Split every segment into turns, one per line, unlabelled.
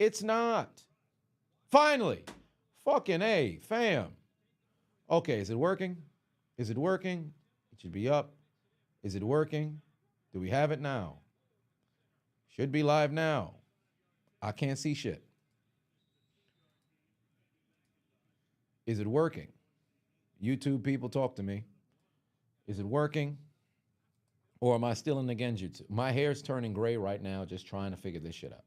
It's not. Finally. Fucking A, fam. Okay, is it working? Is it working? It should be up. Is it working? Do we have it now? Should be live now. I can't see shit. Is it working? YouTube people, talk to me. Is it working? Or am I still in the genjutsu? My hair's turning gray right now, just trying to figure this shit out.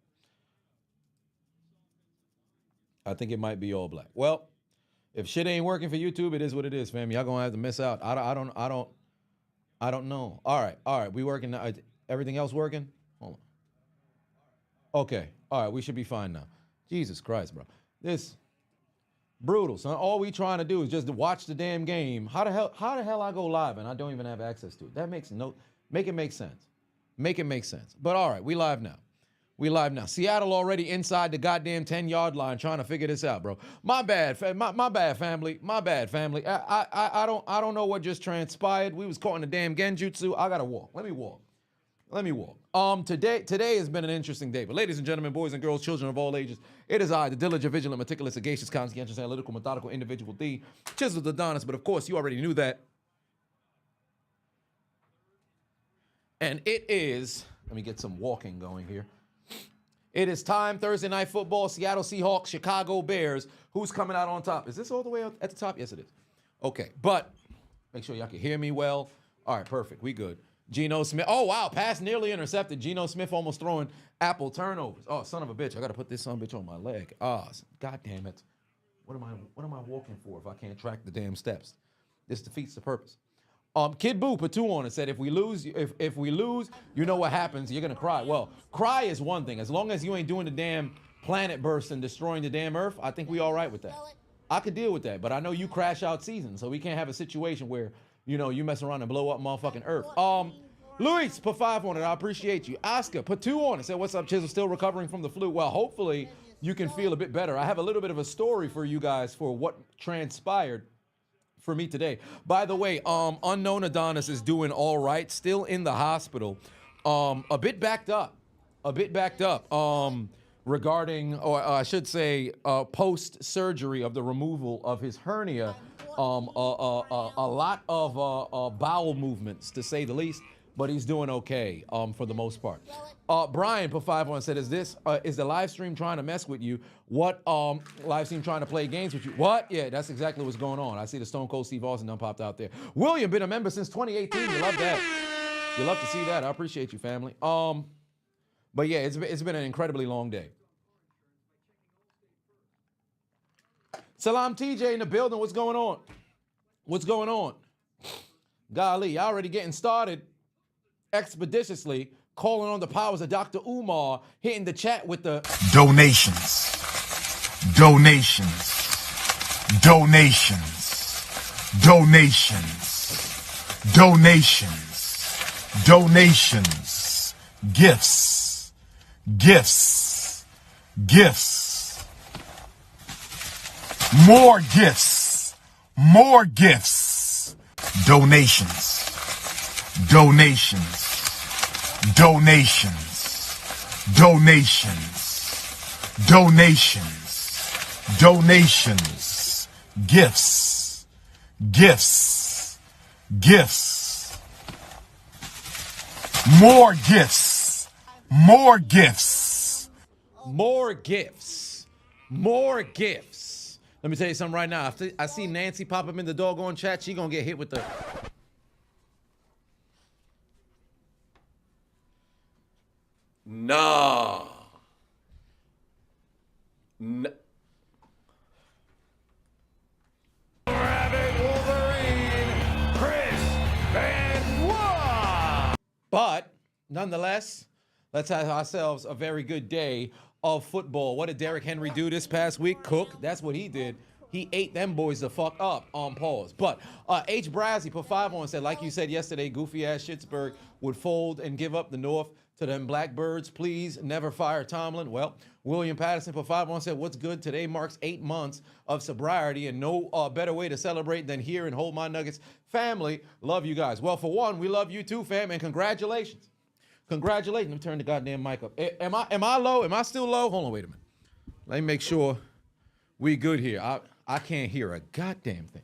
I think it might be all black. Well, if shit ain't working for YouTube, it is what it is, fam. Y'all gonna have to miss out. I don't know. All right. We working now. Everything else working? Hold on. Okay. All right. We should be fine now. Jesus Christ, bro. This brutal, son. All we trying to do is just watch the damn game. How the hell I go live and I don't even have access to it? That makes make it make sense. Make it make sense. But all right, we live now. Seattle already inside the goddamn 10-yard line trying to figure this out, bro. My bad, my bad, family. My bad, family. I don't know what just transpired. We was caught in the damn genjutsu. I gotta walk. Let me walk. Today has been an interesting day. But ladies and gentlemen, boys and girls, children of all ages, it is I, the diligent, vigilant, meticulous, sagacious, conscientious, analytical, methodical individual, the Chiseled Adonis. But of course, you already knew that. And it is, let me get some walking going here. It is time, Thursday Night Football, Seattle Seahawks, Chicago Bears. Who's coming out on top? Is this all the way at the top? Yes, it is. Okay, but make sure y'all can hear me well. All right, perfect. We good. Geno Smith. Oh, wow, pass nearly intercepted. Geno Smith almost throwing Apple turnovers. Oh, son of a bitch. I got to put this son of a bitch on my leg. God damn it. What am I walking for if I can't track the damn steps? This defeats the purpose. Kid Boo put 2 on and said, if we lose, you know what happens. You're going to cry. Well, cry is one thing. As long as you ain't doing the damn planet burst and destroying the damn Earth, I think we all right with that. I could deal with that, but I know you crash out season, so we can't have a situation where, you mess around and blow up motherfucking Earth. Luis put 5 on it. I appreciate you. Oscar put 2 on it. Said, what's up, Chisel? Still recovering from the flu. Well, hopefully you can feel a bit better. I have a little bit of a story for you guys for what transpired for me today. By the way, unknown Adonis is doing all right. Still in the hospital. A bit backed up. Regarding, or I should say, post-surgery of the removal of his hernia. A lot of bowel movements, to say the least. But he's doing okay for the most part. Brian put 5 on and said, is the live stream trying to mess with you? What live stream trying to play games with you? What? Yeah, that's exactly what's going on. I see the Stone Cold Steve Austin done popped out there. William, been a member since 2018. You love that. You love to see that. I appreciate you, family. But yeah, it's been an incredibly long day. Salam TJ in the building. What's going on? Golly, y'all already getting started expeditiously, calling on the powers of Dr. Umar, hitting the chat with the
donations. Gifts. More gifts. Donations. Gifts. More
gifts. Let me tell you something right now. I see Nancy pop up in the doggone chat. She gonna get hit with the No. Rabbit Wolverine, Chris Benoit. But nonetheless, let's have ourselves a very good day of football. What did Derrick Henry do this past week? Cook. That's what he did. He ate them boys the fuck up on pause. But H. Brazzy put 5 on and said, like you said yesterday, goofy ass Schittsburg would fold and give up the North to them Blackbirds. Please never fire Tomlin. Well, William Patterson put 5 on and said, what's good? Today marks 8 months of sobriety and no better way to celebrate than here and hold my Nuggets. Family, love you guys. Well, for one, we love you too, fam, and congratulations. Let me turn the goddamn mic up. Am I low? Am I still low? Hold on, wait a minute. Let me make sure we good here. I can't hear a goddamn thing.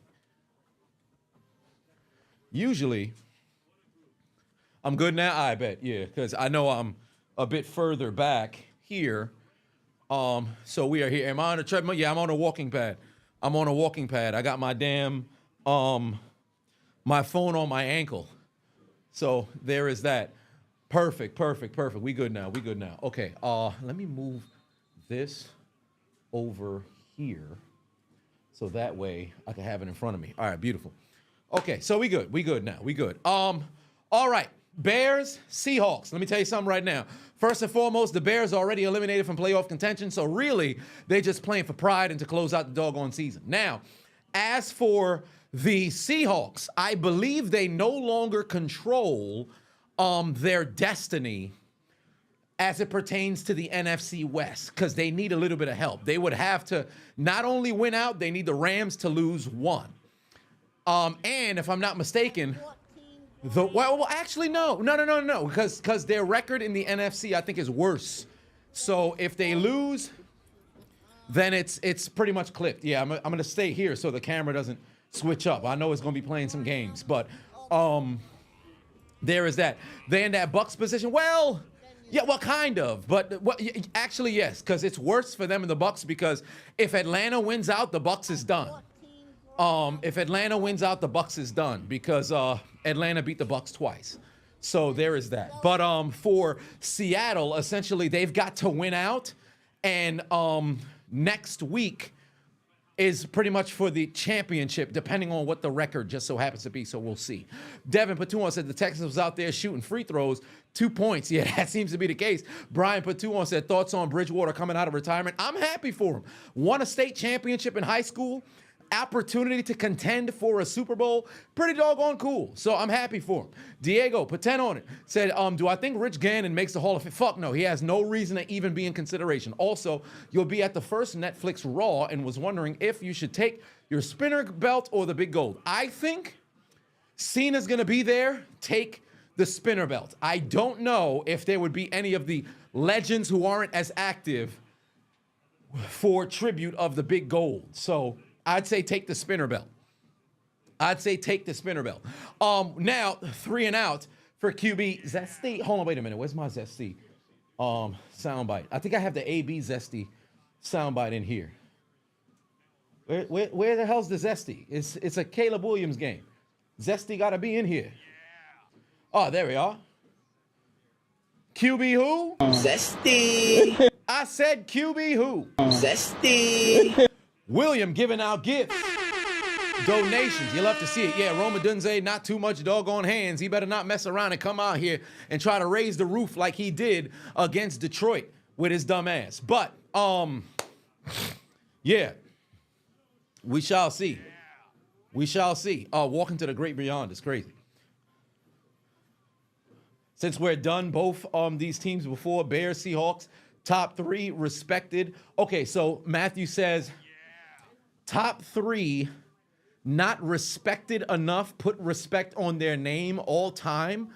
Usually, I'm good now, I bet, yeah, because I know I'm a bit further back here. So we are here. Am I on a treadmill? Yeah, I'm on a walking pad. I'm on a walking pad. I got my damn, my phone on my ankle. So there is that. Perfect. We good now. Okay, let me move this over here so that way I can have it in front of me. All right, beautiful. Okay, so we good now. All right, Bears, Seahawks. Let me tell you something right now. First and foremost, the Bears are already eliminated from playoff contention, so really, they're just playing for pride and to close out the doggone season. Now, as for the Seahawks, I believe they no longer control their destiny as it pertains to the NFC West, because they need a little bit of help. They would have to not only win out, they need the Rams to lose one. And if I'm not mistaken, actually no, because their record in the NFC I think is worse. So if they lose, then it's pretty much clipped. Yeah, I'm gonna stay here so the camera doesn't switch up. I know it's gonna be playing some games, but there is that. They in that Bucks position. Well, yeah, well, kind of, but actually yes, because it's worse for them in the Bucks, because if Atlanta wins out, the Bucks is done. If Atlanta wins out, the Bucks is done, because Atlanta beat the Bucks twice. So there is that. But for Seattle, essentially, they've got to win out, and next week is pretty much for the championship, depending on what the record just so happens to be. So we'll see. Devin Patuan said the Texans was out there shooting free throws, 2 points. Yeah, that seems to be the case. Brian Patuan said thoughts on Bridgewater coming out of retirement. I'm happy for him. Won a state championship in high school. Opportunity to contend for a Super Bowl, pretty doggone cool. So I'm happy for him. Diego, put 10 on it, said, do I think Rich Gannon makes the Hall of Fame? Fuck no, he has no reason to even be in consideration. Also, you'll be at the first Netflix Raw and was wondering if you should take your spinner belt or the big gold. I think Cena's gonna be there, take the spinner belt. I don't know if there would be any of the legends who aren't as active for tribute of the big gold. So I'd say take the spinner belt. Now, 3 and out for QB Zesty. Hold on, wait a minute. Where's my Zesty soundbite? I think I have the AB Zesty soundbite in here. Where the hell's the Zesty? It's a Caleb Williams game. Zesty got to be in here. Oh, there we are. QB who?
Zesty.
I said QB who?
Zesty.
William giving out gifts, donations. You'll have to see it. Yeah, Roma Dunze, not too much doggone hands. He better not mess around and come out here and try to raise the roof like he did against Detroit with his dumb ass. But, yeah, we shall see. Walking to the great beyond is crazy. Since we're done both these teams before, Bears, Seahawks, top 3 respected. Okay, so Matthew says, top 3 not respected enough, put respect on their name all time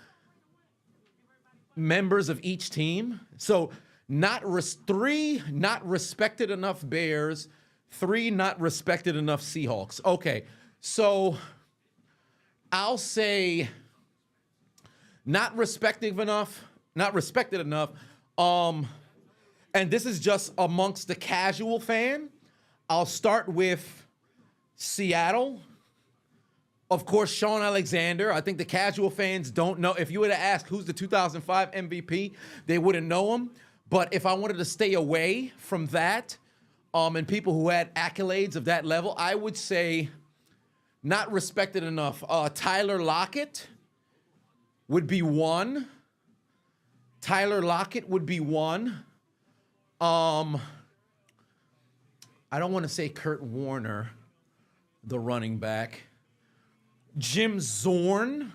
members of each team. So 3 not respected enough Bears, 3 not respected enough Seahawks. Okay, so I'll say not respected enough, and this is just amongst the casual fan. I'll start with Seattle. Of course, Sean Alexander. I think the casual fans don't know. If you were to ask who's the 2005 MVP, they wouldn't know him. But if I wanted to stay away from that, and people who had accolades of that level, I would say not respected enough. Tyler Lockett would be 1. I don't want to say Kurt Warner, the running back. Jim Zorn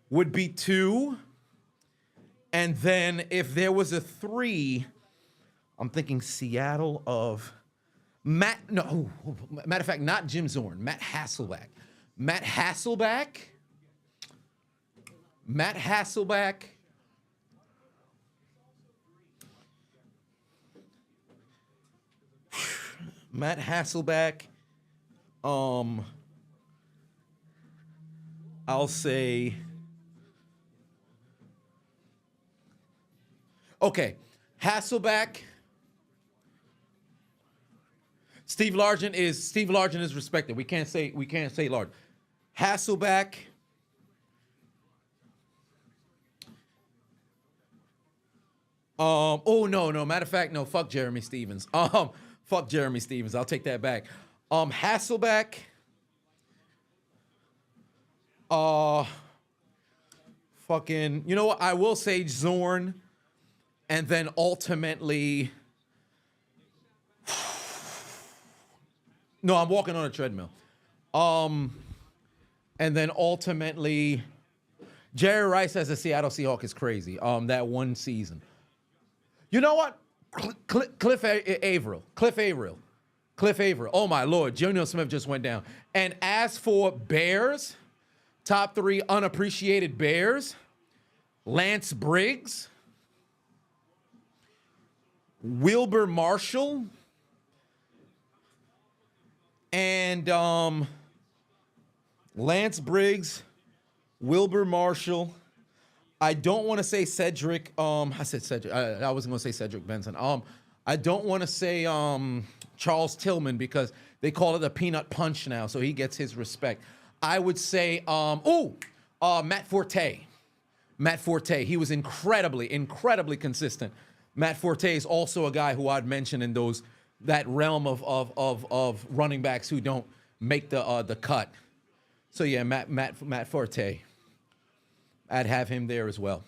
would be 2. And then if there was a 3, I'm thinking Seattle of matter of fact, not Jim Zorn, Matt Hasselbeck. Matt Hasselbeck. I'll say. Okay, Hasselbeck. Steve Largent is respected. We can't say Largent. Hasselbeck. Oh no. Matter of fact, no. Fuck Jeremy Stevens. Fuck Jeremy Stevens. I'll take that back. Hasselbeck. Fucking. You know what? I will say Zorn, and then ultimately. No, I'm walking on a treadmill. And then ultimately, Jerry Rice as a Seattle Seahawk is crazy. That one season. You know what? Cliff Averill. Oh my Lord, Junior Smith just went down. And as for Bears, top 3 unappreciated Bears, Lance Briggs, Wilber Marshall, and Lance Briggs, Wilber Marshall. I don't want to say Cedric. I said Cedric. I wasn't going to say Cedric Benson. I don't want to say Charles Tillman because they call it a peanut punch now, so he gets his respect. I would say, Matt Forte. Matt Forte. He was incredibly consistent. Matt Forte is also a guy who I'd mention in that realm of running backs who don't make the cut. So yeah, Matt Forte. I'd have him there as well.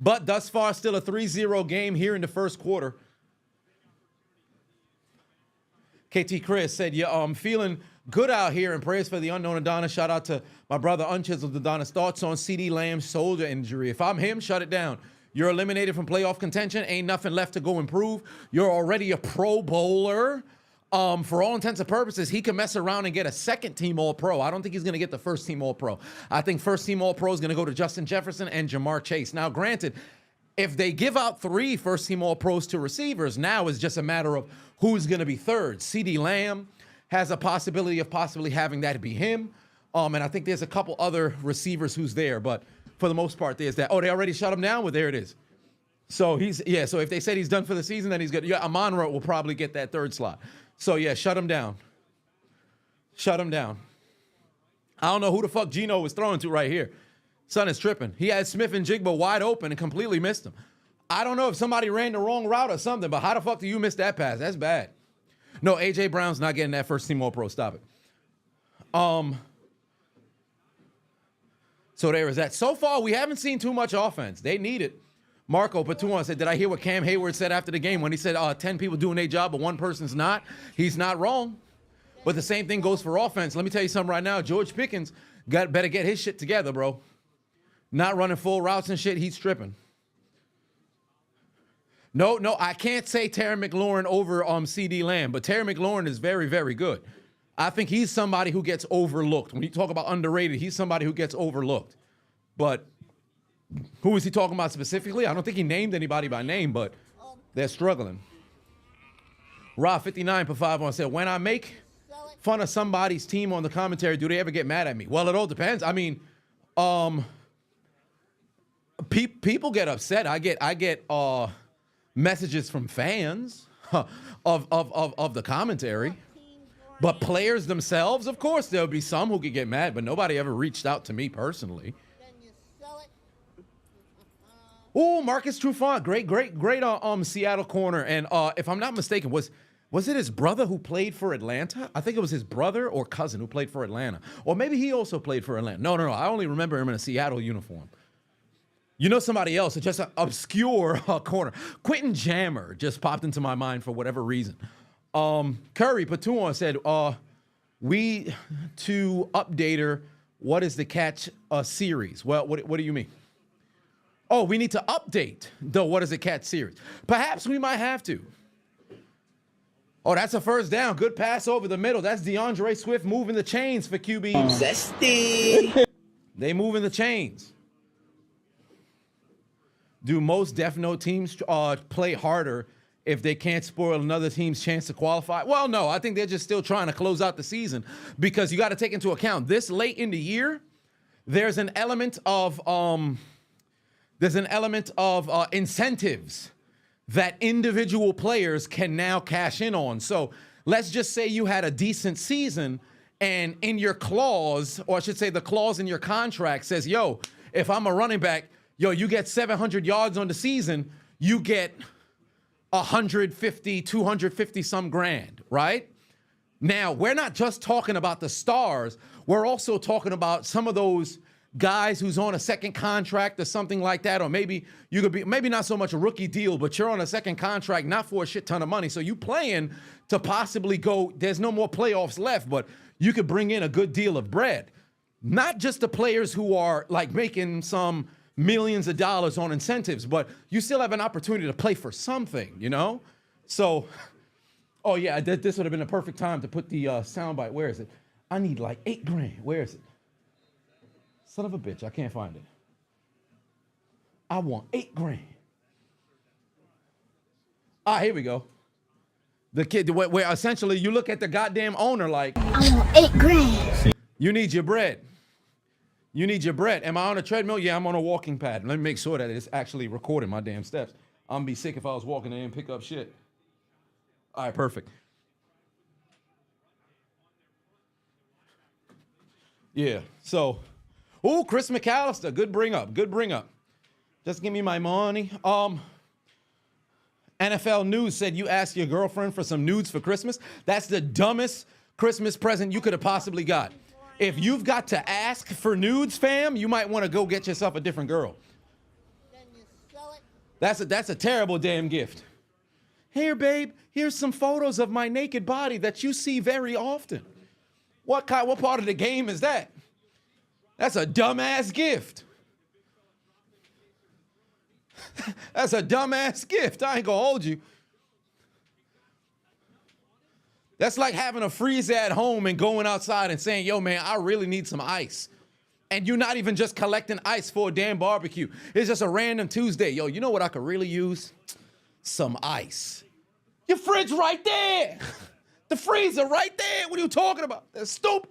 But thus far, still a 3-0 game here in the first quarter. KT Chris said, yeah, I'm feeling good out here, and prayers for the unknown Adonis. Shout out to my brother Unchiseled Adonis. Thoughts on CD Lamb's shoulder injury? If I'm him, shut it down. You're eliminated from playoff contention. Ain't nothing left to go improve. You're already a Pro Bowler. For all intents and purposes, he can mess around and get a second-team All-Pro. I don't think he's going to get the first-team All-Pro. I think first-team All-Pro is going to go to Justin Jefferson and Jamar Chase. Now, granted, if they give out 3 first-team All-Pros to receivers, now it's just a matter of who's going to be third. CeeDee Lamb has a possibility of possibly having that be him. And I think there's a couple other receivers who's there. But for the most part, there's that. Oh, they already shut him down? Well, there it is. So so if they said he's done for the season, then he's good. Yeah, Amon-Ra will probably get that third slot. So, yeah, shut him down. Shut him down. I don't know who the fuck Geno was throwing to right here. Son is tripping. He had Smith and Jigba wide open and completely missed him. I don't know if somebody ran the wrong route or something, but how the fuck do you miss that pass? That's bad. No, A.J. Brown's not getting that first team All-Pro. Stop it. So there is that. So far, we haven't seen too much offense. They need it. Marco Patuan said, did I hear what Cam Hayward said after the game when he said 10 people doing their job, but one person's not? He's not wrong. But the same thing goes for offense. Let me tell you something right now. George Pickens better get his shit together, bro. Not running full routes and shit. He's tripping. No, I can't say Terry McLaurin over CeeDee Lamb, but Terry McLaurin is very, very good. I think he's somebody who gets overlooked. When you talk about underrated, he's somebody who gets overlooked. But who is he talking about specifically? I don't think he named anybody by name, but they're struggling. Rob59 per 5 said, when I make fun of somebody's team on the commentary, do they ever get mad at me? Well, it all depends. I mean, people get upset. I get messages from fans of the commentary. But players themselves, of course, there'll be some who could get mad, but nobody ever reached out to me personally. Oh, Marcus Trufant, great Seattle corner. And if I'm not mistaken, was it his brother who played for Atlanta? I think it was his brother or cousin who played for Atlanta. Or maybe he also played for Atlanta. No. I only remember him in a Seattle uniform. You know somebody else, just an obscure corner. Quentin Jammer just popped into my mind for whatever reason. Curry Patuan said, we to update her, what is the catch series? Well, what do you mean? Oh, we need to update the What Is It Catch series. Perhaps we might have to. Oh, that's a first down. Good pass over the middle. That's DeAndre Swift moving the chains for QB.
Zesty.
They moving the chains. Do most Death Note teams play harder if they can't spoil another team's chance to qualify. Well, no, I think they're just still trying to close out the season because you got to take into account this late in the year, there's an element of incentives that individual players can now cash in on. So let's just say you had a decent season, and in your clause, or I should say the clause in your contract says, yo, if I'm a running back, yo, you get 700 yards on the season, you get 150, 250 some grand, right? Now, we're not just talking about the stars. We're also talking about some of those guys who's on a second contract or something like that, or maybe you could be, maybe not so much a rookie deal, but you're on a second contract, not for a shit ton of money. So you playing to possibly go, there's no more playoffs left, but you could bring in a good deal of bread. Not just the players who are like making some millions of dollars on incentives, but you still have an opportunity to play for something, you know? So, oh yeah, this would have been a perfect time to put the soundbite. Where is it? I need like 8 grand. Where is it? Son of a bitch, I can't find it. I want 8 grand. Here we go. The kid, where essentially you look at the goddamn owner like,
I want 8 grand.
You need your bread. You need your bread. Am I on a treadmill? Yeah, I'm on a walking pad. Let me make sure that it's actually recording my damn steps. I'm gonna be sick if I was walking in and pick up shit. All right, perfect. Yeah, so, Chris McAllister, good bring up. Just give me my money. NFL News said you asked your girlfriend for some nudes for Christmas. That's the dumbest Christmas present you could have possibly got. If you've got to ask for nudes, fam, you might want to go get yourself a different girl.
Then you sell it.
That's a terrible damn gift. Here, babe, here's some photos of my naked body that you see very often. What part of the game is that? That's a dumbass gift. That's a dumbass gift. I ain't gonna hold you. That's like having a freezer at home and going outside and saying, yo, man, I really need some ice. And you're not even just collecting ice for a damn barbecue. It's just a random Tuesday. Yo, you know what I could really use? Some ice. Your fridge right there. The freezer right there. What are you talking about? That's stupid.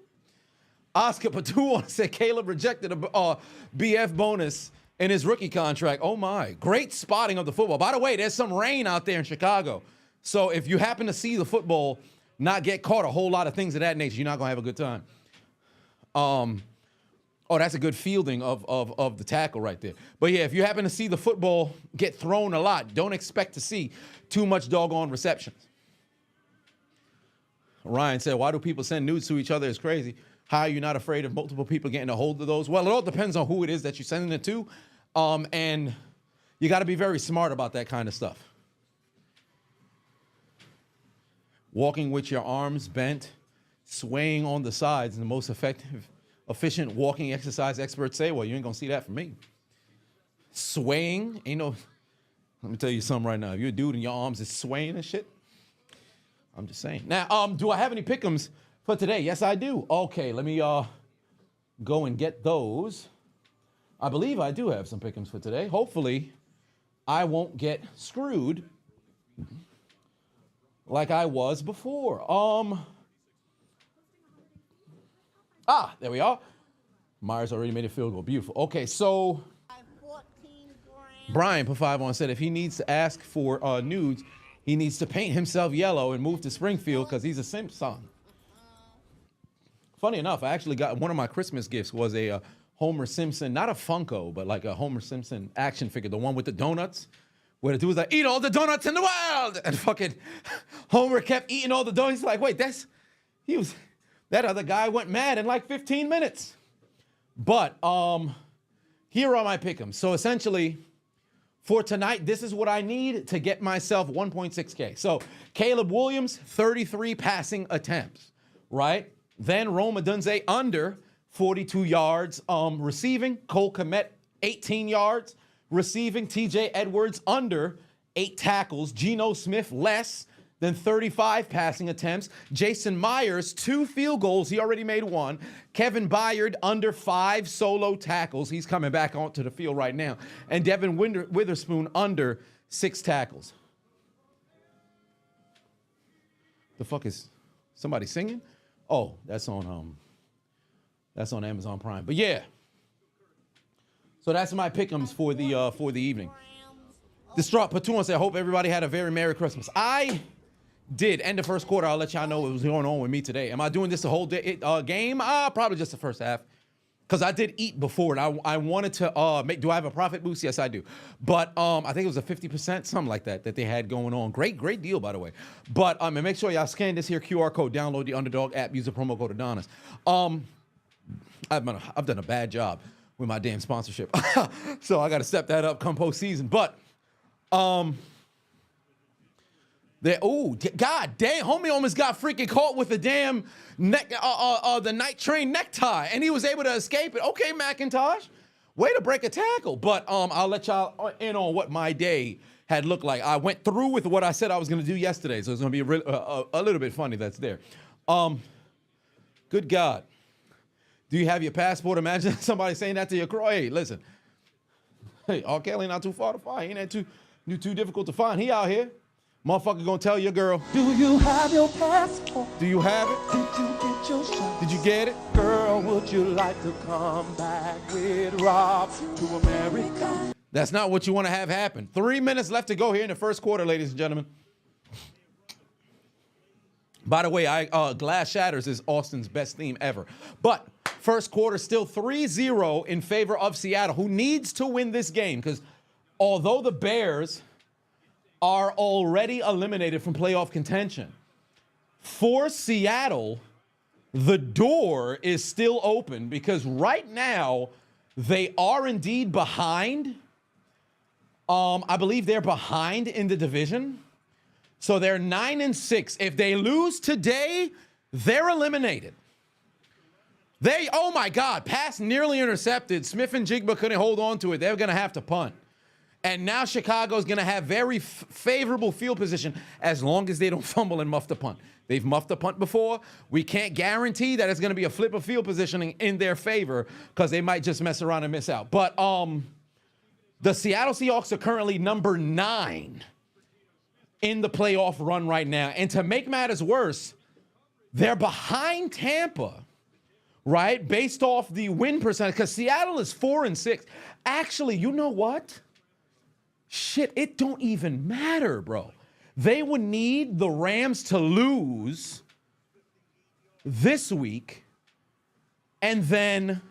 Oscar Patu said Caleb rejected a BF bonus in his rookie contract. Oh, my. Great spotting of the football. By the way, there's some rain out there in Chicago. So if you happen to see the football not get caught, a whole lot of things of that nature, you're not going to have a good time. Oh, that's a good fielding of the tackle right there. But, yeah, if you happen to see the football get thrown a lot, don't expect to see too much doggone receptions. Ryan said, why do people send nudes to each other? It's crazy. How are you not afraid of multiple people getting a hold of those? Well, it all depends on who it is that you're sending it to. And you got to be very smart about that kind of stuff. Walking with your arms bent, swaying on the sides, and the most efficient walking exercise experts say, well, you ain't gonna see that from me. Swaying, ain't no, let me tell you something right now. If you're a dude and your arms is swaying and shit, I'm just saying. Now, do I have any pick'ems for today? Yes, I do. Okay, let me go and get those. I believe I do have some pick'ems for today. Hopefully, I won't get screwed like I was before. There we are. Myers already made a field goal. Beautiful. Okay, so Brian put 5 on, said if he needs to ask for nudes, he needs to paint himself yellow and move to Springfield because he's a simp son. Funny enough, I actually got one of my Christmas gifts was a Homer Simpson, not a Funko, but like a Homer Simpson action figure, the one with the donuts. Where the dude was like, eat all the donuts in the world. And fucking Homer kept eating all the donuts. He's like, wait, that other guy went mad in like 15 minutes. But here are my pick'ems. So essentially, for tonight, this is what I need to get myself 1.6K. So Caleb Williams, 33 passing attempts, right? Then Rome Odunze under 42 yards receiving. Cole Kmet, 18 yards. Receiving, TJ Edwards under 8 tackles. Geno Smith less than 35 passing attempts. Jason Myers, 2 field goals. He already made 1. Kevin Byard under 5 solo tackles. He's coming back onto the field right now. And Devin Witherspoon under 6 tackles. The fuck is somebody singing? Oh, that's on Amazon Prime. But yeah. So that's my pick'ems for the evening. Distraught Platoon said, I hope everybody had a very Merry Christmas. I did. End of first quarter, I'll let y'all know what was going on with me today. Am I doing this the whole day, game? Probably just the first half. Because I did eat before, and I wanted to do I have a profit boost? Yes, I do. But I think it was a 50%, something like that they had going on. Great deal, by the way. But and make sure y'all scan this here QR code, download the Underdog app, use the promo code Adonis. I've done a bad job with my damn sponsorship. So I got to step that up come postseason. But God damn, homie almost got freaking caught with the damn the night train necktie, and he was able to escape it. Okay, McIntosh, way to break a tackle. But I'll let y'all in on what my day had looked like. I went through with what I said I was going to do yesterday, so it's going to be a little bit funny that's there. Good God. Do you have your passport? Imagine somebody saying that to your crow. Hey, listen. Hey, R. Kelly not too far to find. He ain't too difficult to find. He out here. Motherfucker gonna tell your girl. Do you have your passport? Do you have it? Did you get your shot? Did you get it? Girl, would you like to come back with Rob to America? That's not what you want to have happen. 3 minutes left to go here in the first quarter, ladies and gentlemen. By the way, Glass Shatters is Austin's best theme ever. But first quarter still 3-0 in favor of Seattle, who needs to win this game because although the Bears are already eliminated from playoff contention, for Seattle, the door is still open because right now they are indeed behind. I believe they're behind in the division. So they're 9-6. If they lose today, they're eliminated. Oh my God, pass nearly intercepted. Smith and Jigba couldn't hold on to it. They're going to have to punt. And now Chicago's going to have very favorable field position as long as they don't fumble and muff the punt. They've muffed the punt before. We can't guarantee that it's going to be a flip of field positioning in their favor because they might just mess around and miss out. But the Seattle Seahawks are currently number 9 in the playoff run right now. And to make matters worse, they're behind Tampa, right? Based off the win percentage, because Seattle is 4-6. Actually, you know what? Shit, it don't even matter, bro. They would need the Rams to lose this week. And then,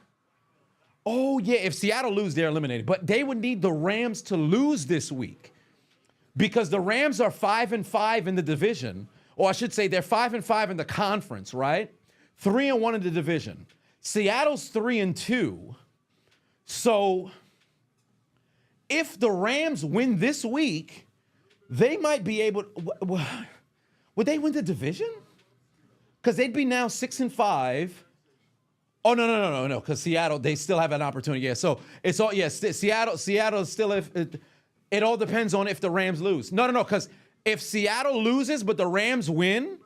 oh yeah, if Seattle lose, they're eliminated. But they would need the Rams to lose this week because the Rams are 5-5 in the division. Or I should say they're 5-5 in the conference, right? 3-1 in the division. Seattle's 3-2. So if the Rams win this week, they might be able. Would they win the division? Because they'd be now 6-5. Oh no! Because Seattle, they still have an opportunity. Yeah. So it's all Seattle still. It all depends on if the Rams lose. No. Because if Seattle loses but the Rams win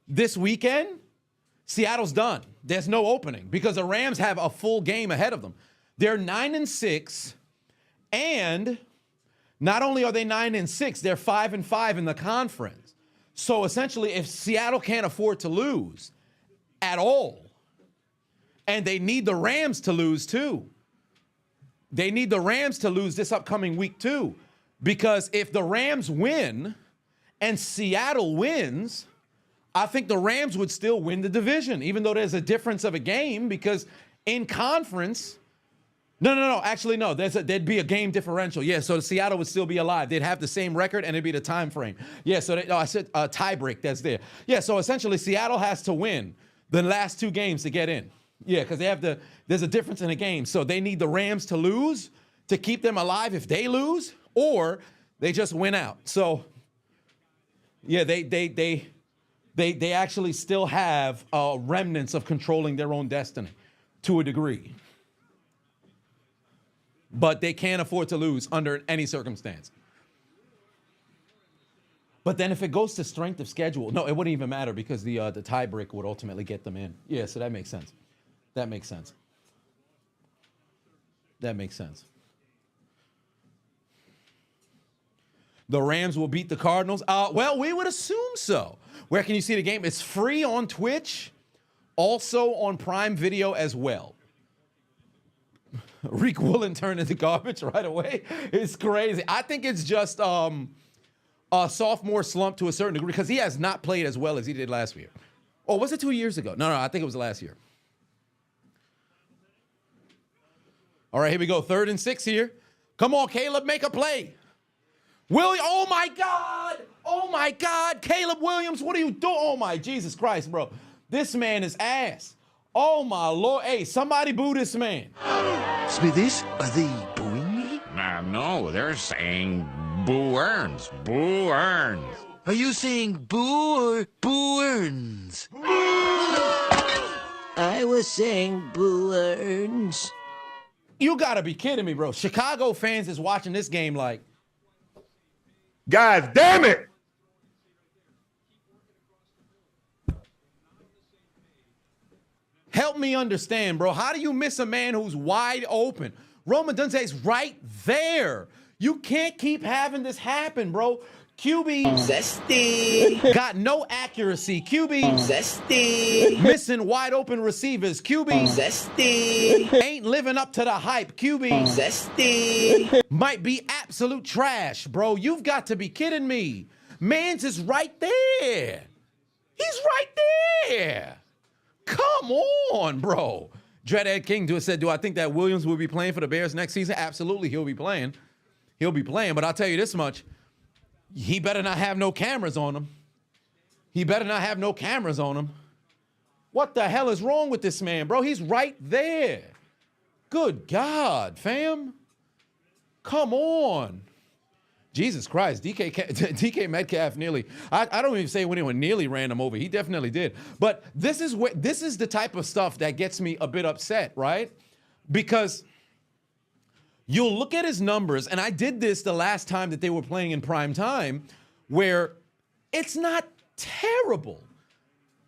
this weekend, Seattle's done. There's no opening because the Rams have a full game ahead of them. They're 9-6. And not only are they 9-6, they're 5-5 in the conference. So essentially, if Seattle can't afford to lose at all, and they need the Rams to lose too. They need the Rams to lose this upcoming week too. Because if the Rams win and Seattle wins, I think the Rams would still win the division, even though there's a difference of a game because in conference. No. Actually, no. There'd be a game differential. Yeah, so Seattle would still be alive. They'd have the same record, and it'd be the time frame. Yeah, so I said tie break. That's there. Yeah, so essentially, Seattle has to win the last 2 games to get in. Yeah, because there's a difference in the game. So they need the Rams to lose to keep them alive if they lose, or they just win out. So, yeah, they actually still have remnants of controlling their own destiny to a degree. But they can't afford to lose under any circumstance. But then if it goes to strength of schedule, no, it wouldn't even matter because the tiebreak would ultimately get them in. Yeah, so that makes sense. That makes sense. the Rams will beat the Cardinals? Well, we would assume so. Where can you see the game? It's free on Twitch, also on Prime Video as well. Reek Woolen turned into garbage right away. It's crazy. I think it's just a sophomore slump to a certain degree because he has not played as well as he did last year. Or was it 2 years ago? No, I think it was last year. All right, here we go. 3rd and 6 here. Come on, Caleb, make a play. Oh my God. Oh my God. Caleb Williams, what are you doing? Oh my Jesus Christ, bro. This man is ass. Oh my Lord. Hey, somebody boo this man.
Smithies, are they booing me?
No, they're saying Boo Earns. Boo Earns.
Are you saying boo or boo earns?
I was saying Boo Earns.
You gotta be kidding me, bro. Chicago fans is watching this game like,
God damn it!
help me understand, bro. How do you miss a man who's wide open? Roman Dunze's right there. You can't keep having this happen, bro. QB
Zesty.
got no accuracy. QB
Zesty.
missing wide open receivers. QB
Zesty.
ain't living up to the hype. QB
Zesty.
might be absolute trash, bro. You've got to be kidding me. Mans is right there. He's right there. Come on, bro. Dreadhead King said, do I think that Williams will be playing for the Bears next season? Absolutely, he'll be playing. He'll be playing, but I'll tell you this much. He better not have no cameras on him. He better not have no cameras on him. What the hell is wrong with this man, bro? He's right there. Good God, fam. Come on. Jesus Christ, DK Metcalf nearly, I don't even say when anyone nearly ran him over. He definitely did. But this is the type of stuff that gets me a bit upset, right? Because you'll look at his numbers, and I did this the last time that they were playing in prime time, where it's not terrible.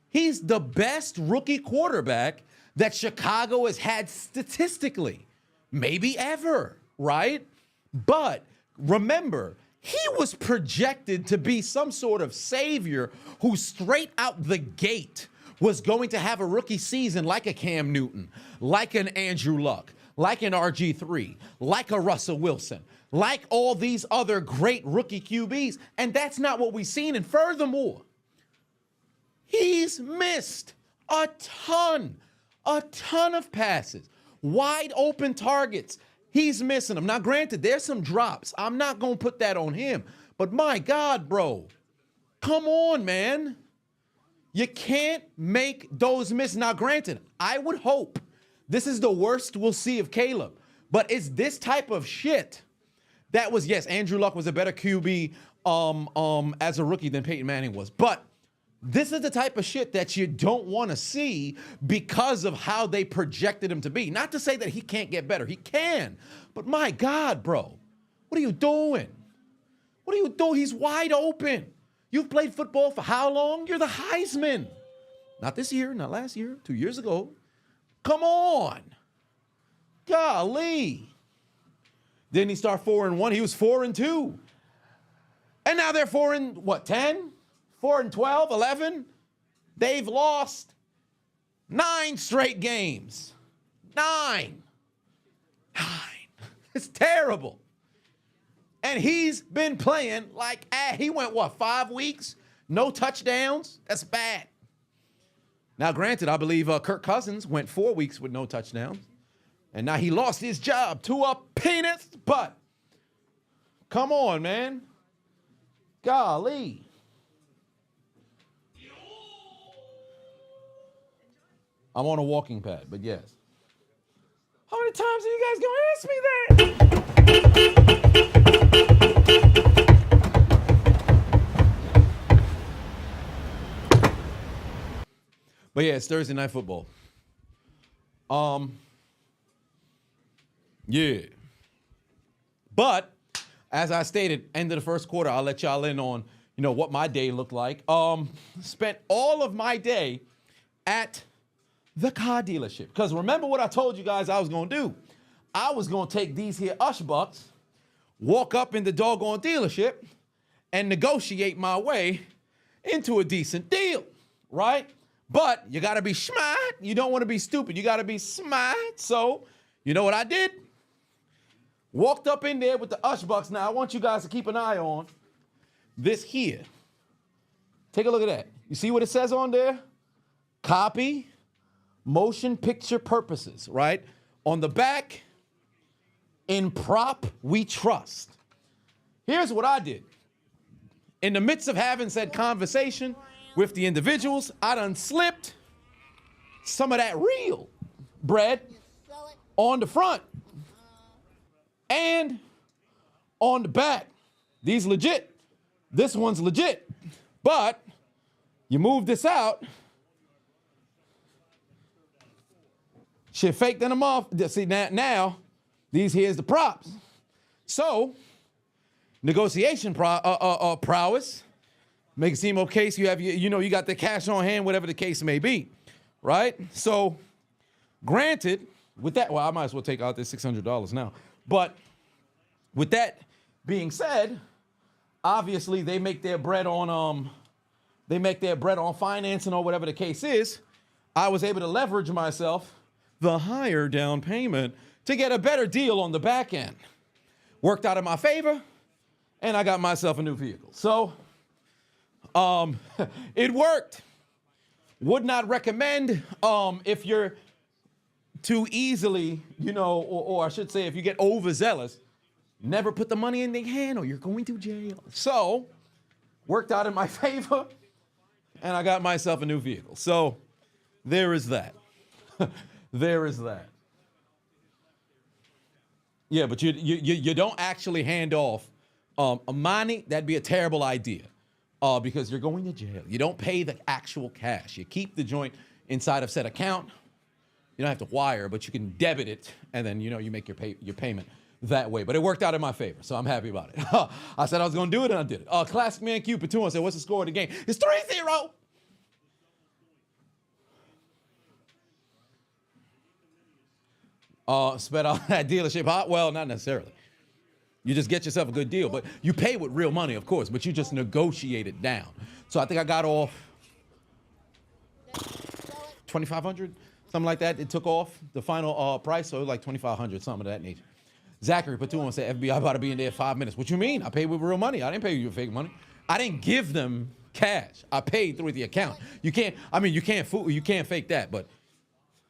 He's the best rookie quarterback that Chicago has had statistically, maybe ever, right? But remember, he was projected to be some sort of savior who straight out the gate was going to have a rookie season like a Cam Newton, like an Andrew Luck, like an RG3, like a Russell Wilson, like all these other great rookie QBs, and that's not what we've seen. And furthermore, he's missed a ton of passes, wide open targets. He's missing them. Now, granted, there's some drops. I'm not going to put that on him, but my God, bro, come on, man. You can't make those misses. Now, granted, I would hope this is the worst we'll see of Caleb, but it's this type of shit that was, yes, Andrew Luck was a better QB as a rookie than Peyton Manning was, but this is the type of shit that you don't want to see because of how they projected him to be. Not to say that he can't get better. He can, but my God, bro, what are you doing? What are you doing? He's wide open. You've played football for how long? You're the Heisman. Not this year, not last year, 2 years ago. Come on. Golly. Didn't he start 4-1? He was 4-2. And now they're 10? 4-12, 11? They've lost 9 straight games. 9. It's terrible. And he's been playing like, he went, 5 weeks? No touchdowns? That's bad. Now, granted, I believe Kirk Cousins went 4 weeks with no touchdowns. And now he lost his job to a penis, but come on, man. Golly. I'm on a walking pad, but yes. How many times are you guys going to ask me that? But yeah, it's Thursday Night Football. Yeah. But as I stated, end of the first quarter, I'll let y'all in on, what my day looked like. Spent all of my day at the car dealership. Because remember what I told you guys I was going to do. I was going to take these here Ush Bucks, walk up in the doggone dealership, and negotiate my way into a decent deal, right? But you got to be smart. You don't want to be stupid. You got to be smart. So, you know what I did? Walked up in there with the Ushbucks. Now, I want you guys to keep an eye on this here. Take a look at that. You see what it says on there? Copy, motion picture purposes, right? On the back, in prop, we trust. Here's what I did. In the midst of having said conversation with the individuals, I done slipped some of that real bread on the front and on the back. These legit. This one's legit. But you move this out. Shit fake than them off. See, now these here's the props. So, negotiation prowess. Make it seem okay. So you have, you got the cash on hand, whatever the case may be, right? So, granted, with that, well, I might as well take out this $600 now. But with that being said, obviously they make their bread on financing or whatever the case is. I was able to leverage myself the higher down payment to get a better deal on the back end. Worked out in my favor, and I got myself a new vehicle. So, it worked. Would not recommend if you're too easily, or I should say if you get overzealous, never put the money in their hand or you're going to jail. So, worked out in my favor, and I got myself a new vehicle. So, there is that. There is that. Yeah, but you don't actually hand off money. That'd be a terrible idea because you're going to jail. You don't pay the actual cash. You keep the joint inside of said account. You don't have to wire, but you can debit it, and then you make your payment that way. But it worked out in my favor, so I'm happy about it. I said I was going to do it, and I did it. Classic Man Q Patuan said, "What's the score of the game?" It's 3-0. Sped out that dealership hot? Well, not necessarily. You just get yourself a good deal, but you pay with real money, of course, but you just negotiate it down. So I think I got off $2,500, something like that. It took off the final price, so it was like $2,500, something of that nature. Zachary Patuan said, FBI about to be in there 5 minutes. What you mean? I paid with real money. I didn't pay you fake money. I didn't give them cash. I paid through the account. You can't fake that, but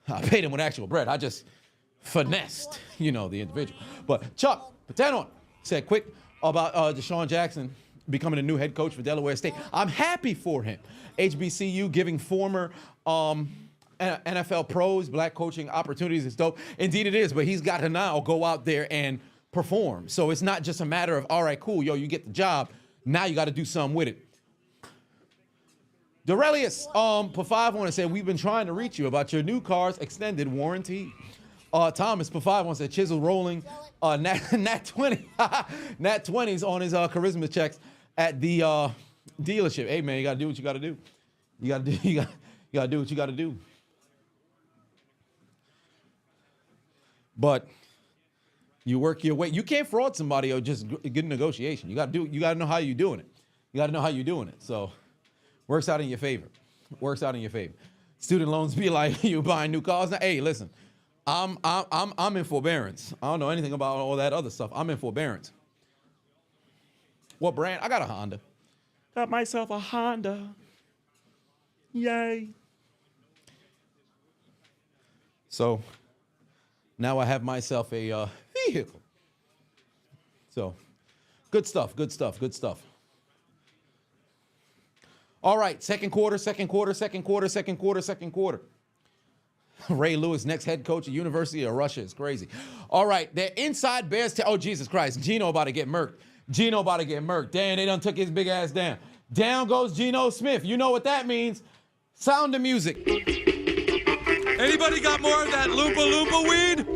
I paid him with actual bread. I just finessed, the individual. But Chuck Patanon said quick about Deshaun Jackson becoming a new head coach for Delaware State. I'm happy for him. HBCU giving former NFL pros black coaching opportunities is dope. Indeed it is, but he's got to now go out there and perform. So it's not just a matter of, all right, cool, you get the job. Now you got to do something with it. Dorelius, P5 said, we've been trying to reach you about your new car's extended warranty. Thomas P5 said, Chiseled rolling Nat 20, Nat 20s on his charisma checks at the dealership. Hey man, you gotta do what you gotta do. You gotta do what you gotta do. But you work your way. You can't fraud somebody or just get a negotiation. You gotta know how you're doing it. You gotta know how you're doing it. So works out in your favor. Works out in your favor. Student loans be like you buying new cars. Now, hey, listen. I'm in forbearance. I don't know anything about all that other stuff. I'm in forbearance. What brand? I got a Honda. Got myself a Honda. Yay. So now I have myself a vehicle. So good stuff, good stuff, good stuff. All right, second quarter. Ray Lewis, next head coach at University of Russia. Is crazy. All right, they're inside Bears. Oh, Jesus Christ. Gino about to get murked. Damn, they done took his big ass down. Down goes Geno Smith. You know what that means. Sound of music.
Anybody got more of that Loompa Loompa weed?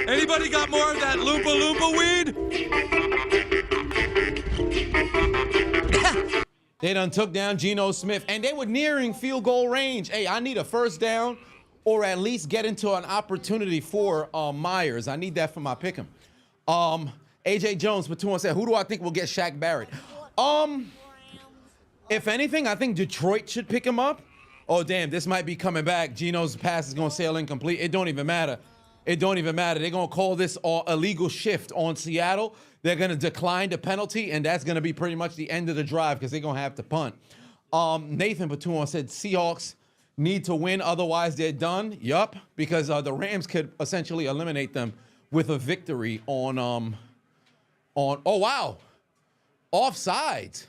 Anybody got more of that Loompa Loompa weed?
They done took down Geno Smith, and they were nearing field goal range. Hey, I need a first down or at least get into an opportunity for Myers. I need that for my pick'em. AJ Jones, Platoon said, who do I think will get Shaq Barrett? If anything, I think Detroit should pick him up. Oh, damn, this might be coming back. Gino's pass is going to sail incomplete. It don't even matter. It don't even matter. They're going to call this illegal shift on Seattle. They're going to decline the penalty, and that's going to be pretty much the end of the drive because they're going to have to punt. Nathan Platoon said Seahawks need to win, otherwise they're done. Yup, because the Rams could essentially eliminate them with a victory on oh, wow, offsides.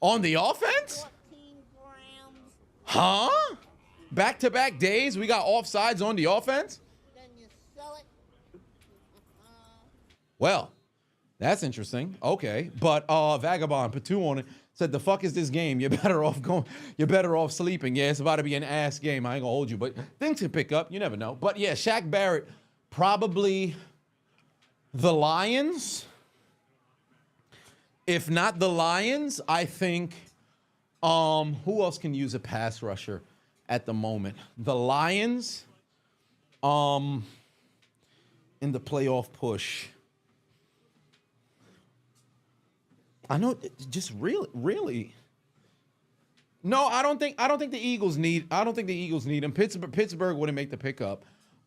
On the offense? Huh? Back-to-back days, we got offsides on the offense?
Then you sell it.
Well, that's interesting. Okay. But Vagabond, put 2 on it, said, the fuck is this game? You're better off sleeping. Yeah, it's about to be an ass game. I ain't gonna hold you, but things to pick up. You never know. But yeah, Shaq Barrett, probably the Lions. If not the Lions, I think, who else can use a pass rusher at the moment? The Lions, in the playoff push. I know, just really. No, I don't think the Eagles need him. Pittsburgh wouldn't make the pickup.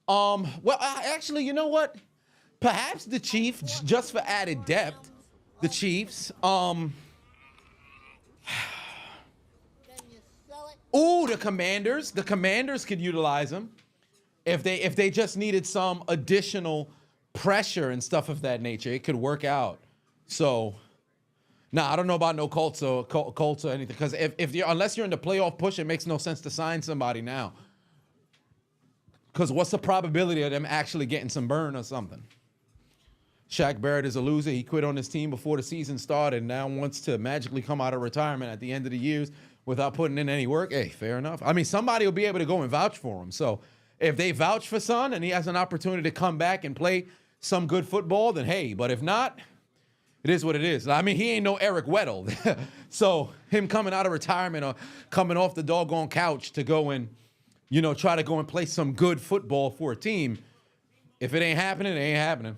Well, actually, you know what? Perhaps the Chiefs, just for added depth. The Chiefs. Ooh, the Commanders. The Commanders could utilize him if they just needed some additional pressure and stuff of that nature. It could work out. So, I don't know about no Colts or anything, because unless you're in the playoff push, it makes no sense to sign somebody now. Because what's the probability of them actually getting some burn or something? Shaq Barrett is a loser. He quit on his team before the season started and now wants to magically come out of retirement at the end of the years without putting in any work. Hey, fair enough. I mean, somebody will be able to go and vouch for him. So if they vouch for Son and he has an opportunity to come back and play some good football, then hey. But if not, it is what it is. I mean, he ain't no Eric Weddle. So him coming out of retirement or coming off the doggone couch to go and, try to go and play some good football for a team, if it ain't happening, it ain't happening.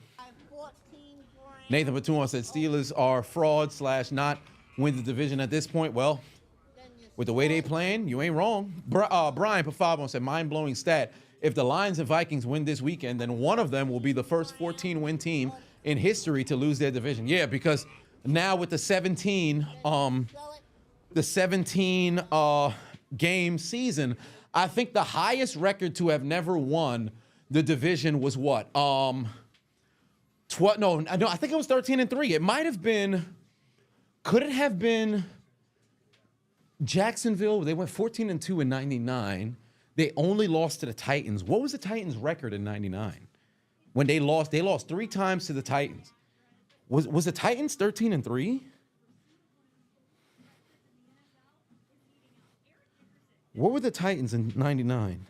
Nathan Platoon said Steelers are fraud / not win the division at this point. Well, with the way they playing, you ain't wrong. Brian Pafabo said, mind-blowing stat. If the Lions and Vikings win this weekend, then one of them will be the first 14-win team in history to lose their division. Yeah, because now with the 17 game season, I think the highest record to have never won the division was what? No, I think it was 13-3. It might have been, could it have been Jacksonville? They went 14-2 in 99. They only lost to the Titans. What was the Titans' record in 99? When they lost 3 times to the Titans. Was the Titans 13-3? What were the Titans in 99?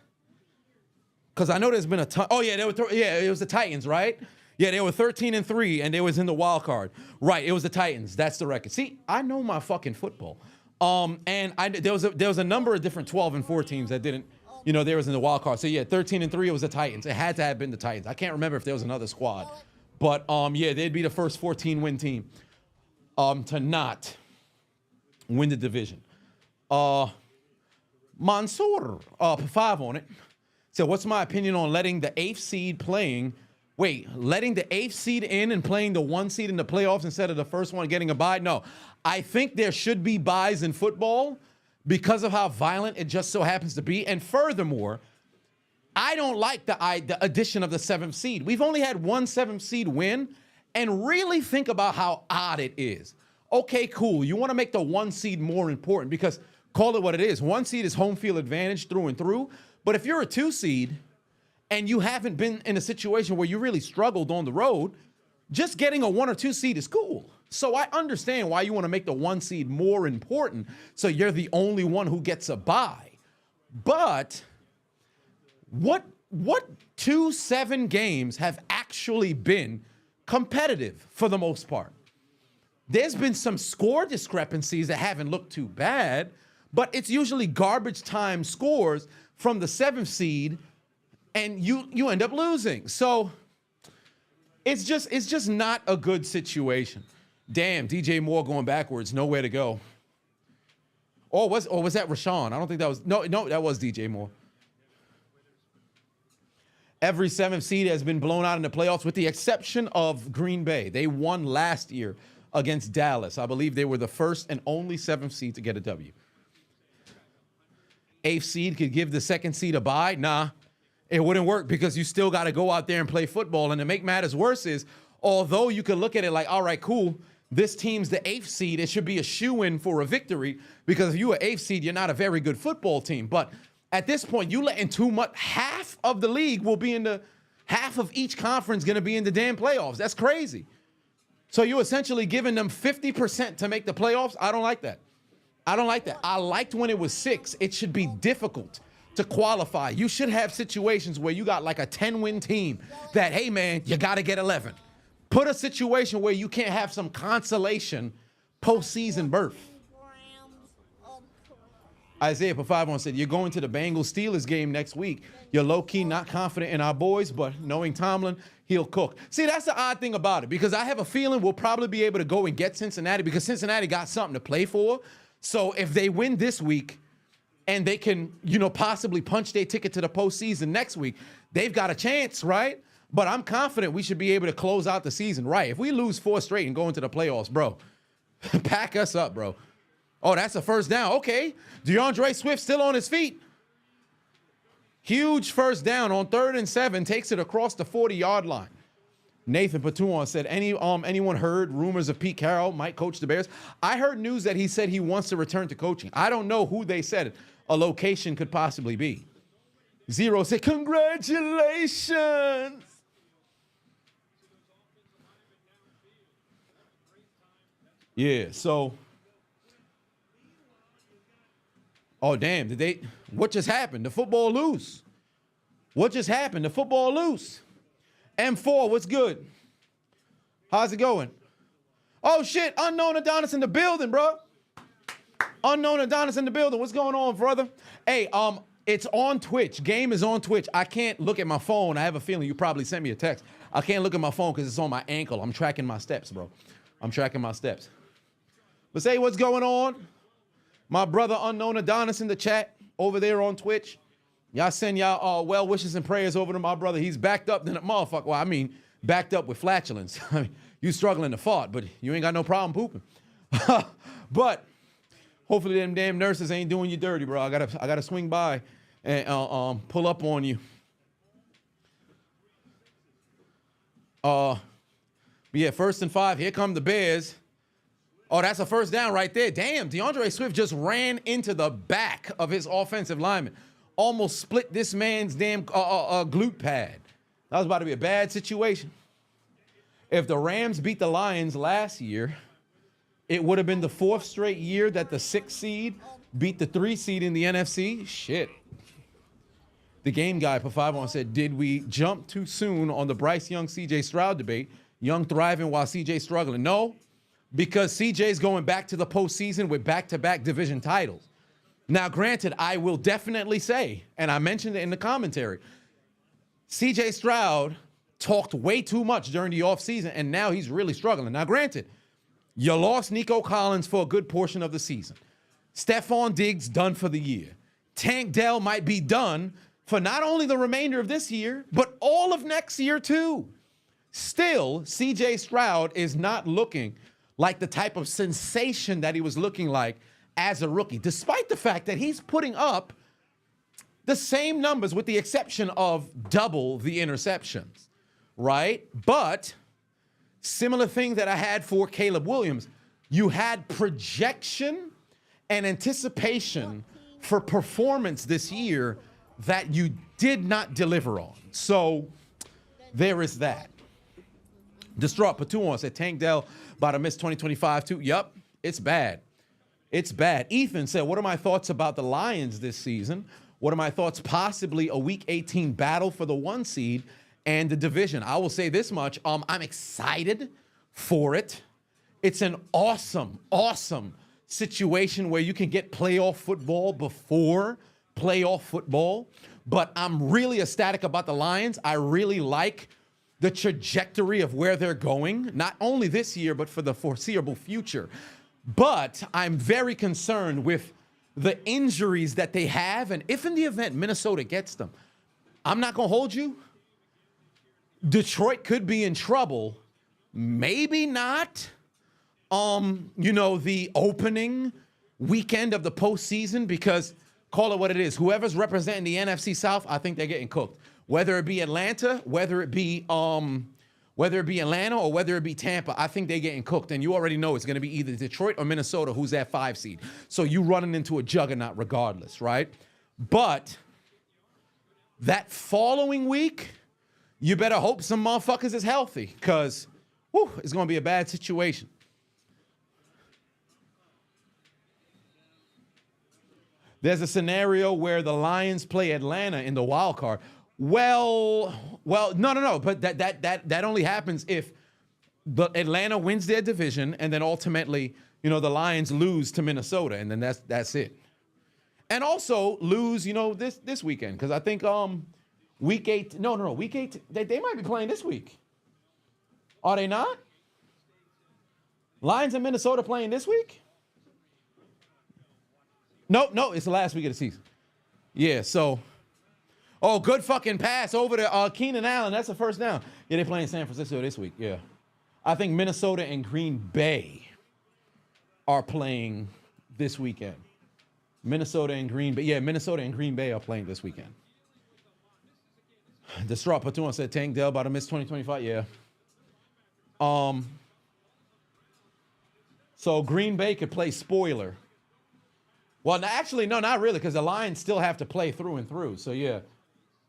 Because I know there's been a ton. Oh, yeah, it was the Titans, right? Yeah, they were 13-3, and they was in the wild card. Right, it was the Titans. That's the record. See, I know my fucking football. And there was a number of different 12 and 4 teams that didn't, they was in the wild card. So yeah, 13-3, it was the Titans. It had to have been the Titans. I can't remember if there was another squad, but yeah, they'd be the first 14-win team to not win the division. Mansoor, 5 on it. So what's my opinion on letting the 8th seed letting the 8th seed in and playing the 1 seed in the playoffs instead of the first one getting a bye? No, I think there should be byes in football because of how violent it just so happens to be. And furthermore, I don't like the addition of the 7th seed. We've only had 1 7th seed win, and really think about how odd it is. Okay, cool. You want to make the 1 seed more important because call it what it is. 1 seed is home field advantage through and through. But if you're a 2 seed, and you haven't been in a situation where you really struggled on the road, just getting a 1 or 2 seed is cool. So I understand why you want to make the 1 seed more important so you're the only one who gets a bye. But what 2 7 games have actually been competitive for the most part? There's been some score discrepancies that haven't looked too bad, but it's usually garbage time scores from the 7th seed, and you end up losing. So it's just not a good situation. Damn, DJ Moore going backwards, nowhere to go. Or was that Rashawn? I don't think that was. No, that was DJ Moore. Every 7th seed has been blown out in the playoffs with the exception of Green Bay. They won last year against Dallas. I believe they were the first and only 7th seed to get a W. 8th seed could give the 2nd seed a bye. Nah, it wouldn't work because you still got to go out there and play football. And to make matters worse is, although you could look at it like, all right, cool, this team's the 8th seed, it should be a shoo-in for a victory because if you're an 8th seed, you're not a very good football team. But at this point, you letting too much. Half of the league will be in the, half of each conference going to be in the damn playoffs. That's crazy. So you're essentially giving them 50% to make the playoffs. I don't like that. I don't like that. I liked when it was 6. It should be difficult to qualify. You should have situations where you got like a 10-win team that, hey, man, you got to get 11. Put a situation where you can't have some consolation postseason berth. Isaiah Pafavon said, you're going to the Bengals-Steelers game next week. You're low-key not confident in our boys, but knowing Tomlin, he'll cook. See, that's the odd thing about it, because I have a feeling we'll probably be able to go and get Cincinnati because Cincinnati got something to play for. So if they win this week and they can, possibly punch their ticket to the postseason next week, they've got a chance, right? But I'm confident we should be able to close out the season right. If we lose 4 straight and go into the playoffs, bro, pack us up, bro. Oh, that's a first down. Okay. DeAndre Swift still on his feet. Huge first down on 3rd and 7. Takes it across the 40-yard line. Nathan Patuan said, anyone heard rumors of Pete Carroll might coach the Bears? I heard news that he said he wants to return to coaching. I don't know who they said a location could possibly be. Zero said, congratulations. Yeah, so... Oh, damn, what just happened? The football loose. What just happened? The football loose. M4, what's good? How's it going? Oh, shit, unknown Adonis in the building, bro. Unknown Adonis in the building. What's going on, brother? Hey, it's on Twitch. Game is on Twitch. I can't look at my phone. I have a feeling you probably sent me a text. I can't look at my phone because it's on my ankle. I'm tracking my steps, bro. I'm tracking my steps. But say what's going on. My brother Unknown Adonis in the chat over there on Twitch. Y'all send y'all well wishes and prayers over to my brother. He's backed up than a motherfucker. Well, I mean, backed up with flatulence. I mean, you struggling to fart, but you ain't got no problem pooping. But hopefully them damn nurses ain't doing you dirty, bro. I gotta swing by and pull up on you. But yeah, 1st and 5. Here come the Bears. Oh, that's a first down right there. Damn, DeAndre Swift just ran into the back of his offensive lineman. Almost split this man's damn glute pad. That was about to be a bad situation. If the Rams beat the Lions last year, it would have been the 4th straight year that the 6th seed beat the 3 seed in the NFC. Shit. The game guy, Pafavon, said, did we jump too soon on the Bryce Young, CJ Stroud debate? Young thriving while CJ struggling. No. Because CJ's going back to the postseason with back-to-back division titles. Now, granted, I will definitely say, and I mentioned it in the commentary, CJ Stroud talked way too much during the offseason, and now he's really struggling. Now, granted, you lost Nico Collins for a good portion of the season. Stephon Diggs done for the year. Tank Dell might be done for not only the remainder of this year, but all of next year, too. Still, CJ Stroud is not looking like the type of sensation that he was looking like as a rookie, despite the fact that he's putting up the same numbers with the exception of double the interceptions, right? But similar thing that I had for Caleb Williams, you had projection and anticipation for performance this year that you did not deliver on. So there is that. Distraught Patuan said Tank Dell about to miss 2025 too. Yup, it's bad. It's bad. Ethan said, what are my thoughts about the Lions this season? What are my thoughts possibly a Week 18 battle for the 1 seed and the division? I will say this much. I'm excited for it. It's an awesome, awesome situation where you can get playoff football before playoff football, but I'm really ecstatic about the Lions. I really like the trajectory of where they're going, not only this year, but for the foreseeable future. But I'm very concerned with the injuries that they have, and if in the event Minnesota gets them, I'm not going to hold you. Detroit could be in trouble. Maybe not, the opening weekend of the postseason, because call it what it is. Whoever's representing the NFC South, I think they're getting cooked. Whether it be Atlanta, whether it be Atlanta, or whether it be Tampa, I think they're getting cooked. And you already know it's going to be either Detroit or Minnesota, who's that 5 seed. So you running into a juggernaut regardless, right? But that following week, you better hope some motherfuckers is healthy, because it's going to be a bad situation. There's a scenario where the Lions play Atlanta in the wild card. No. But that only happens if the Atlanta wins their division, and then ultimately, the Lions lose to Minnesota, and then that's it. And also lose, this weekend, because I think week 8. No. Week 8. They might be playing this week. Are they not? Lions and Minnesota playing this week? No, it's the last week of the season. Yeah, so. Oh, good fucking pass over to Keenan Allen. That's a first down. Yeah, they're playing San Francisco this week. Yeah. I think Minnesota and Green Bay are playing this weekend. Minnesota and Green Bay are playing this weekend. Distraught Platoon said Tank Dell about to miss 2025. Yeah. So Green Bay could play spoiler. Well, actually, no, not really, because the Lions still have to play through and through. So, yeah,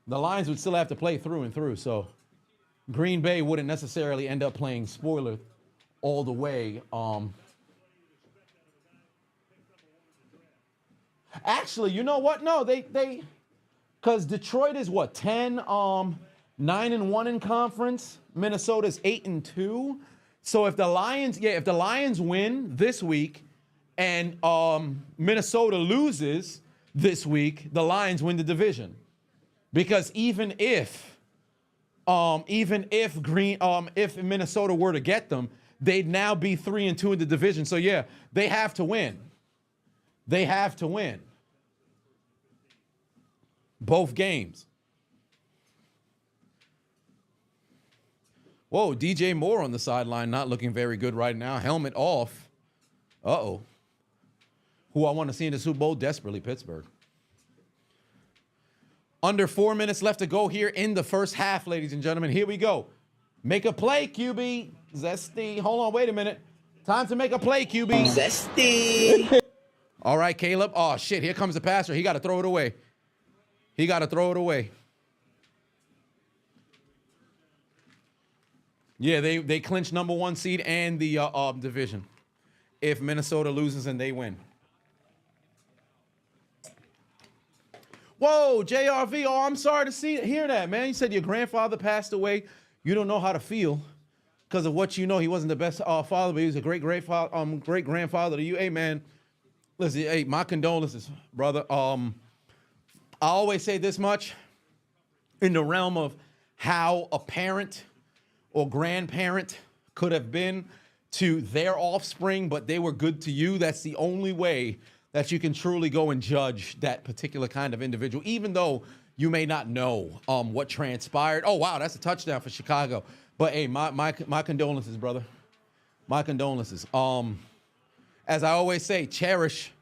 the Lions would still have to play through and through. So Green Bay wouldn't necessarily end up playing spoiler all the way. Actually, you know what? No, they because Detroit is what, 10, 9-1 in conference. Minnesota's 8-2. So if the Lions win this week and Minnesota loses this week, the Lions win the division. Because even if Minnesota were to get them, they'd now be 3-2 in the division. So yeah, they have to win. They have to win both games. Whoa, DJ Moore on the sideline, not looking very good right now. Helmet off. Uh-oh. Who I want to see in the Super Bowl desperately, Pittsburgh. Under 4 minutes left to go here in the first half, ladies and gentlemen. Here we go. Make a play, QB. Zesty. Hold on, wait a minute. Time to make a play, QB.
Zesty.
All right, Caleb. Oh, shit, here comes the passer. He got to throw it away. He got to throw it away. Yeah, they clinch number 1 seed and the division if Minnesota loses and they win. Whoa, JRV. Oh, I'm sorry to hear that, man. You said your grandfather passed away. You don't know how to feel because of what you know. He wasn't the best father, but he was a great grandfather to you. Hey, man. Listen, hey, my condolences, brother. I always say this much in the realm of how a parent or grandparent could have been to their offspring, but they were good to you. That's the only way that you can truly go and judge that particular kind of individual, even though you may not know what transpired. Oh, wow, that's a touchdown for Chicago. But, hey, my condolences, brother. My condolences. As I always say, cherish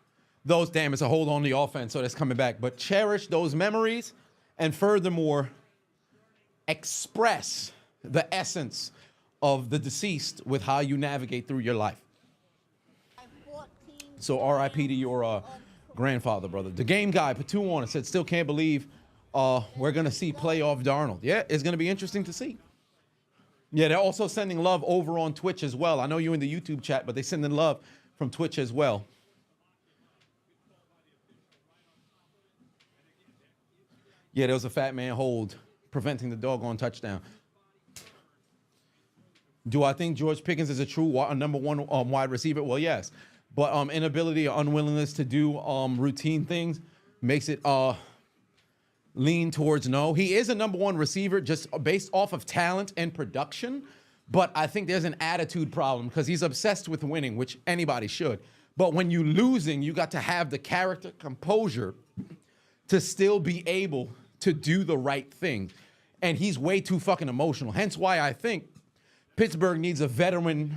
those, damn, it's a hold on the offense, so that's coming back. But cherish those memories, and furthermore, express the essence of the deceased with how you navigate through your life. So R.I.P. to your grandfather, brother. The game guy, Patu on it, said, still can't believe we're going to see playoff Darnold. Yeah, it's going to be interesting to see. Yeah, they're also sending love over on Twitch as well. I know you're in the YouTube chat, but they're sending love from Twitch as well. Yeah, there was a fat man hold preventing the doggone touchdown. Do I think George Pickens is a true number 1 wide receiver? Well, yes. but inability or unwillingness to do routine things makes it lean towards no. He is a number one receiver just based off of talent and production, but I think there's an attitude problem because he's obsessed with winning, which anybody should. But when you're losing, you got to have the character, composure to still be able to do the right thing. And he's way too fucking emotional. Hence why I think Pittsburgh needs a veteran,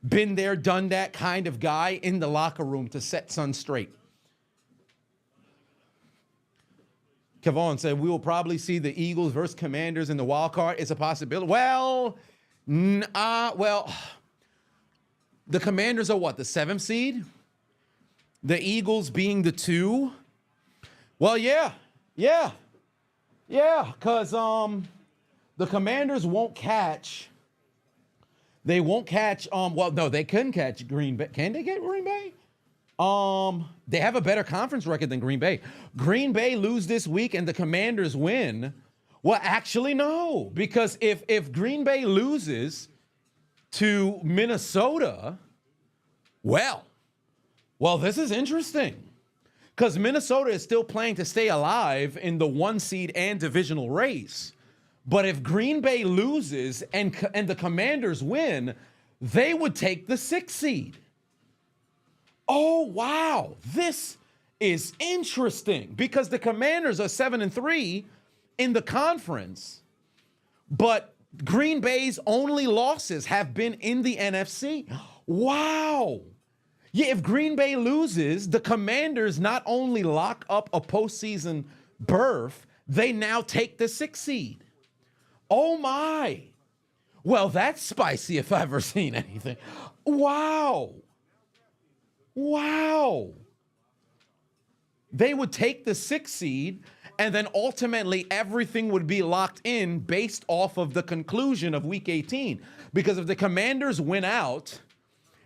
been there, done that kind of guy in the locker room to set Son straight. Kevon said, we will probably see the Eagles versus Commanders in the wild card. It's a possibility. Well, the Commanders are what, the 7th seed? The Eagles being the 2? Well, yeah, because the Commanders won't catch. They won't catch. Well, no, they couldn't catch Green Bay. Can they get Green Bay? They have a better conference record than Green Bay. Green Bay lose this week and the Commanders win. Well, actually, no, because if Green Bay loses to Minnesota, well, this is interesting because Minnesota is still playing to stay alive in the 1 seed and divisional race. But if Green Bay loses and the Commanders win, they would take the 6th seed. Oh, wow. This is interesting because the Commanders are 7-3 in the conference, but Green Bay's only losses have been in the NFC. Wow. Yeah, if Green Bay loses, the Commanders not only lock up a postseason berth, they now take the 6th seed. Oh my. Well, that's spicy if I've ever seen anything. Wow. They would take the 6th seed, and then ultimately everything would be locked in based off of the conclusion of Week 18. Because if the Commanders win out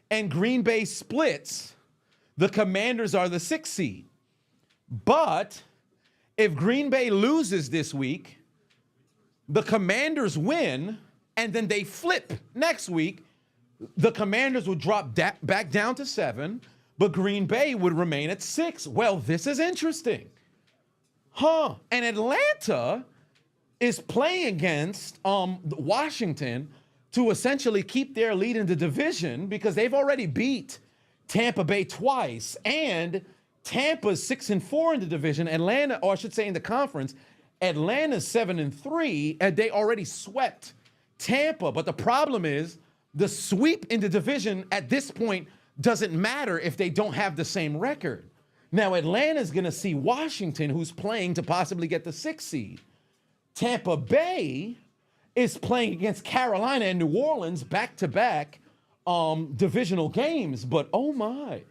and Green Bay splits, the Commanders are the 6th seed. But if Green Bay loses this week, the Commanders win, and then they flip next week, the Commanders would drop back down to 7, but Green Bay would remain at 6. Well, this is interesting. And Atlanta is playing against Washington to essentially keep their lead in the division because they've already beat Tampa Bay twice, and Tampa's 6-4 in the division. Atlanta, or I should say in the conference, Atlanta's 7-3, and they already swept Tampa. But the problem is the sweep in the division at this point doesn't matter if they don't have the same record. Now, Atlanta's going to see Washington, who's playing to possibly get the 6th seed. Tampa Bay is playing against Carolina and New Orleans back-to-back divisional games. But, oh, my.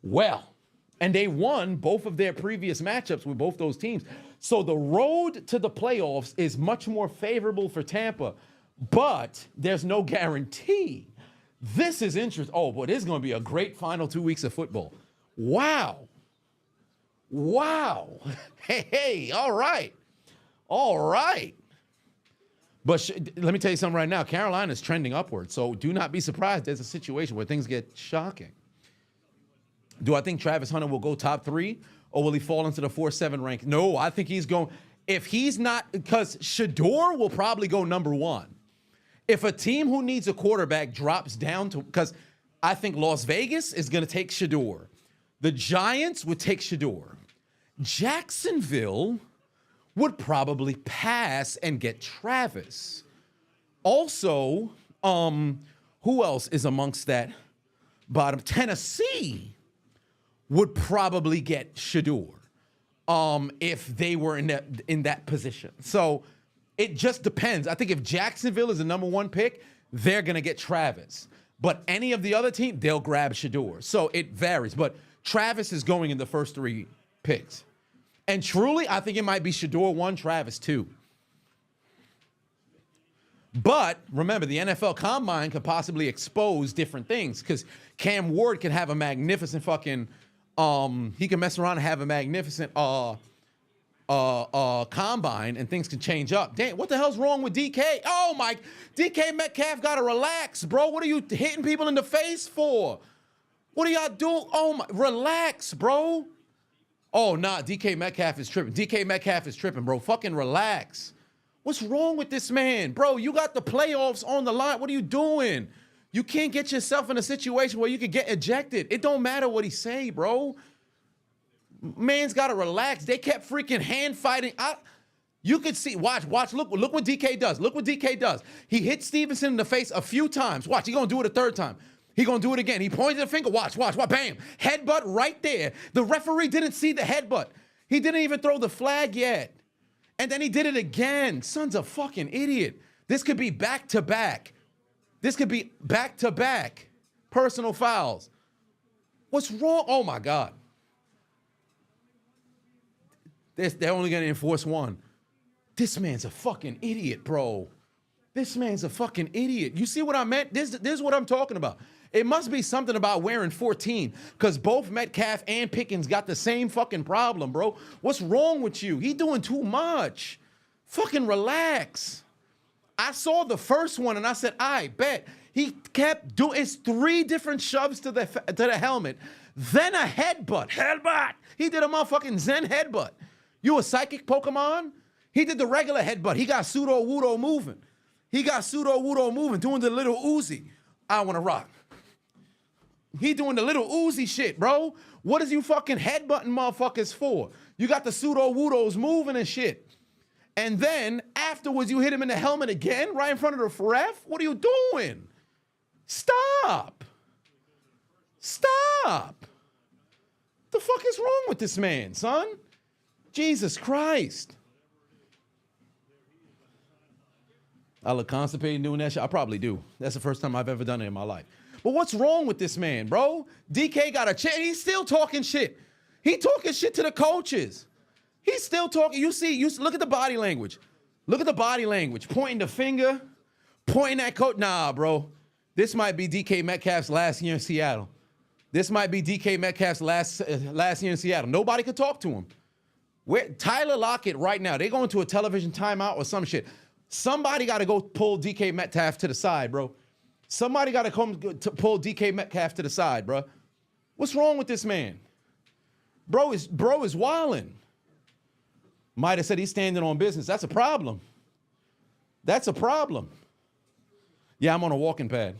Well, and they won both of their previous matchups with both those teams. So the road to the playoffs is much more favorable for Tampa, but there's no guarantee. This is interesting. Oh, boy, this is going to be a great final 2 weeks of football. Wow. Hey, all right. But let me tell you something right now. Carolina's trending upward, so do not be surprised there's a situation where things get shocking. Do I think Travis Hunter will go top 3, or will he fall into the 4-7 rank? No, I think he's going. If he's not, because Shador will probably go number 1. If a team who needs a quarterback drops down to, because I think Las Vegas is going to take Shador. The Giants would take Shador. Jacksonville would probably pass and get Travis. Also, who else is amongst that bottom? Tennessee would probably get Shador if they were in that position. So it just depends. I think if Jacksonville is the number 1 pick, they're going to get Travis. But any of the other team, they'll grab Shador. So it varies. But Travis is going in the first 3 picks. And truly, I think it might be Shador 1, Travis 2. But remember, the NFL Combine could possibly expose different things because Cam Ward can have a magnificent fucking, he can mess around and have a magnificent combine and things can change up. Damn, what the hell's wrong with DK? Oh my, DK Metcalf gotta relax, bro. What are you hitting people in the face for? What are y'all doing? Oh my, relax, bro. Oh nah, DK Metcalf is tripping. DK Metcalf is tripping, bro. Fucking relax. What's wrong with this man? Bro, you got the playoffs on the line. What are you doing? You can't get yourself in a situation where you could get ejected. It don't matter what he say, bro. Man's got to relax. They kept freaking hand fighting. You could see, watch, look what DK does. Look what DK does. He hit Stevenson in the face a few times. Watch, he gonna do it a third time. He gonna do it again. He pointed the finger, watch, bam. Headbutt right there. The referee didn't see the headbutt. He didn't even throw the flag yet. And then he did it again. Son's a fucking idiot. This could be back-to-back. This could be back-to-back personal fouls. What's wrong? Oh my God. They're only going to enforce one. This man's a fucking idiot, bro. This man's a fucking idiot. You see what I meant? This is what I'm talking about. It must be something about wearing 14 because both Metcalf and Pickens got the same fucking problem, bro. What's wrong with you? He doing too much. Fucking relax. I saw the first one and I said, I bet. He kept doing, it's 3 different shoves to the helmet. Then a headbutt. Headbutt. He did a motherfucking Zen headbutt. You a psychic Pokemon? He did the regular headbutt. He got pseudo-wudo moving. Doing the little Uzi. I want to rock. He doing the little Uzi shit, bro. What is you fucking headbutting motherfuckers for? You got the pseudo-wudos moving and shit. And then afterwards you hit him in the helmet again right in front of the ref? What are you doing? Stop. The fuck is wrong with this man, son? Jesus Christ. I look constipated doing that shit. I probably do. That's the first time I've ever done it in my life. But what's wrong with this man, bro? DK got a chance. He's still talking shit. He talking shit to the coaches. He's still talking. You look at the body language. Look at the body language. Pointing the finger, pointing at coach. Nah, bro. This might be DK Metcalf's last year in Seattle. Nobody could talk to him. Tyler Lockett right now, they going to a television timeout or some shit. Somebody got to go pull DK Metcalf to the side, bro. Somebody got to come to pull DK Metcalf to the side, bro. What's wrong with this man? Bro is wildin'. Might have said he's standing on business. That's a problem. Yeah, I'm on a walking pad.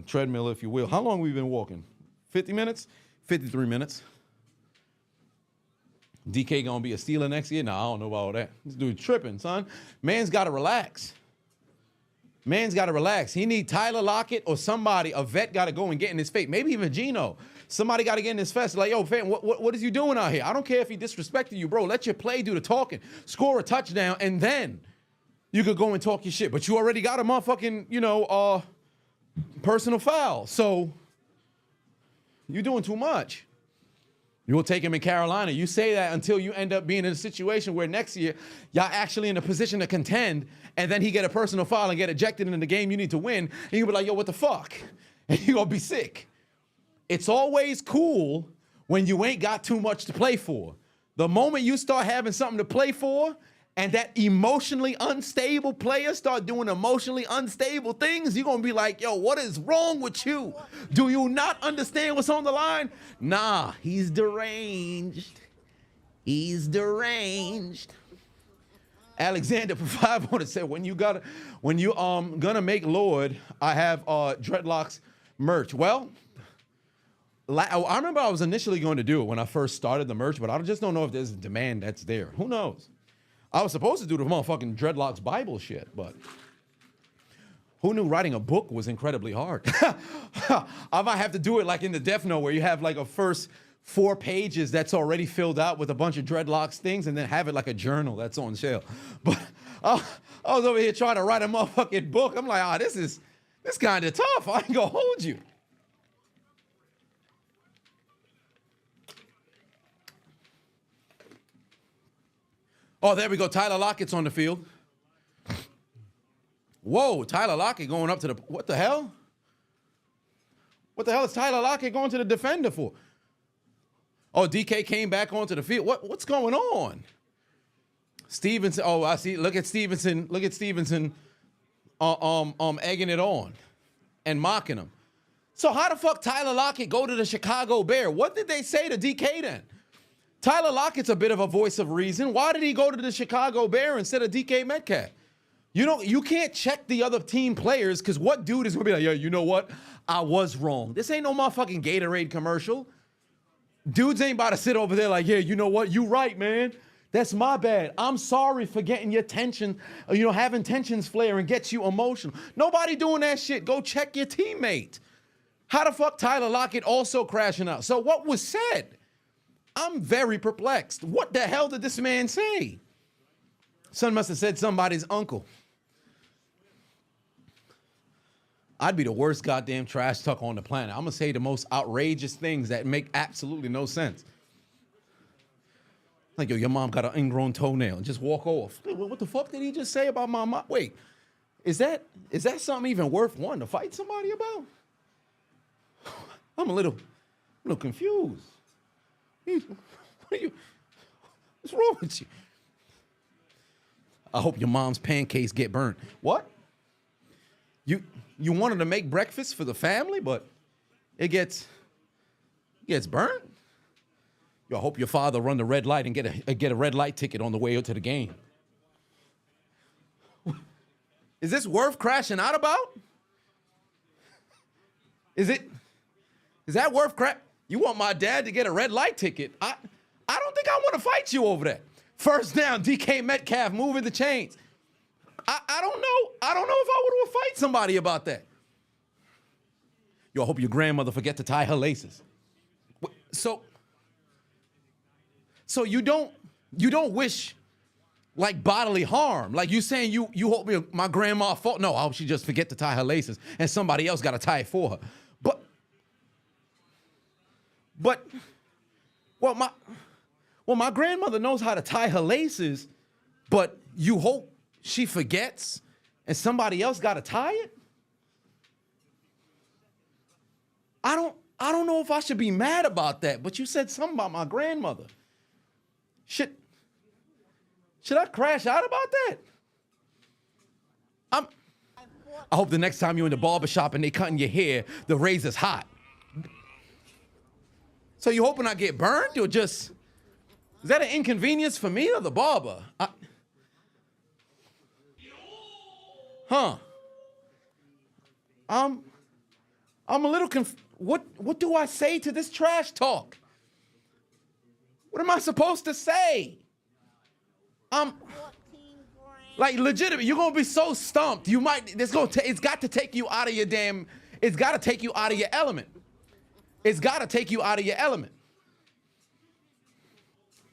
Treadmill, if you will. How long have we been walking? 50 minutes? 53 minutes. DK gonna be a Steeler next year? Nah, I don't know about all that. This dude tripping, son. Man's gotta relax. He need Tyler Lockett or somebody, a vet gotta go and get in his face. Maybe even Gino. Somebody gotta get in his face. Like, yo, fam, what is you doing out here? I don't care if he disrespected you, bro. Let your play do the talking. Score a touchdown, and then you could go and talk your shit. But you already got a motherfucking, personal foul. So you're doing too much. You'll take him in Carolina. You say that until you end up being in a situation where next year y'all actually in a position to contend, and then he get a personal foul and get ejected in the game you need to win, and you'll be like, yo, what the fuck? And you're gonna be sick. It's always cool when you ain't got too much to play for. The moment you start having something to play for, and that emotionally unstable player start doing emotionally unstable things, you're gonna be like, yo, what is wrong with you? Do you not understand what's on the line? Nah, he's deranged. Alexander for 500 said, when you gonna make Lord, I have dreadlocks merch. Well, I remember I was initially going to do it when I first started the merch, but I just don't know if there's a demand that's there. Who knows? I was supposed to do the motherfucking Dreadlocks Bible shit, but who knew writing a book was incredibly hard? I might have to do it like in the Death Note where you have like a first 4 pages that's already filled out with a bunch of Dreadlocks things and then have it like a journal that's on sale. But I was over here trying to write a motherfucking book. I'm like, this kind of tough. I ain't gonna hold you. Oh, there we go. Tyler Lockett's on the field. Whoa, Tyler Lockett going up to the... What the hell? What the hell is Tyler Lockett going to the defender for? Oh, DK came back onto the field. What's going on? Stevenson. Oh, I see. Look at Stevenson. Look at Stevenson egging it on and mocking him. So how the fuck Tyler Lockett go to the Chicago Bear? What did they say to DK then? Tyler Lockett's a bit of a voice of reason. Why did he go to the Chicago Bear instead of DK Metcalf? You can't check the other team players because what dude is going to be like, yeah, you know what? I was wrong. This ain't no motherfucking Gatorade commercial. Dudes ain't about to sit over there like, yeah, you know what? You right, man. That's my bad. I'm sorry for getting your tension, having tensions flare and gets you emotional. Nobody doing that shit. Go check your teammate. How the fuck Tyler Lockett also crashing out? So what was said? I'm very perplexed. What the hell did this man say? Son must have said somebody's uncle. I'd be the worst goddamn trash talk on the planet. I'm going to say the most outrageous things that make absolutely no sense. Like, yo, your mom got an ingrown toenail and just walk off. What the fuck did he just say about my mom? Wait, is that something even worth wanting to fight somebody about? I'm a little confused. What's wrong with you? I hope your mom's pancakes get burnt. What? You wanted to make breakfast for the family, but it gets burnt? Yo, I hope your father run the red light and get a red light ticket on the way to the game. Is this worth crashing out about? Is that worth crap? You want my dad to get a red light ticket? I don't think I want to fight you over that. First down, DK Metcalf moving the chains. I don't know. I don't know if I would fight somebody about that. Yo, I hope your grandmother forget to tie her laces. So you don't wish like bodily harm. Like you saying you hope my grandma fought. No, I hope she just forget to tie her laces and somebody else got to tie it for her. But my grandmother knows how to tie her laces, but you hope she forgets and somebody else got to tie it? I don't know if I should be mad about that, but you said something about my grandmother. Should I crash out about that? I hope the next time you're in the barbershop and they cutting your hair, the razor's hot. So you hoping I get burned or just, is that an inconvenience for me or the barber? I'm a little what do I say to this trash talk? What am I supposed to say? Like legitimate, you're gonna be so stumped. It's got to take you out of your element. It's got to take you out of your element.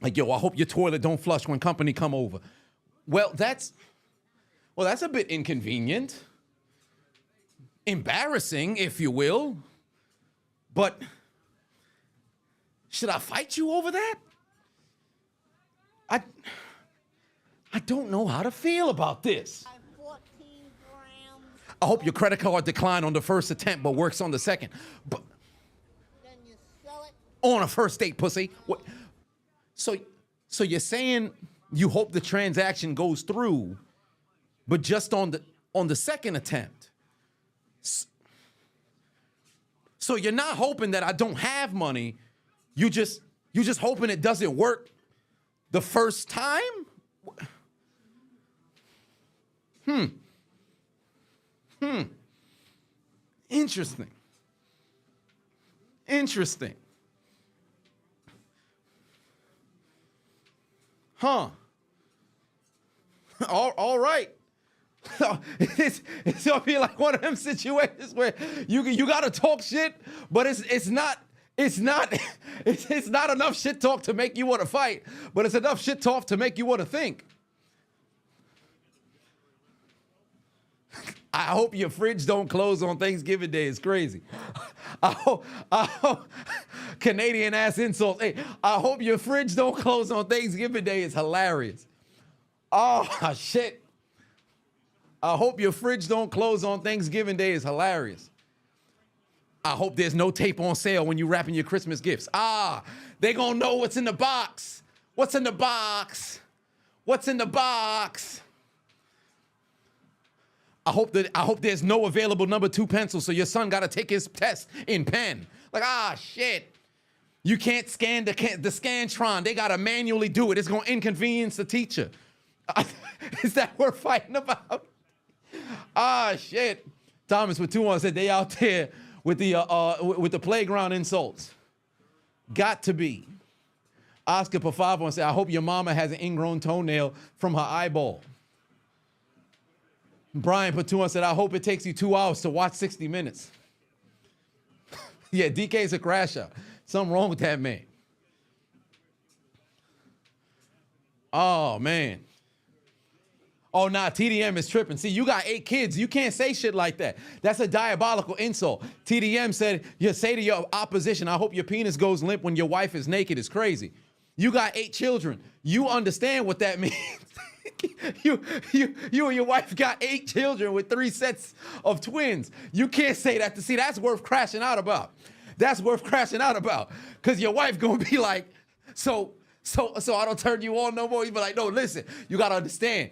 Like, yo, I hope your toilet don't flush when company come over. Well, that's a bit inconvenient. Embarrassing, if you will. But should I fight you over that? I don't know how to feel about this.
14 grams.
I hope your credit card declined on the first attempt but works on the second. But
Then you sell it.
on a first date, pussy. What? So you're saying you hope the transaction goes through, but just on the second attempt. So you're not hoping that I don't have money. You just hoping it doesn't work the first time? Interesting. Huh. All right. It's gonna be like one of them situations where you gotta talk shit, but it's not enough shit talk to make you want to fight, but it's enough shit talk to make you want to think. I hope your fridge don't close on Thanksgiving Day. It's crazy. I hope Canadian ass insults. Hey, I hope your fridge don't close on Thanksgiving Day. It's hilarious. Oh shit. I hope your fridge don't close on Thanksgiving Day. Is hilarious. I hope there's no tape on sale when you're wrapping your Christmas gifts. They gonna know what's in the box. What's in the box? What's in the box? I hope there's no available number 2 pencil, so your son got to take his test in pen. Like, shit. You can't scan the Scantron. They got to manually do it. It's going to inconvenience the teacher. Is that worth fighting about? Shit. Thomas with 2-1 said they out there with the playground insults. Got to be. Oscar for 5-1 said, I hope your mama has an ingrown toenail from her eyeball. Brian put 2-1 said, I hope it takes you 2 hours to watch 60 minutes. Yeah, DK's a crash out. Something wrong with that man. Oh, man. Oh, nah, TDM is tripping. See, you got 8 kids. You can't say shit like that. That's a diabolical insult. TDM said, you say to your opposition, I hope your penis goes limp when your wife is naked. It's crazy. You got 8 children. You understand what that means. You and your wife got 8 children with 3 sets of twins. You can't say that. See, that's worth crashing out about. That's worth crashing out about. Because your wife gonna be like, so I don't turn you on no more. You be like, no, listen, you gotta understand.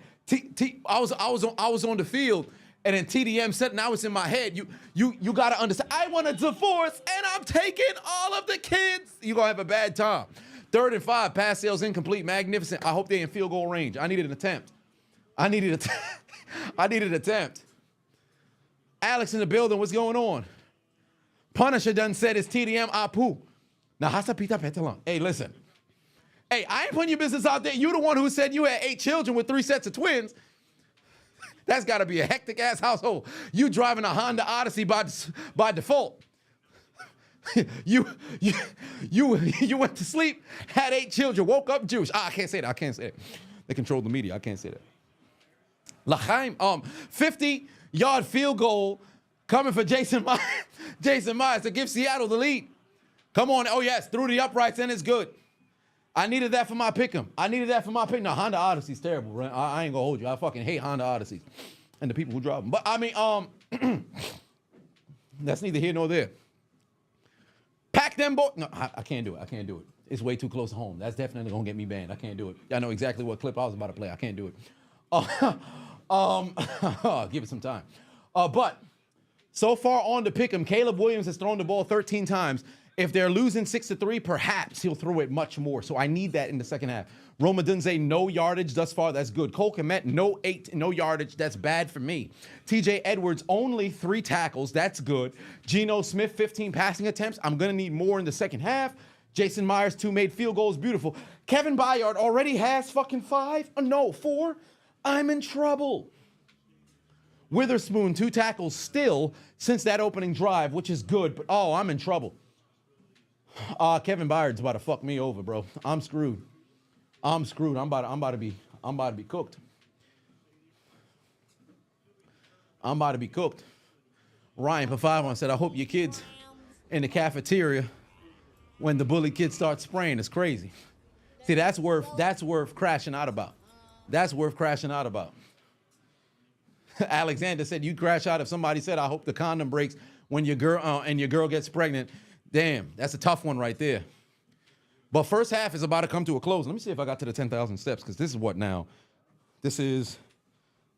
I was on the field, and then TDM said, now it's in my head. You gotta understand. I want a divorce, and I'm taking all of the kids. You gonna have a bad time. 3rd and 5, pass sales incomplete, magnificent. I hope they're in field goal range. I needed an attempt. I needed an attempt. Alex in the building, what's going on? Punisher done said it's TDM Apu. Now, hasa pita petalon. Hey, listen. Hey, I ain't putting your business out there. You the one who said you had 8 children with 3 sets of twins. That's got to be a hectic ass household. You driving a Honda Odyssey by default. You went to sleep, had 8 children, woke up Jewish. I can't say that. They control the media. I can't say that. L'chaim, 50-yard field goal coming for Jason Myers. Jason Myers to give Seattle the lead. Come on. Oh, yes, through the uprights, and it's good. I needed that for my pick'em. No, Honda Odyssey's terrible, right? I ain't gonna hold you. I fucking hate Honda Odysseys and the people who drive them. But, I mean, that's neither here nor there. Pack them boys. No, I can't do it. It's way too close to home. That's definitely gonna get me banned. I can't do it. I know exactly what clip I was about to play. I can't do it. Give it some time. But so far on the pick'em, Caleb Williams has thrown the ball 13 times. If they're losing 6-3, perhaps he'll throw it much more. So I need that in the second half. Roma Dunze, no yardage thus far. That's good. Cole Kmet, no yardage. That's bad for me. TJ Edwards, only 3 tackles. That's good. Geno Smith, 15 passing attempts. I'm going to need more in the second half. Jason Myers, 2 made field goals. Beautiful. Kevin Byard already has fucking 5. No, 4. I'm in trouble. Witherspoon, 2 tackles still since that opening drive, which is good. But, I'm in trouble. Kevin Byard's about to fuck me over, bro. I'm screwed. I'm about to be cooked. I'm about to be cooked. Ryan Pafavon said, I hope your kids in the cafeteria when the bully kids start spraying. It's crazy. See, that's worth crashing out about. That's worth crashing out about. Alexander said, you'd crash out if somebody said, I hope the condom breaks when your girl gets pregnant. Damn, that's a tough one right there. But first half is about to come to a close. Let me see if I got to the 10,000 steps, because this is what now? This is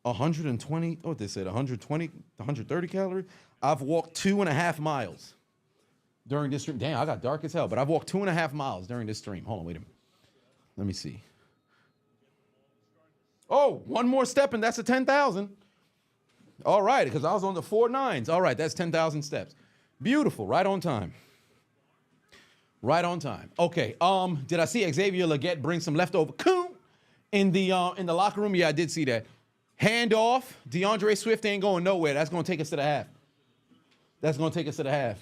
120, what they said, 130 calories. I've walked 2.5 miles during this stream. Damn, I got dark as hell, but I've walked 2.5 miles during this stream. Hold on, wait a minute. Let me see. Oh, one more step and that's a 10,000. All right, because I was on the 4 9s. All right, that's 10,000 steps. Beautiful, right on time. Right on time. Okay, did I see Xavier Legette bring some leftover coon in the locker room? Yeah, I did see that. Hand off. DeAndre Swift ain't going nowhere. That's going to take us to the half.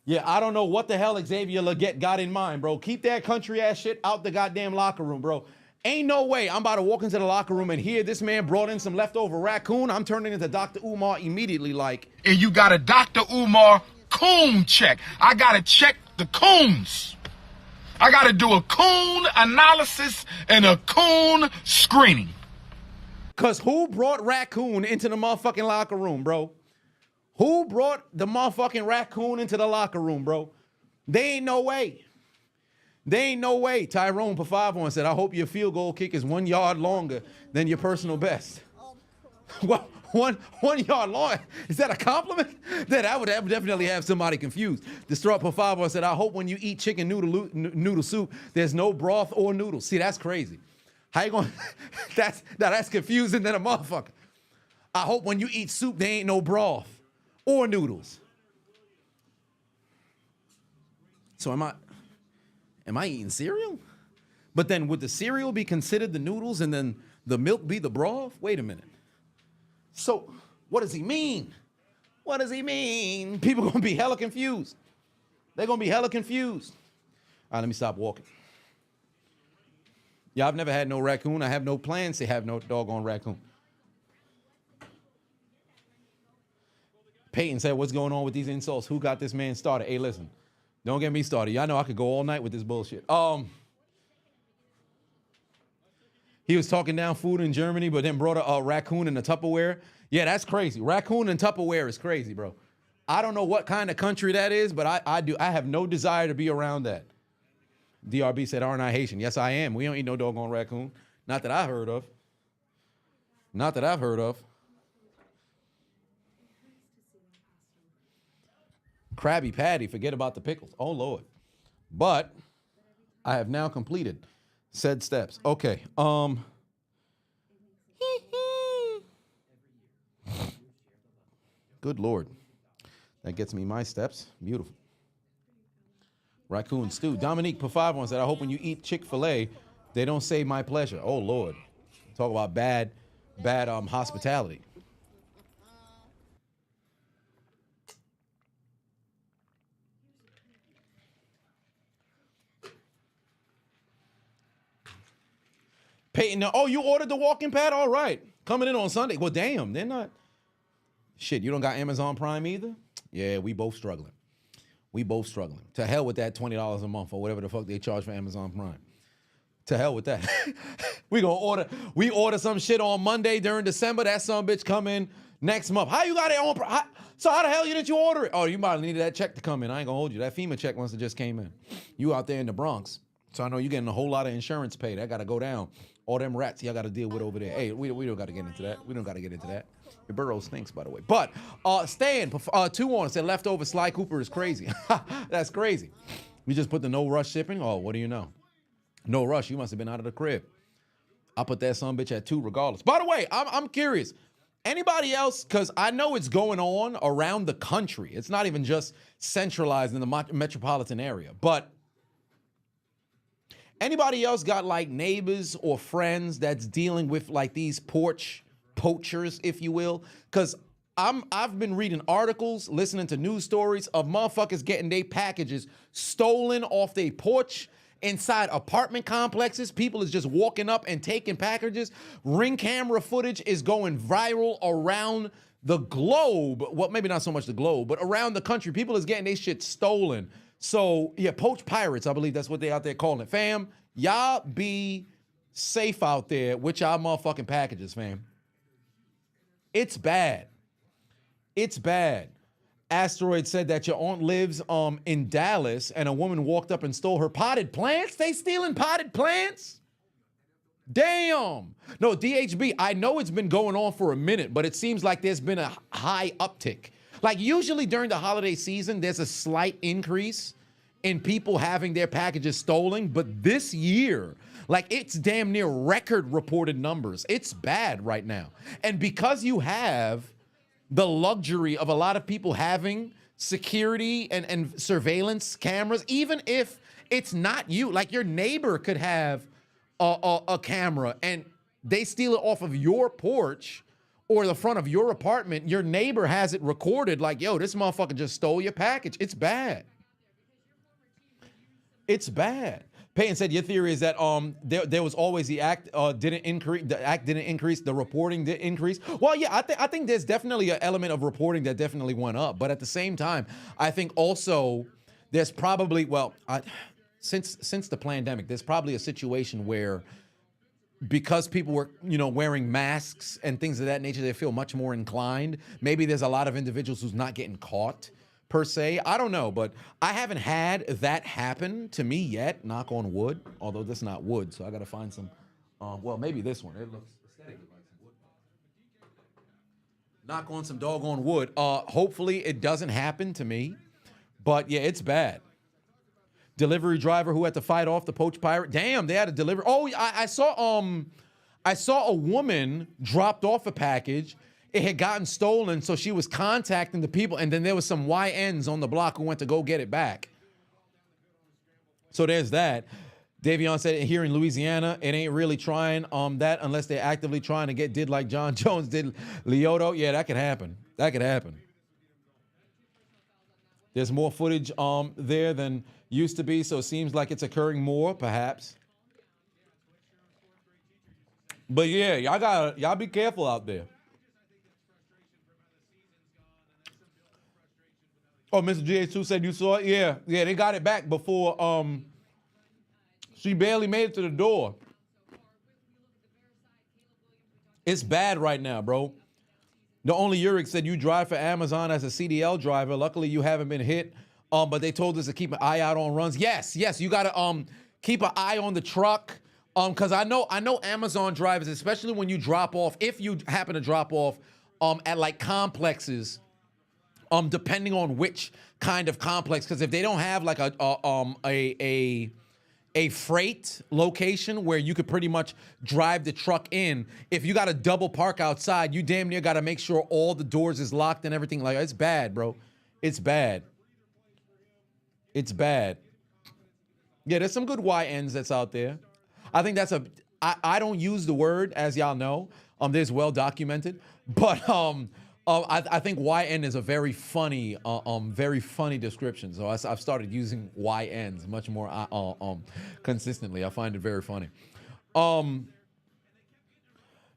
Yeah, I don't know what the hell Xavier Legette got in mind, bro. Keep that country ass shit out the goddamn locker room, bro. Ain't no way I'm about to walk into the locker room and hear this man brought in some leftover raccoon. I'm turning into Dr. Umar immediately, like.
And you got a Dr. Umar coon check. I got to check the coons. I got to do a coon analysis and a coon screening.
Because who brought raccoon into the motherfucking locker room, bro? Who brought the motherfucking raccoon into the locker room, bro? They ain't no way. They ain't no way. Tyrone Pafavon said, I hope your field goal kick is 1 yard longer than your personal best. Well, one yard long. Is that a compliment? That I would definitely have somebody confused. Distraught Pafavon said, I hope when you eat chicken noodle soup, there's no broth or noodles. See, that's crazy. How you going? That's confusing than a motherfucker. I hope when you eat soup, there ain't no broth or noodles. So am I eating cereal? But then would the cereal be considered the noodles and then the milk be the broth? Wait a minute. So what does he mean? What does he mean? People gonna be hella confused. They're gonna be hella confused. All right, let me stop walking. Yeah, I've never had no raccoon. I have no plans to have no doggone raccoon. Peyton said, what's going on with these insults? Who got this man started? Hey, listen, don't get me started. Y'all know I could go all night with this bullshit. He was talking down food in Germany, but then brought a raccoon in a Tupperware. Yeah, that's crazy. Raccoon in Tupperware is crazy, bro. I don't know what kind of country that is, but I have no desire to be around that. DRB said, aren't I Haitian? Yes, I am. We don't eat no doggone raccoon. Not that I've heard of. Not that I've heard of. Krabby Patty, forget about the pickles. Oh, Lord. But I have now completed said steps. Okay. Good Lord. That gets me my steps. Beautiful. Raccoon stew. Dominique Pafavon said, I hope when you eat Chick-fil-A, they don't say my pleasure. Oh, Lord. Talk about bad hospitality. Peyton, oh, you ordered the walking pad? All right. Coming in on Sunday. Well, damn, they're not. Shit, you don't got Amazon Prime either? Yeah, we both struggling. We both struggling. To hell with that $20 a month or whatever the fuck they charge for Amazon Prime. To hell with that. We order some shit on Monday during December. That son bitch come in next month. How you got it on? So how the hell did you order it? Oh, you might have needed that check to come in. I ain't gonna hold you. That FEMA check must have just came in. You out there in the Bronx. So I know you're getting a whole lot of insurance paid. That gotta go down. All them rats y'all gotta deal with over there. Hey, we don't gotta get into that. We don't gotta get into that. Your burrow stinks, by the way. But Stan, 2-1 said leftover Sly Cooper is crazy. That's crazy. We just put the no rush shipping. Oh, what do you know? No rush. You must have been out of the crib. I put that son bitch at 2 regardless. By the way, I'm curious. Anybody else? Because I know it's going on around the country. It's not even just centralized in the metropolitan area. But anybody else got like neighbors or friends that's dealing with like these porch poachers, if you will? Because I've been reading articles, listening to news stories of motherfuckers getting their packages stolen off their porch inside apartment complexes. People is just walking up and taking packages. Ring camera footage is going viral around the globe. Well, maybe not so much the globe, but around the country. People is getting their shit stolen. So, yeah, poach pirates, I believe that's what they out there calling it. Fam, y'all be safe out there with y'all motherfucking packages, fam. It's bad. It's bad. Asteroid said that your aunt lives in Dallas and a woman walked up and stole her potted plants. They stealing potted plants? Damn. No, DHB, I know it's been going on for a minute, but it seems like there's been a high uptick. Like usually during the holiday season, there's a slight increase in people having their packages stolen. But this year, like it's damn near record reported numbers. It's bad right now. And because you have the luxury of a lot of people having security and surveillance cameras, even if it's not you, like your neighbor could have a camera and they steal it off of your porch or the front of your apartment, your neighbor has it recorded like, yo, this motherfucker just stole your package. It's bad. It's bad. Peyton said your theory is that there was always the act didn't increase, the reporting didn't increase. Well, yeah, I think there's definitely an element of reporting that definitely went up, but at the same time, I think also there's probably since the pandemic, there's probably a situation where because people were wearing masks and things of that nature, they feel much more inclined. Maybe there's a lot of individuals who's not getting caught per se. I don't know, but I haven't had that happen to me yet. Knock on wood. Although this is not wood, so I got to find some. Well, maybe this one. It looks aesthetically like some wood. Knock on some doggone wood. Hopefully it doesn't happen to me, but yeah, it's bad. Delivery driver who had to fight off the poached pirate. Damn, they had a delivery. Oh, I saw a woman dropped off a package. It had gotten stolen, so she was contacting the people, and then there was some YNs on the block who went to go get it back. So there's that. Davion said here in Louisiana, it ain't really trying that unless they're actively trying to get did like John Jones did Leoto. Yeah, that could happen. That could happen. There's more footage there than used to be, so it seems like it's occurring more, perhaps. But yeah, y'all be careful out there. Oh, Mr. GH2 said you saw it? Yeah, they got it back before she barely made it to the door. It's bad right now, bro. The only Yurik said you drive for Amazon as a CDL driver. Luckily, you haven't been hit. But they told us to keep an eye out on runs. Yes, you gotta keep an eye on the truck. Because I know Amazon drivers, especially when you drop off, if you happen to drop off at like complexes. Depending on which kind of complex, because if they don't have like a freight location where you could pretty much drive the truck in, if you got a double park outside, you damn near got to make sure all the doors is locked and everything. Like, it's bad, bro. It's bad. It's bad. Yeah, there's some good YNs that's out there. I think that's I don't use the word, as y'all know. There's well documented, but I think YN is a very funny description. So I've started using YNs much more consistently. I find it very funny.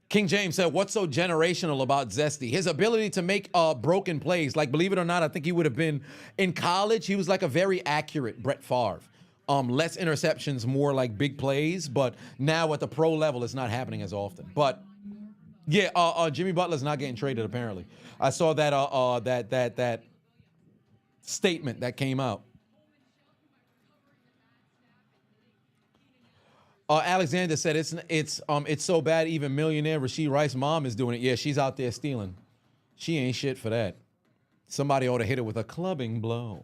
King James said, "What's so generational about Zesty? His ability to make broken plays. Like, believe it or not, I think he would have been in college. He was like a very accurate Brett Favre. Less interceptions, more like big plays. But now at the pro level, it's not happening as often. But." Yeah, Jimmy Butler's not getting traded, apparently. I saw that that statement that came out. Alexander said it's so bad even millionaire Rashee Rice's mom is doing it. Yeah, she's out there stealing. She ain't shit for that. Somebody ought to hit her with a clubbing blow.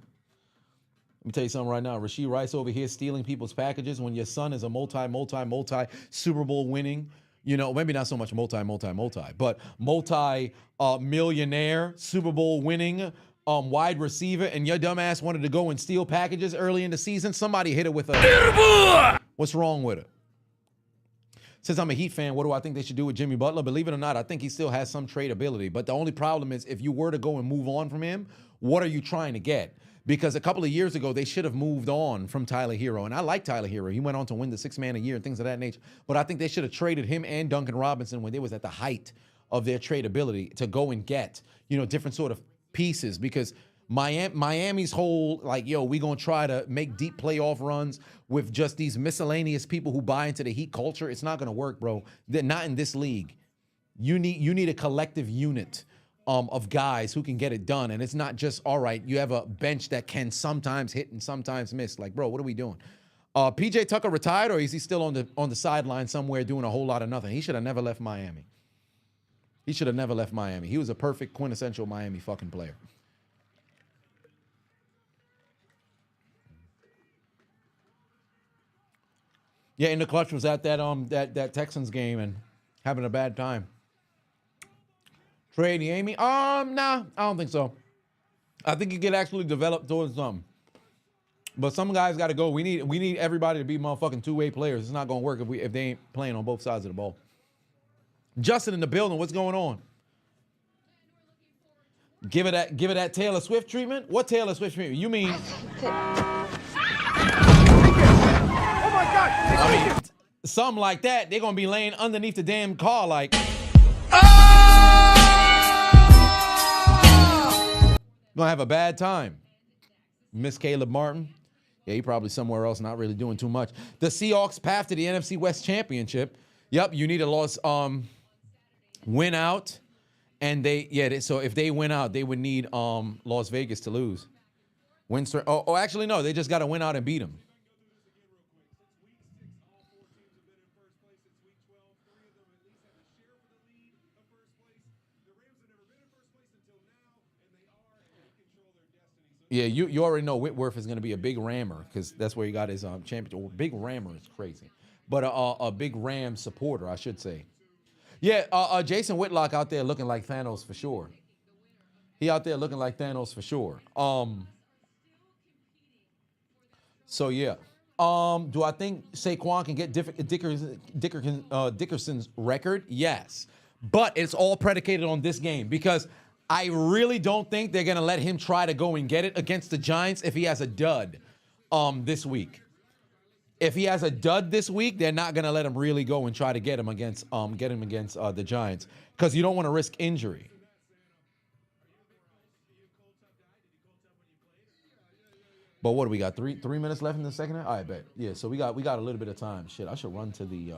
Let me tell you something right now. Rashee Rice over here stealing people's packages when your son is a multi Super Bowl winning. You know, maybe not so much multi, but multi-millionaire, Super Bowl winning wide receiver, and your dumbass wanted to go and steal packages early in the season. Somebody hit it with a... What's wrong with it? Since I'm a Heat fan, what do I think they should do with Jimmy Butler? Believe it or not, I think he still has some tradability. But the only problem is if you were to go and move on from him, what are you trying to get? Because a couple of years ago, they should have moved on from Tyler Hero. And I like Tyler Hero. He went on to win the Sixth Man a Year and things of that nature. But I think they should have traded him and Duncan Robinson when they was at the height of their tradability to go and get, different sort of pieces. Because Miami's whole, like, yo, we going to try to make deep playoff runs with just these miscellaneous people who buy into the Heat culture. It's not going to work, bro. They're not in this league. You need a collective unit of guys who can get it done. And it's not just, all right, you have a bench that can sometimes hit and sometimes miss. Like, bro, what are we doing? PJ Tucker retired, or is he still on the sideline somewhere doing a whole lot of nothing? He should have never left Miami. He should have never left Miami. He was a perfect quintessential Miami fucking player. Yeah, in the clutch was at that Texans game and having a bad time. Trey Niemi? Nah, I don't think so. I think he could actually develop towards something. But some guys got to go. We need everybody to be motherfucking two-way players. It's not gonna work if they ain't playing on both sides of the ball. Justin in the building. What's going on? Give it that Taylor Swift treatment. What Taylor Swift treatment? You mean? Oh my God! I mean, something like that. They're gonna be laying underneath the damn car like. Gonna have a bad time. Miss Caleb Martin. Yeah, he probably somewhere else, not really doing too much. The Seahawks path to the NFC West Championship. Yep, you need a loss, win out, and so if they win out, they would need Las Vegas to lose. Win streak. Oh, actually, no. They just got to win out and beat them. Yeah, you already know Whitworth is going to be a big rammer because that's where he got his championship. Big rammer is crazy, but a big Ram supporter, I should say. Yeah, Jason Whitlock out there looking like Thanos for sure. He out there looking like Thanos for sure. So yeah. Do I think Saquon can get Dickerson's record? Yes, but it's all predicated on this game because I really don't think they're going to let him try to go and get it against the Giants if he has a dud this week. If he has a dud this week, they're not going to let him really go and try to get him against the Giants because you don't want to risk injury. But what do we got? Three minutes left in the second half? I bet. Yeah, so we got a little bit of time. Shit, I should run to the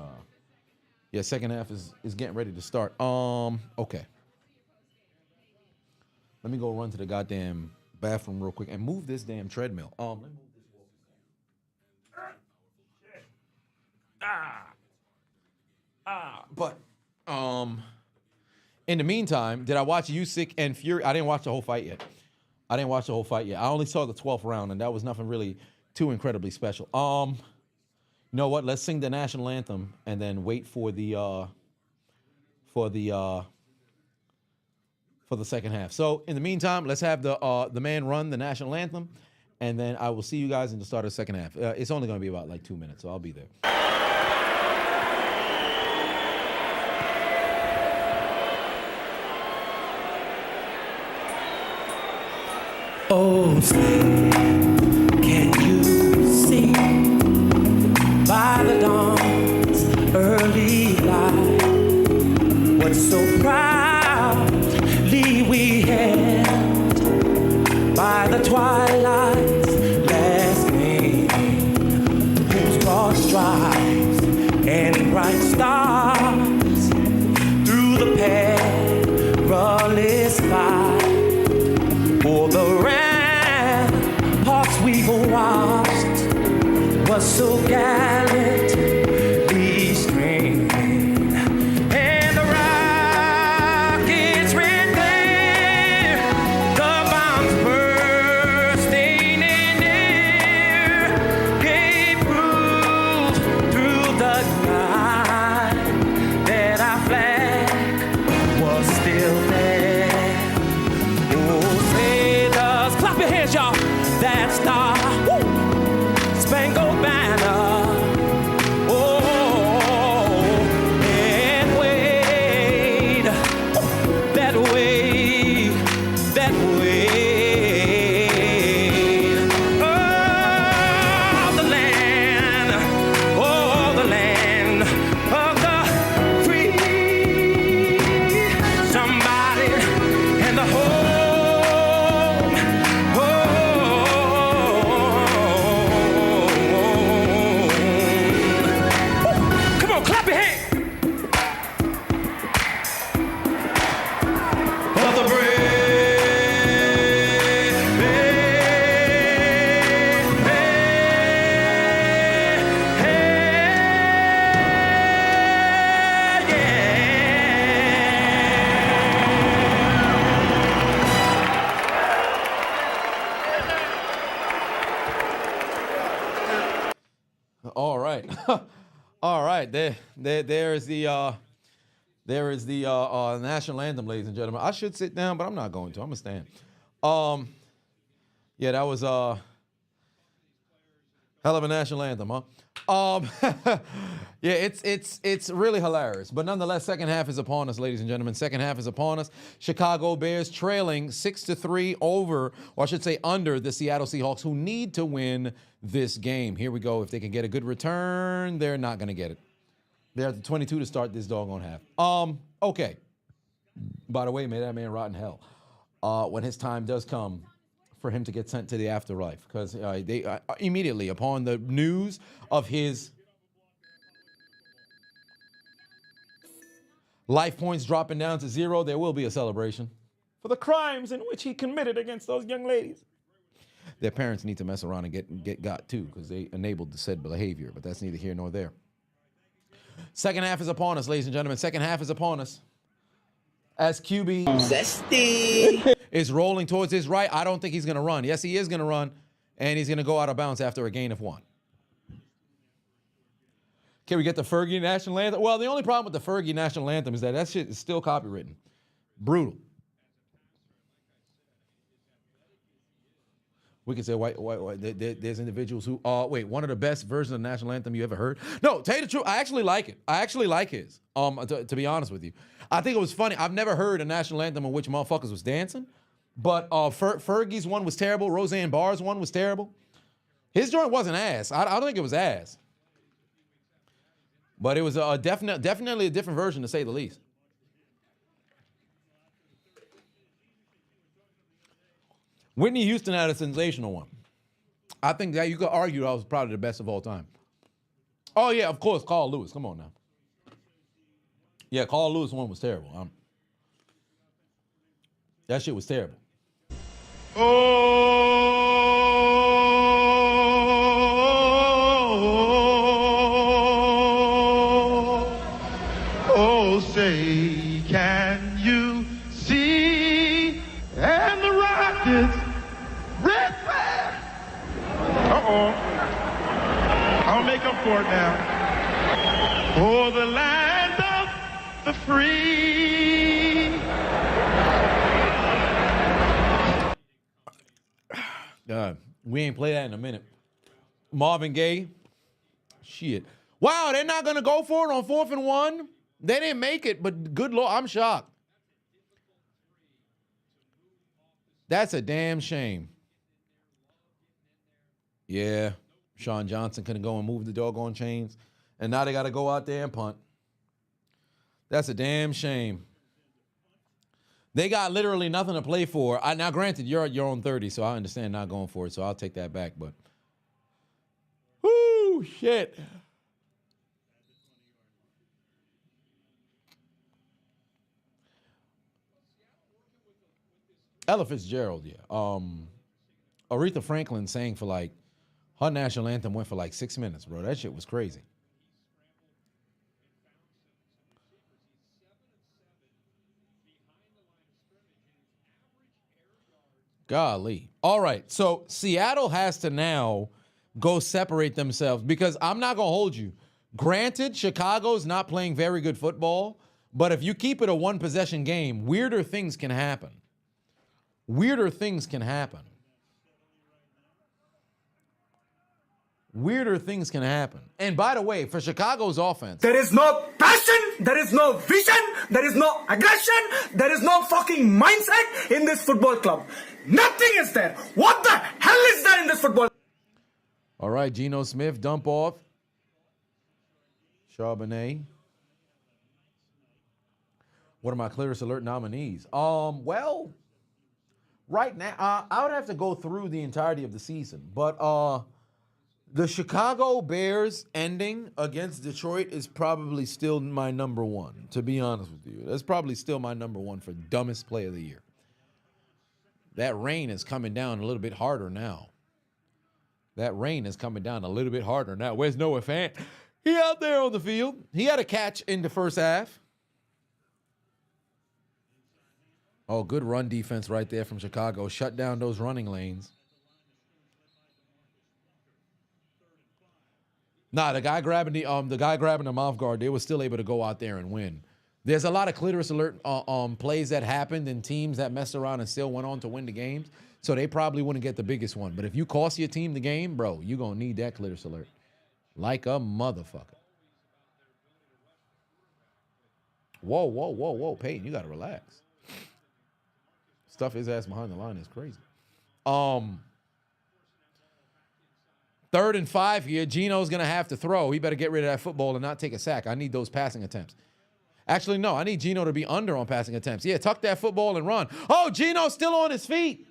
second half is getting ready to start. Okay. Let me go run to the goddamn bathroom real quick and move this damn treadmill. Let me move this walking. But in the meantime, did I watch Usyk and Fury? I didn't watch the whole fight yet. I only saw the 12th round, and that was nothing really too incredibly special. You know what? Let's sing the national anthem and then wait for the second half. So in the meantime, let's have the man run the national anthem, and then I will see you guys in the start of the second half. It's only going to be about like 2 minutes, so I'll be there.
Oh, say, can you see by the dawn's early light what so proudly we held by the twilight's last gleam, whose broad stripes and bright stars through the perilous fight for the ramparts we've watched was so gallantly streaming, and the rockets ran there, the bombs bursting in air, gave proof through the night that our flag was still there. Clap your hands, y'all. That star, spangled banner. Oh, and wave that way, that way. Oh, the land of the free. Somebody in the whole.
All right. There is the national anthem, ladies and gentlemen. I should sit down, but I'm not going to. I'm gonna stand. Yeah, that was hell of a national anthem, huh? Yeah, it's really hilarious. But nonetheless, second half is upon us, ladies and gentlemen. Second half is upon us. Chicago Bears trailing 6-3 over, or I should say under, the Seattle Seahawks, who need to win this game. Here we go. If they can get a good return, they're not going to get it. They're at the 22 to start this doggone half. Okay. By the way, may that man rot in hell when his time does come for him to get sent to the afterlife, because they immediately upon the news of his life points dropping down to 0, there will be a celebration for the crimes in which he committed against those young ladies. Their parents need to mess around and get got too, because they enabled the said behavior. But that's neither here nor there. Second half is upon us, ladies and gentlemen. Second half is upon us. As QB is rolling towards his right, I don't think he's going to run. Yes, he is going to run, and he's going to go out of bounds after a gain of 1. Can we get the Fergie national anthem? Well, the only problem with the Fergie national anthem is that shit is still copywritten. Brutal. We could say, there's individuals who, wait, one of the best versions of the national anthem you ever heard? No, tell you the truth, I actually like it. I actually like his, to be honest with you. I think it was funny. I've never heard a national anthem in which motherfuckers was dancing, but Fergie's one was terrible. Roseanne Barr's one was terrible. His joint wasn't ass. I don't think it was ass. But it was definitely a different version, to say the least. Whitney Houston had a sensational one. I think that you could argue that was probably the best of all time. Oh, yeah, of course, Carl Lewis. Come on now. Yeah, Carl Lewis one was terrible. That shit was terrible.
Oh, say, can you see? And the Rockets, red flag. I'll make up for it now. Oh, the land of the free.
We ain't play that in a minute. Marvin Gaye. Shit. Wow, they're not going to go for it on 4th and 1? They didn't make it, but good Lord, I'm shocked. That's a damn shame. Yeah, Sean Johnson couldn't go and move the doggone chains, and now they got to go out there and punt. That's a damn shame. They got literally nothing to play for. Now, granted, you're at your own 30, so I understand not going for it, so I'll take that back, but whoo, shit. Ella Fitzgerald, yeah. Aretha Franklin sang for like, her national anthem went for like 6 minutes, bro. That shit was crazy. Golly. All right, so Seattle has to now go separate themselves, because I'm not going to hold you. Granted, Chicago's not playing very good football, but if you keep it a one-possession game, weirder things can happen. Weirder things can happen. Weirder things can happen. And by the way, for Chicago's offense,
there is no passion, there is no vision, there is no aggression, there is no fucking mindset in this football club. Nothing is there. What the hell is there in this football?
All right, Geno Smith, dump off. Charbonnet. What are my clearest alert nominees? Well, right now, I would have to go through the entirety of the season, but the Chicago Bears ending against Detroit is probably still my number one, to be honest with you. That's probably still my number one for dumbest play of the year. That rain is coming down a little bit harder now. That rain is coming down a little bit harder now. Where's Noah Fant? He out there on the field. He had a catch in the first half. Oh, good run defense right there from Chicago. Shut down those running lanes. Nah, the guy grabbing the mouth guard, they were still able to go out there and win. There's a lot of clitoris alert plays that happened and teams that messed around and still went on to win the games. So they probably wouldn't get the biggest one. But if you cost your team the game, bro, you're going to need that clitoris alert. Like a motherfucker. Whoa, whoa, whoa, whoa. Peyton, you got to relax. Stuff his ass behind the line is crazy. 3rd and 5 here. Geno's going to have to throw. He better get rid of that football and not take a sack. I need those passing attempts. Actually, no. I need Geno to be under on passing attempts. Yeah, tuck that football and run. Oh, Geno's still on his feet.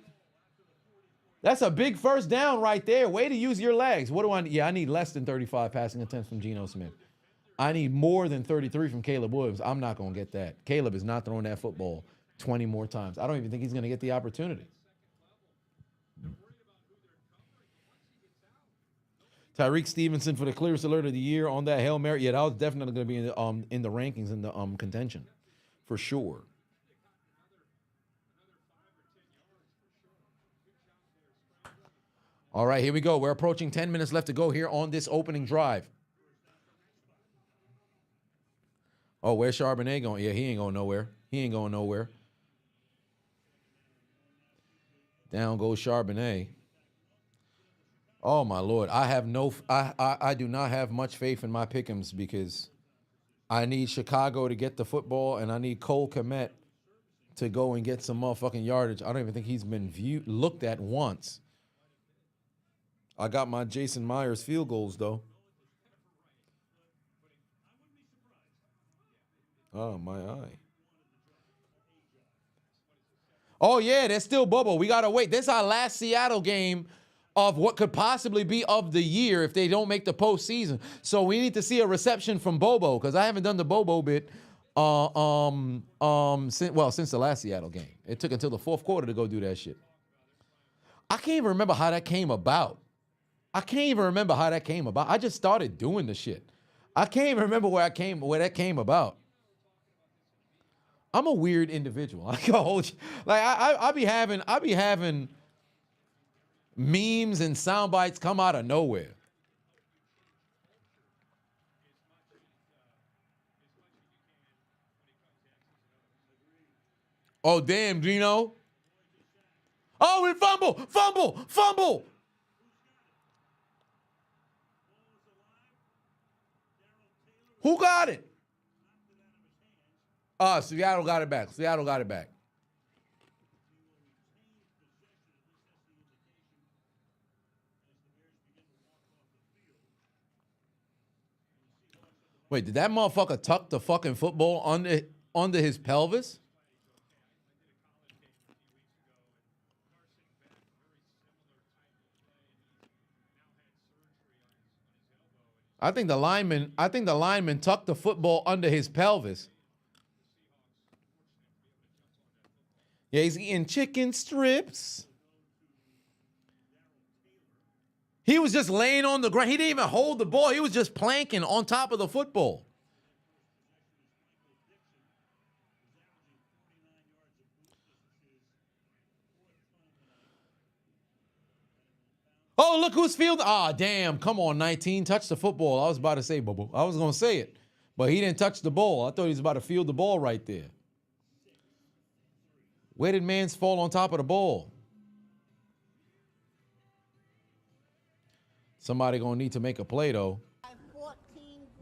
That's a big first down right there. Way to use your legs. What do I need? Yeah, I need less than 35 passing attempts from Geno Smith. I need more than 33 from Caleb Williams. I'm not going to get that. Caleb is not throwing that football 20 more times. I don't even think he's going to get the opportunity. Tyreek Stevenson for the clearest alert of the year on that Hail Mary. Yeah, that was definitely going to be in the rankings, in the contention, for sure. All right, here we go. We're approaching 10 minutes left to go here on this opening drive. Oh, where's Charbonnet going? Yeah, he ain't going nowhere. He ain't going nowhere. Down goes Charbonnet. Oh my Lord, I do not have much faith in my pick'ems because I need Chicago to get the football and I need Cole Kmet to go and get some motherfucking yardage. I don't even think he's been looked at once. I got my Jason Myers field goals though. Oh my eye. Oh yeah, there's still Bobo. We gotta wait. This is our last Seattle game of what could possibly be of the year if they don't make the postseason. So we need to see a reception from Bobo because I haven't done the Bobo bit since the last Seattle game. It took until the fourth quarter to go do that shit. I can't even remember how that came about. I just started doing the shit. I can't even remember where that came about. I'm a weird individual. I can hold you. Like I be having memes and sound bites come out of nowhere. Oh damn, Gino. Oh, we fumble. Who got it? Seattle got it back. Wait, did that motherfucker tuck the fucking football under his pelvis? I think the lineman tucked the football under his pelvis. Yeah, he's eating chicken strips. He was just laying on the ground. He didn't even hold the ball. He was just planking on top of the football. Oh, look who's fielding. Ah, damn. Come on, 19. Touch the football. I was about to say, Bubba. I was going to say it. But he didn't touch the ball. I thought he was about to field the ball right there. Where did Mans fall on top of the ball? Somebody going to need to make a play, though.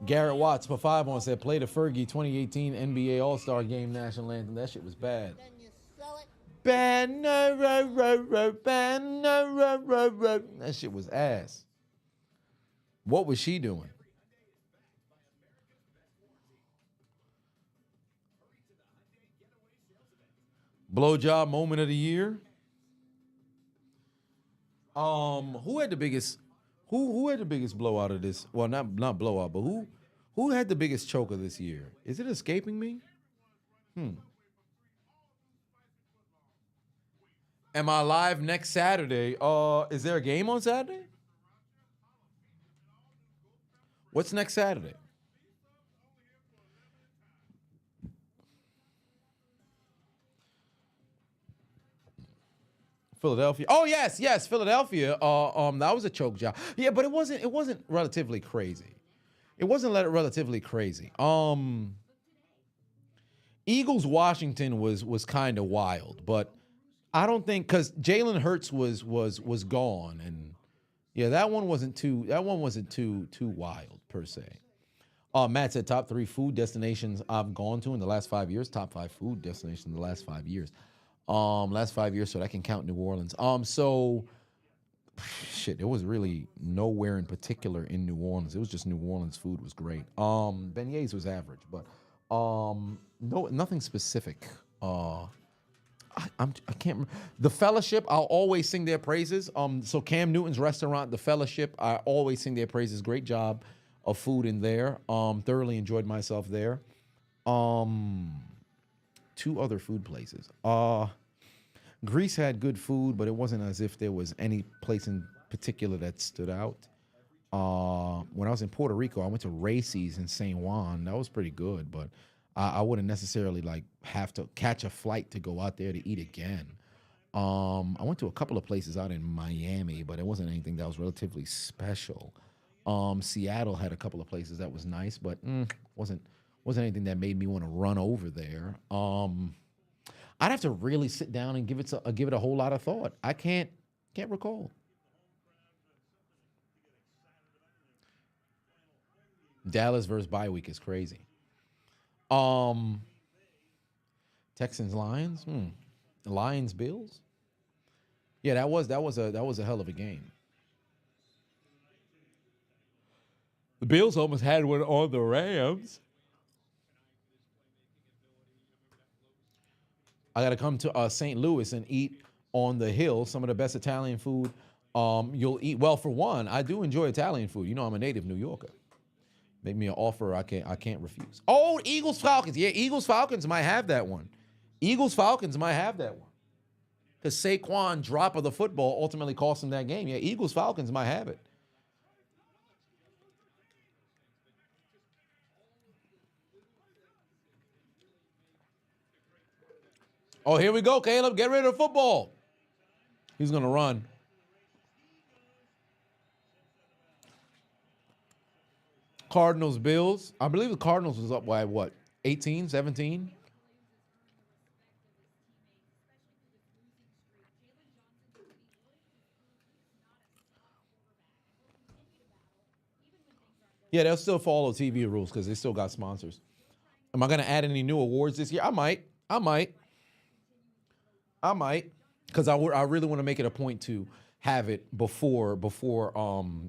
Garrett Watts for 5 on said, play the Fergie 2018 NBA All-Star Game National Anthem. That shit was bad. Banner, that shit was ass. What was she doing? Blowjob moment of the year. Who had the biggest? Who had the biggest blowout of this? Well, not blowout, but who had the biggest choker this year? Is it escaping me? Am I live next Saturday? Is there a game on Saturday? What's next Saturday? Philadelphia. Oh yes, Philadelphia. That was a choke job. Yeah, but it wasn't relatively crazy. It wasn't relatively crazy. Eagles Washington was kind of wild, but I don't think because Jalen Hurts was gone, and yeah, that one wasn't too wild per se. Matt said top 3 food destinations I've gone to in the last 5 years. Top 5 food destinations in the last 5 years. Last 5 years, so that can count New Orleans. So shit, there was really nowhere in particular in New Orleans. It was just New Orleans food was great. Beignets was average, but nothing specific. I can't remember. The Fellowship, I'll always sing their praises. So Cam Newton's restaurant, The Fellowship, I always sing their praises. Great job of food in there. Thoroughly enjoyed myself there. 2 other food places. Greece had good food, but it wasn't as if there was any place in particular that stood out. When I was in Puerto Rico, I went to Racy's in San Juan. That was pretty good, but I wouldn't necessarily like have to catch a flight to go out there to eat again. I went to a couple of places out in Miami, but it wasn't anything that was relatively special. Seattle had a couple of places that was nice, but wasn't anything that made me want to run over there. I'd have to really sit down and give it a whole lot of thought. I can't recall. Dallas versus bye week is crazy. Texans Lions, Lions Bills. Yeah, that was a hell of a game. The Bills almost had one on the Rams. I got to come to St. Louis and eat on the Hill some of the best Italian food you'll eat. Well, for one, I do enjoy Italian food. You know, I'm a native New Yorker. Make me an offer I can't refuse. Oh, Eagles Falcons. Yeah, Eagles Falcons might have that one. Eagles Falcons might have that one. Because Saquon drop of the football ultimately cost him that game. Yeah, Eagles Falcons might have it. Oh, here we go, Caleb. Get rid of the football. He's going to run. Cardinals, Bills. I believe the Cardinals was up by what? 18, 17? Yeah, they'll still follow TV rules because they still got sponsors. Am I going to add any new awards this year? I might. Because I really want to make it a point to have it before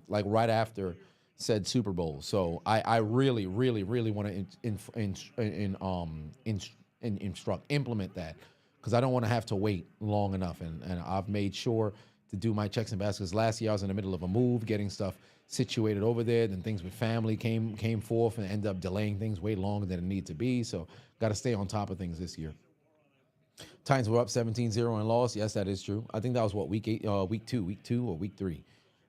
like right after said Super Bowl. So I really want to implement that because I don't want to have to wait long enough. And I've made sure to do my checks and balances. Last year I was in the middle of a move, getting stuff situated over there. Then things with family came forth and ended up delaying things way longer than it needed to be. So got to stay on top of things this year. Titans were up 17-0 and lost. Yes, that is true. I think that was what, week 2 or week 3.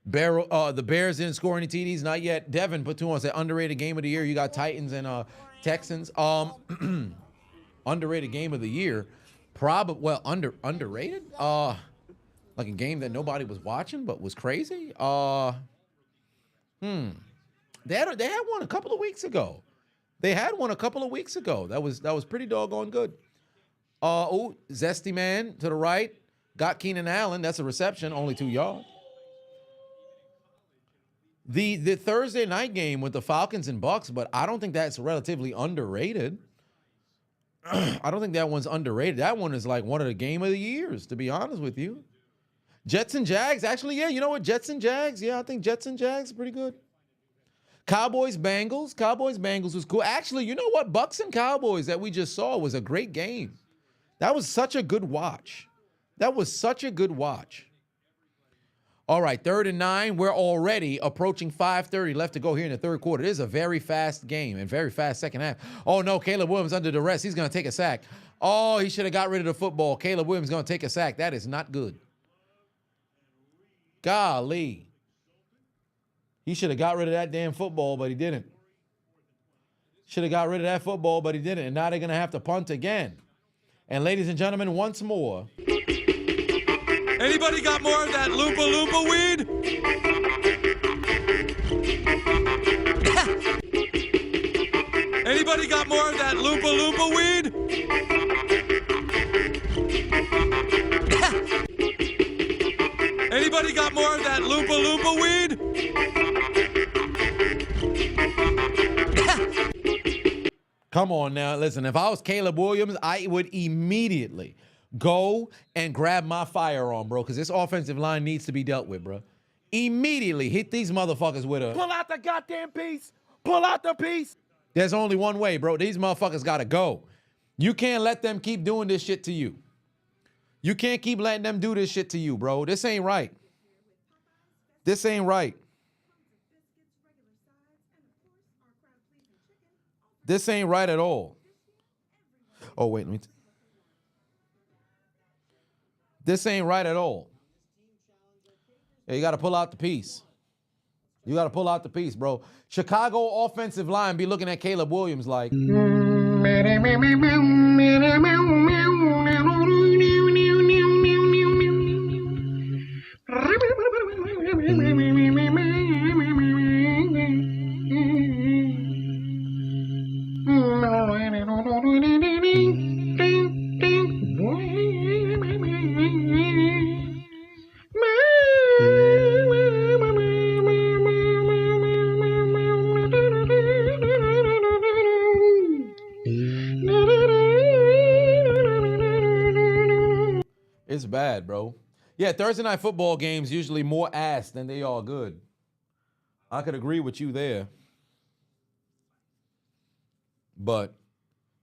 The Bears didn't score any TDs, not yet. Devin put 2 on, said underrated game of the year. You got Titans and Texans. Underrated game of the year. Underrated? Like a game that nobody was watching but was crazy. They had one a couple of weeks ago. That was pretty doggone good. Zesty man to the right. Got Keenan Allen. That's a reception, only 2 yards. The Thursday night game with the Falcons and Bucks, but I don't think that's relatively underrated. I don't think that one's underrated. That one is like one of the game of the years, to be honest with you. Jets and Jags, actually, yeah, you know what? Jets and Jags, yeah, I think Jets and Jags are pretty good. Cowboys-Bengals was cool. Actually, you know what? Bucks and Cowboys that we just saw was a great game. That was such a good watch. All right, 3rd and 9. We're already approaching 5:30 left to go here in the third quarter. It is a very fast game and very fast second half. Oh, no, Caleb Williams under duress. He's going to take a sack. Oh, he should have got rid of the football. Caleb Williams going to take a sack. That is not good. Golly. He should have got rid of that damn football, but he didn't. And now they're going to have to punt again. And ladies and gentlemen, once more.
Anybody got more of that Loompa Loompa weed? Anybody got more of that Loompa Loompa weed? Anybody got more of that Loompa Loompa weed?
Come on now. Listen, if I was Caleb Williams, I would immediately go and grab my firearm, bro, because this offensive line needs to be dealt with, bro. Immediately hit these motherfuckers with a...
Pull out the goddamn piece. Pull out the piece.
There's only one way, bro. These motherfuckers got to go. You can't let them keep doing this shit to you. You can't keep letting them do this shit to you, bro. This ain't right. This ain't right at all. Oh, wait, this ain't right at all. Yeah, you got to pull out the piece. You got to pull out the piece, bro. Chicago offensive line be looking at Caleb Williams like. It's bad, bro. Yeah, Thursday night football games usually more ass than they are good. I could agree with you there. But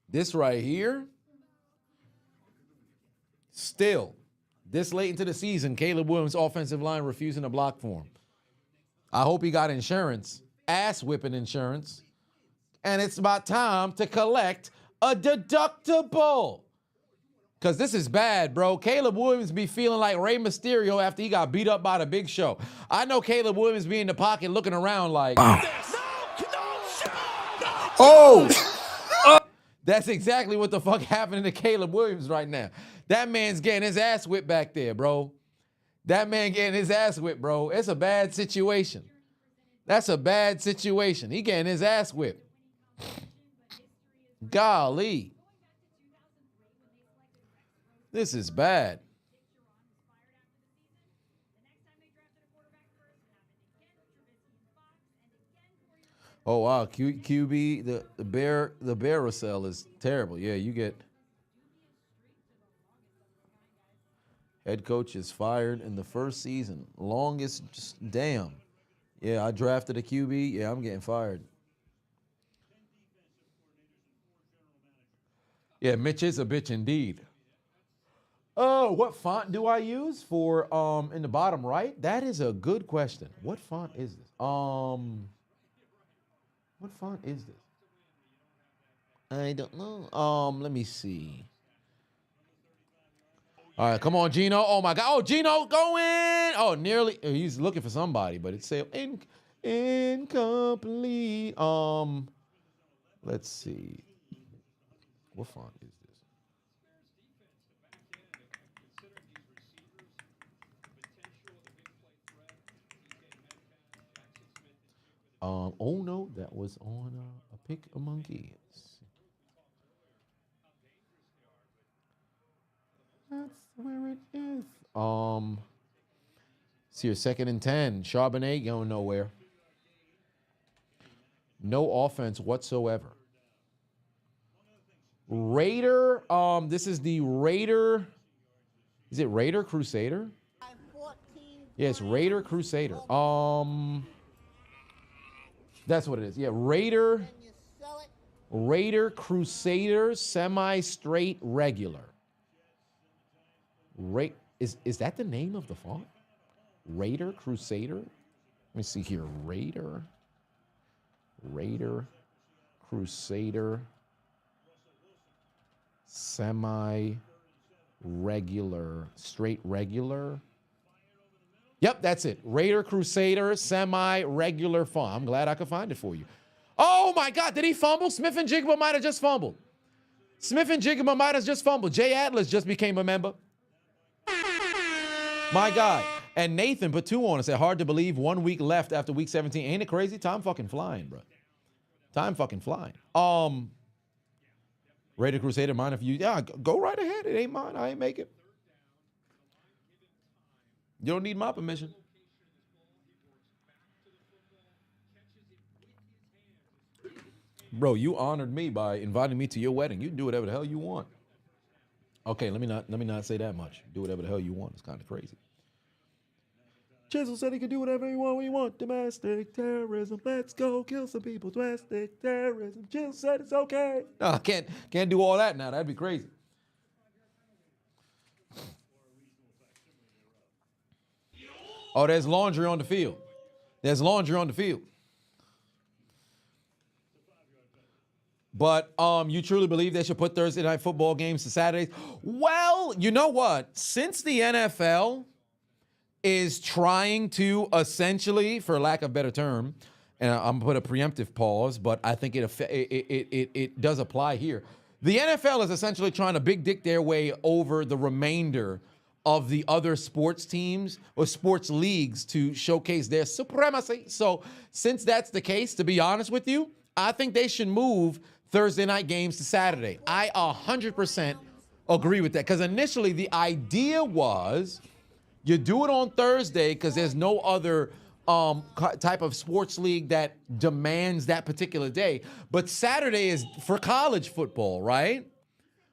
this right here, still, this late into the season, Caleb Williams' offensive line refusing to block for him. I hope he got insurance, ass-whipping insurance, and it's about time to collect a deductible. Because this is bad, bro. Caleb Williams be feeling like Rey Mysterio after he got beat up by the Big Show. I know Caleb Williams be in the pocket looking around like, oh! That's exactly what the fuck happening to Caleb Williams right now. That man's getting his ass whipped back there, bro. That man getting his ass whipped, bro. It's a bad situation. That's a bad situation. He getting his ass whipped. Golly. This is bad. Oh wow, QB, the Bears-Seahawks is terrible. Yeah, you get head coach is fired in the first season. Longest, just, damn. Yeah, I drafted a QB. Yeah, I'm getting fired. Yeah, Mitch is a bitch indeed. Oh, what font do I use for in the bottom right? That is a good question. What font is this? What font is this? I don't know. Let me see. All right, come on, Gino. Oh my God. Oh, Gino going. Oh, nearly. He's looking for somebody, but it's say incomplete. Let's see. What font is this? Oh no, that was on a pick among kids. That's where it is. See your 2nd and 10. Charbonnet going nowhere. No offense whatsoever. Raider. This is the Raider. Is it Raider Crusader? Yeah, it's Raider Crusader. That's what it is. Yeah, Raider Crusader semi-straight regular. Is that the name of the font? Raider Crusader? Let me see here. Raider Crusader semi-regular, straight regular. Yep, that's it. Raider Crusader semi-regular font. I'm glad I could find it for you. Oh my God, did he fumble? Smith and Jigba might have just fumbled. Jay Atlas just became a member. My guy. And Nathan put 2 on and said, hard to believe 1 week left after week 17. Ain't it crazy? Time fucking flying, bro. Time fucking flying. Raider Crusader, mine if you, yeah, go right ahead. It ain't mine. I ain't make it. You don't need my permission. Bro, you honored me by inviting me to your wedding. You can do whatever the hell you want. Okay, let me not say that much. Do whatever the hell you want. It's kind of crazy. Chiseled said he can do whatever he want. Domestic terrorism. Let's go kill some people. Domestic terrorism. Chiseled said it's okay. No, I can't do all that now. That'd be crazy. Oh, there's laundry on the field. But you truly believe they should put Thursday night football games to Saturdays? Well, you know what? Since the NFL is trying to essentially, for lack of a better term, and I'm gonna put a preemptive pause, but I think it does apply here. The NFL is essentially trying to big dick their way over the remainder of the other sports teams or sports leagues to showcase their supremacy. So since that's the case, to be honest with you, I think they should move Thursday night games to Saturday. I 100% agree with that, because initially the idea was you do it on Thursday because there's no other type of sports league that demands that particular day. But Saturday is for college football, right?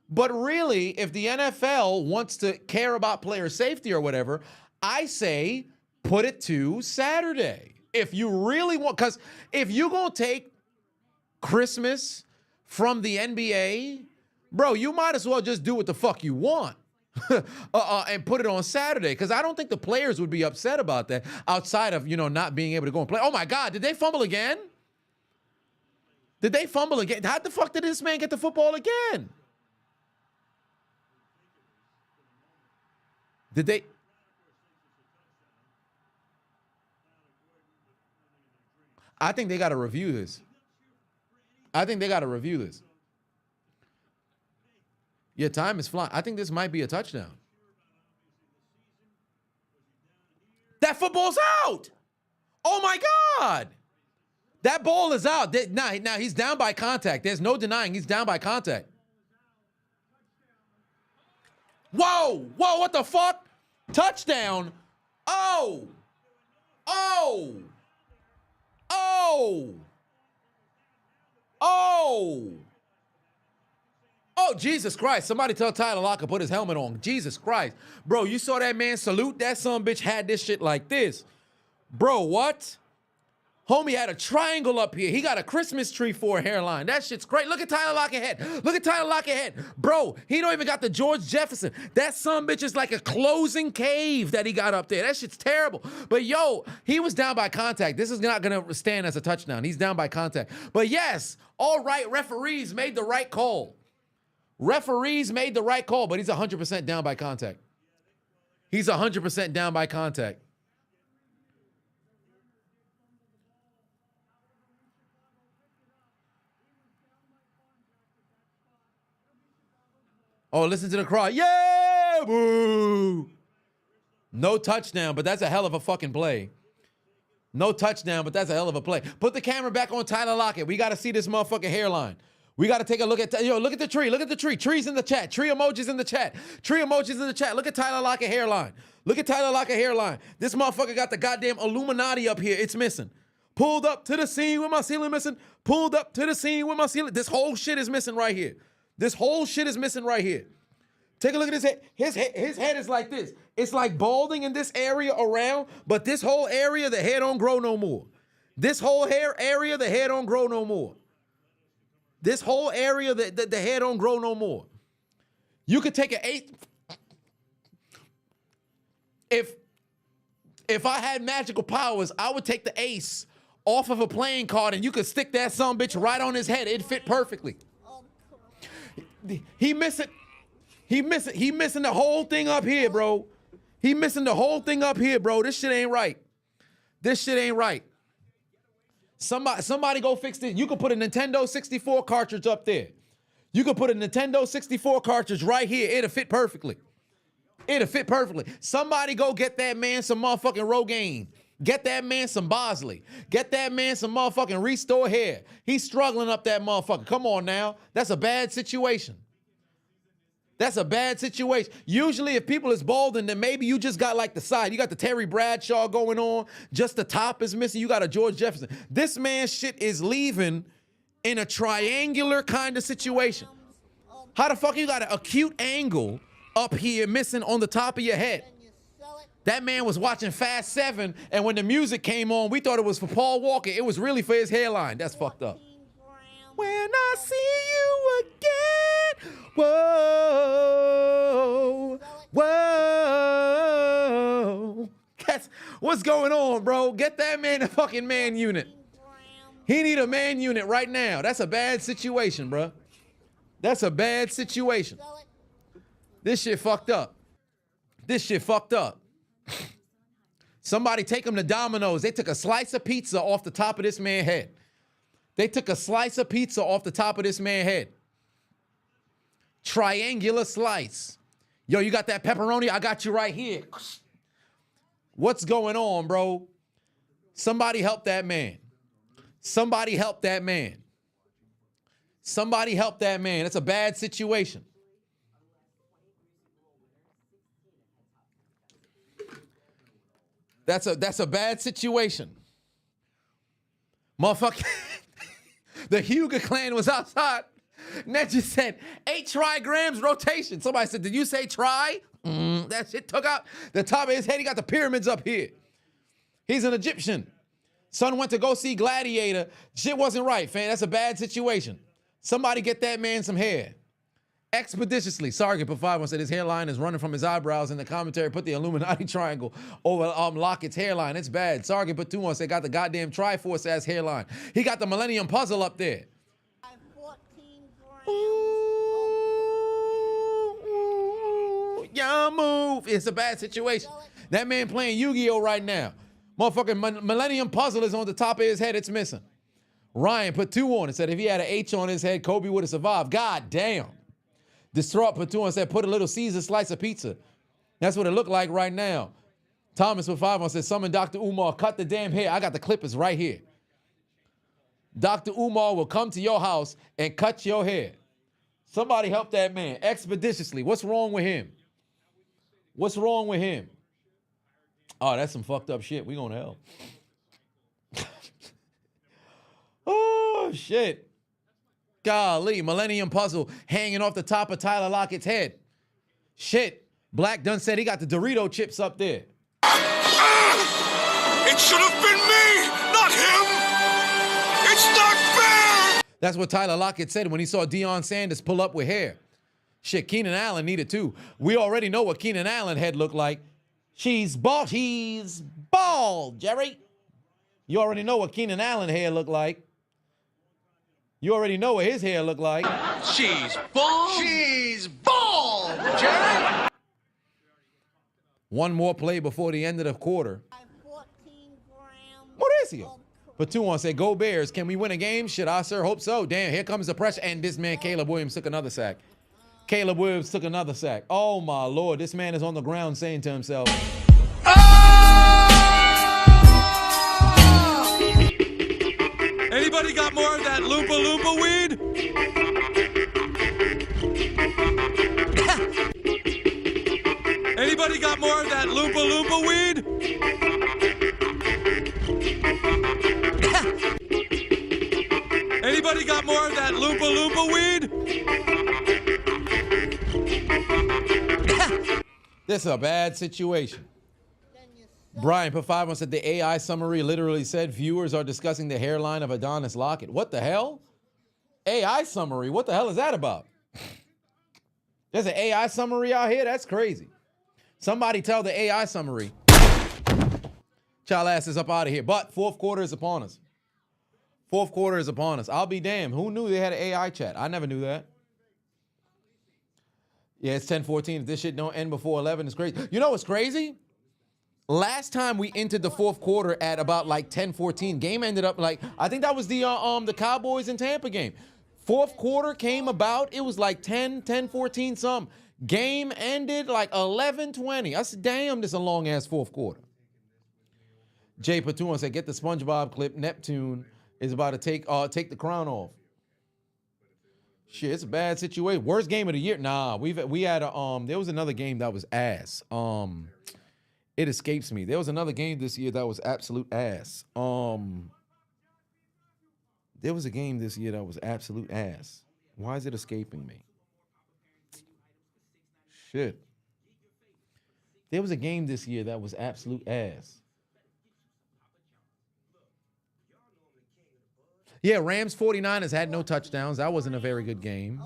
But really, if the NFL wants to care about player safety or whatever, I say put it to Saturday. If you really want, because if you're going to take Christmas from the NBA, bro, you might as well just do what the fuck you want. And put it on Saturday, because I don't think the players would be upset about that outside of, not being able to go and play. Oh my God, did they fumble again? Did they fumble again? How the fuck did this man get the football again? Did they? I think they got to review this. Yeah, time is flying. I think this might be a touchdown. That football's out. Oh, my God. That ball is out. Now he's down by contact. There's no denying he's down by contact. Whoa, what the fuck? Touchdown. Oh, Jesus Christ. Somebody tell Tyler Lockett put his helmet on. Jesus Christ. Bro, you saw that man salute? That son bitch had this shit like this. Bro, what? Homie had a triangle up here. He got a Christmas tree for a hairline. That shit's great. Look at Tyler Lockett head. Look at Tyler Lockett head. Bro, he don't even got the George Jefferson. That son bitch is like a closing cave that he got up there. That shit's terrible. But yo, he was down by contact. This is not going to stand as a touchdown. He's down by contact. But yes, all right, referees made the right call. Referees made the right call, but he's 100% down by contact. He's 100% down by contact. Oh, listen to the cry. Yeah, boo. No touchdown, but that's a hell of a fucking play. No touchdown, but that's a hell of a play. Put the camera back on Tyler Lockett. We got to see this motherfucking hairline. We got to take a look at, look at the tree. Look at the tree. Trees in the chat. Tree emojis in the chat. Tree emojis in the chat. Look at Tyler Lockett hairline. Look at Tyler Lockett hairline. This motherfucker got the goddamn Illuminati up here. It's missing. Pulled up to the scene with my ceiling missing. Pulled up to the scene with my ceiling. This whole shit is missing right here. This whole shit is missing right here. Take a look at his head. His head is like this. It's like balding in this area around, but this whole area, the hair don't grow no more. This whole hair area, the hair don't grow no more. This whole area, the hair don't grow no more. You could take an eight. If I had magical powers, I would take the ace off of a playing card and you could stick that son bitch right on his head. It'd fit perfectly. He missing the whole thing up here, bro. He missing the whole thing up here, bro. This shit ain't right. This shit ain't right. Somebody go fix this. You could put a Nintendo 64 cartridge up there. You could put a Nintendo 64 cartridge right here. It'll fit perfectly. It'll fit perfectly. Somebody go get that man some motherfucking Rogaine. Get that man some Bosley. Get that man some motherfucking Restore hair. He's struggling up that motherfucker. Come on now. That's a bad situation. That's a bad situation. Usually if people is balding, then maybe you just got like the side. You got the Terry Bradshaw going on. Just the top is missing. You got a George Jefferson. This man's shit is leaving in a triangular kind of situation. How the fuck you got an acute angle up here missing on the top of your head? That man was watching Fast 7, and when the music came on, we thought it was for Paul Walker. It was really for his hairline. That's fucked up. When I see you again, whoa, whoa. That's what's going on, bro. Get that man a fucking man unit. He need a man unit right now. That's a bad situation, bro. That's a bad situation. This shit fucked up. This shit fucked up. Somebody take him to Domino's. They took a slice of pizza off the top of this man's head. They took a slice of pizza off the top of this man's head. Triangular slice. Yo, you got that pepperoni? I got you right here. What's going on, bro? Somebody help that man. Somebody help that man. Somebody help that man. It's a bad situation. That's a bad situation. Motherfucker. The Huger clan was outside. Ned just said 8 trigrams rotation. Somebody said, did you say try? That shit took out the top of his head. He got the pyramids up here. He's an Egyptian. Son went to go see Gladiator. Shit wasn't right, fam. That's a bad situation. Somebody get that man some hair. Expeditiously. Sergeant Put 5 said his hairline is running from his eyebrows. In the commentary, put the Illuminati triangle over Lockett's hairline. It's bad. Sergeant Put 2 said got the goddamn Triforce ass hairline. He got the Millennium Puzzle up there.
14 grams.
Ooh, y'all move. It's a bad situation. That man playing Yu-Gi-Oh right now. Motherfucking Millennium Puzzle is on the top of his head. It's missing. Ryan Put 2 on and said if he had an H on his head, Kobe would have survived. God damn. Distraught Put 2 and said put a little Caesar slice of pizza. That's what it looked like right now. Thomas Put 5 on said summon Dr. Umar. Cut the damn hair. I got the clippers right here. Dr. Umar will come to your house and cut your hair. Somebody help that man expeditiously. What's wrong with him? What's wrong with him? Oh, that's some fucked up shit. We going to hell. Oh, shit. Golly, Millennium Puzzle hanging off the top of Tyler Lockett's head. Shit. Black Dunn said he got the Dorito chips up there.
It should have been me, not him. It's not fair.
That's what Tyler Lockett said when he saw Deion Sanders pull up with hair. Shit, Keenan Allen needed too. We already know what Keenan Allen head looked like. She's bald. He's bald, Jerry. You already know what Keenan Allen hair looked like. You already know what his hair looked like.
She's bald. She's bald, Jerry.
One more play before the end of the quarter.
14 grams.
What is he? But 2 said, go Bears. Can we win a game? Shit, I sure hope so. Damn, here comes the pressure. And this man, Caleb Williams, took another sack. Caleb Williams took another sack. Oh, my Lord. This man is on the ground saying to himself,
Anybody got more of that Loompa Loompa weed? Anybody got more of that Loompa Loompa weed? Anybody got more of that Loompa Loompa weed?
this is a bad situation. Brian Put 5 said the AI summary literally said viewers are discussing the hairline of Adonis Lockett. What the hell? AI summary? What the hell is that about? There's an AI summary out here? That's crazy. Somebody tell the AI summary. Child ass is up out of here. But fourth quarter is upon us. Fourth quarter is upon us. I'll be damned. Who knew they had an AI chat? I never knew that. Yeah, it's 10:14. If this shit don't end before 11, it's crazy. You know what's crazy? Last time we entered the fourth quarter at about like 10:14, game ended up like, I think that was the Cowboys and Tampa game. Fourth quarter came about, it was like 10:14 something. Game ended like 11:20. I said, damn, this is a long ass fourth quarter. Jay Patuan said, get the SpongeBob clip. Neptune is about to take the crown off. Shit, it's a bad situation. Worst game of the year. Nah, we had a there was another game that was ass. It escapes me. There was another game this year that was absolute ass. There was a game this year that was absolute ass. Why is it escaping me? Shit. There was a game this year that was absolute ass. Yeah, Rams 49ers had no touchdowns. That wasn't a very good game.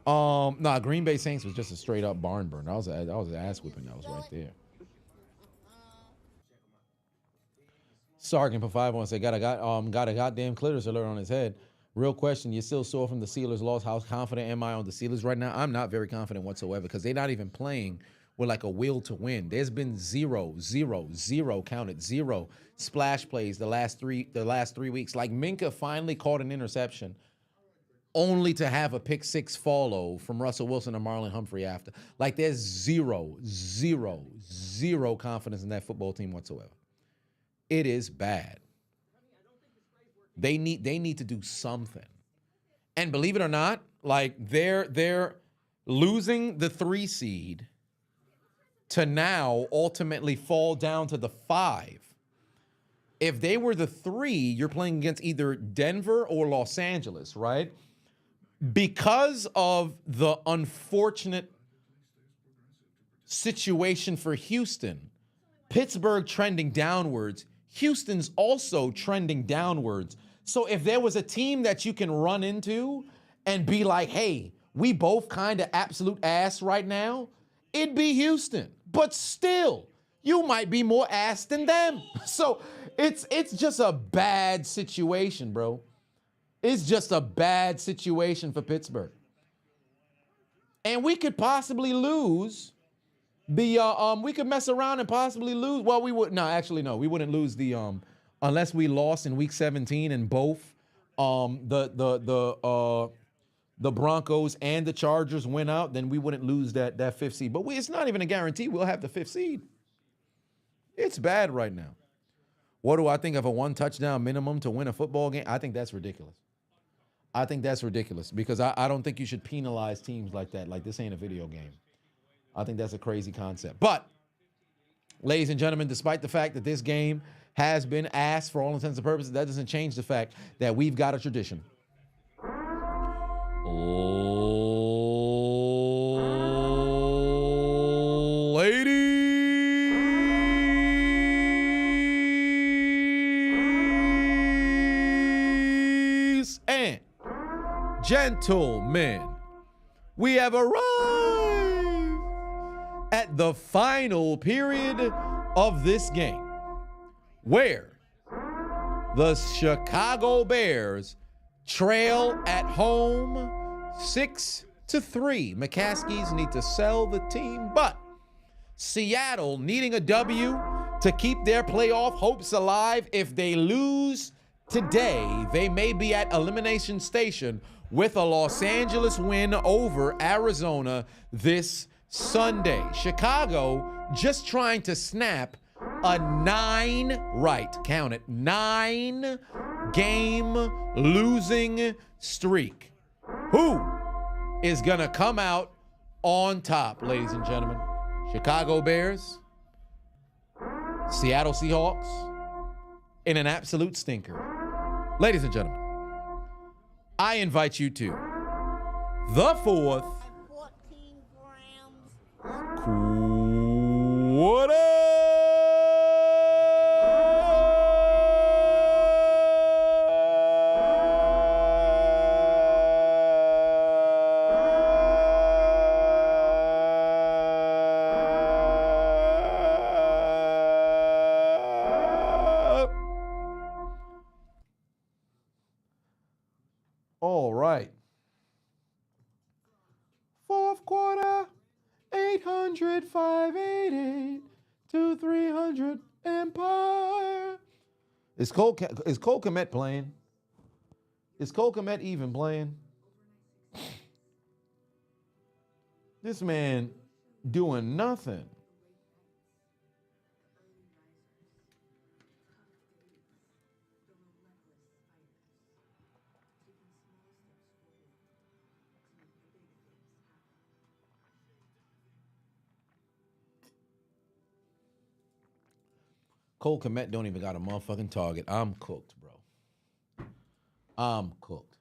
Nah, Green Bay Saints was just a straight up barn burn. That was an ass whipping that was right there. Sergeant for 5-1 said, got a goddamn clitoris alert on his head. Real question, you're still sore from the Steelers loss. How confident am I on the Steelers right now? I'm not very confident whatsoever because they're not even playing with like a will to win. There's been zero splash plays the last 3 weeks. Like Minka finally caught an interception, only to have a pick six follow from Russell Wilson and Marlon Humphrey after. Like there's zero confidence in that football team whatsoever. It is bad. They need to do something. And believe it or not, like they're losing the 3 seed to now ultimately fall down to the 5. If they were the 3, you're playing against either Denver or Los Angeles, right? Because of the unfortunate situation for Houston, Pittsburgh trending downwards, Houston's also trending downwards. So if there was a team that you can run into and be like, hey, we both kind of absolute ass right now, it'd be Houston. But still, you might be more ass than them. So it's just a bad situation, bro. It's just a bad situation for Pittsburgh. And we could possibly lose we could mess around and possibly lose. Well, we wouldn't lose unless we lost in week 17 and both the Broncos and the Chargers went out, then we wouldn't lose that 5th seed. But it's not even a guarantee we'll have the 5th seed. It's bad right now. What do I think of a 1 touchdown minimum to win a football game? I think that's ridiculous. I think that's ridiculous because I don't think you should penalize teams like that. Like, this ain't a video game. I think that's a crazy concept. But, ladies and gentlemen, despite the fact that this game has been asked for all intents and purposes, that doesn't change the fact that we've got a tradition. Ladies and gentlemen, we have arrived at the final period of this game, where the Chicago Bears trail at home 6-3. McCaskies need to sell the team, but Seattle needing a W to keep their playoff hopes alive. If they lose today, they may be at elimination station with a Los Angeles win over Arizona this Sunday. Chicago just trying to snap a 9-game losing streak. Who is going to come out on top, ladies and gentlemen? Chicago Bears, Seattle Seahawks, in an absolute stinker. Ladies and gentlemen, I invite you to the 4th
14 grams.
quarter. All right. 4th quarter, 800, 588, 2300 Empire. Is Cole Kmet playing? Is Cole Kmet even playing? This man doing nothing. Cole Kmet don't even got a motherfucking target. I'm cooked, bro. I'm cooked.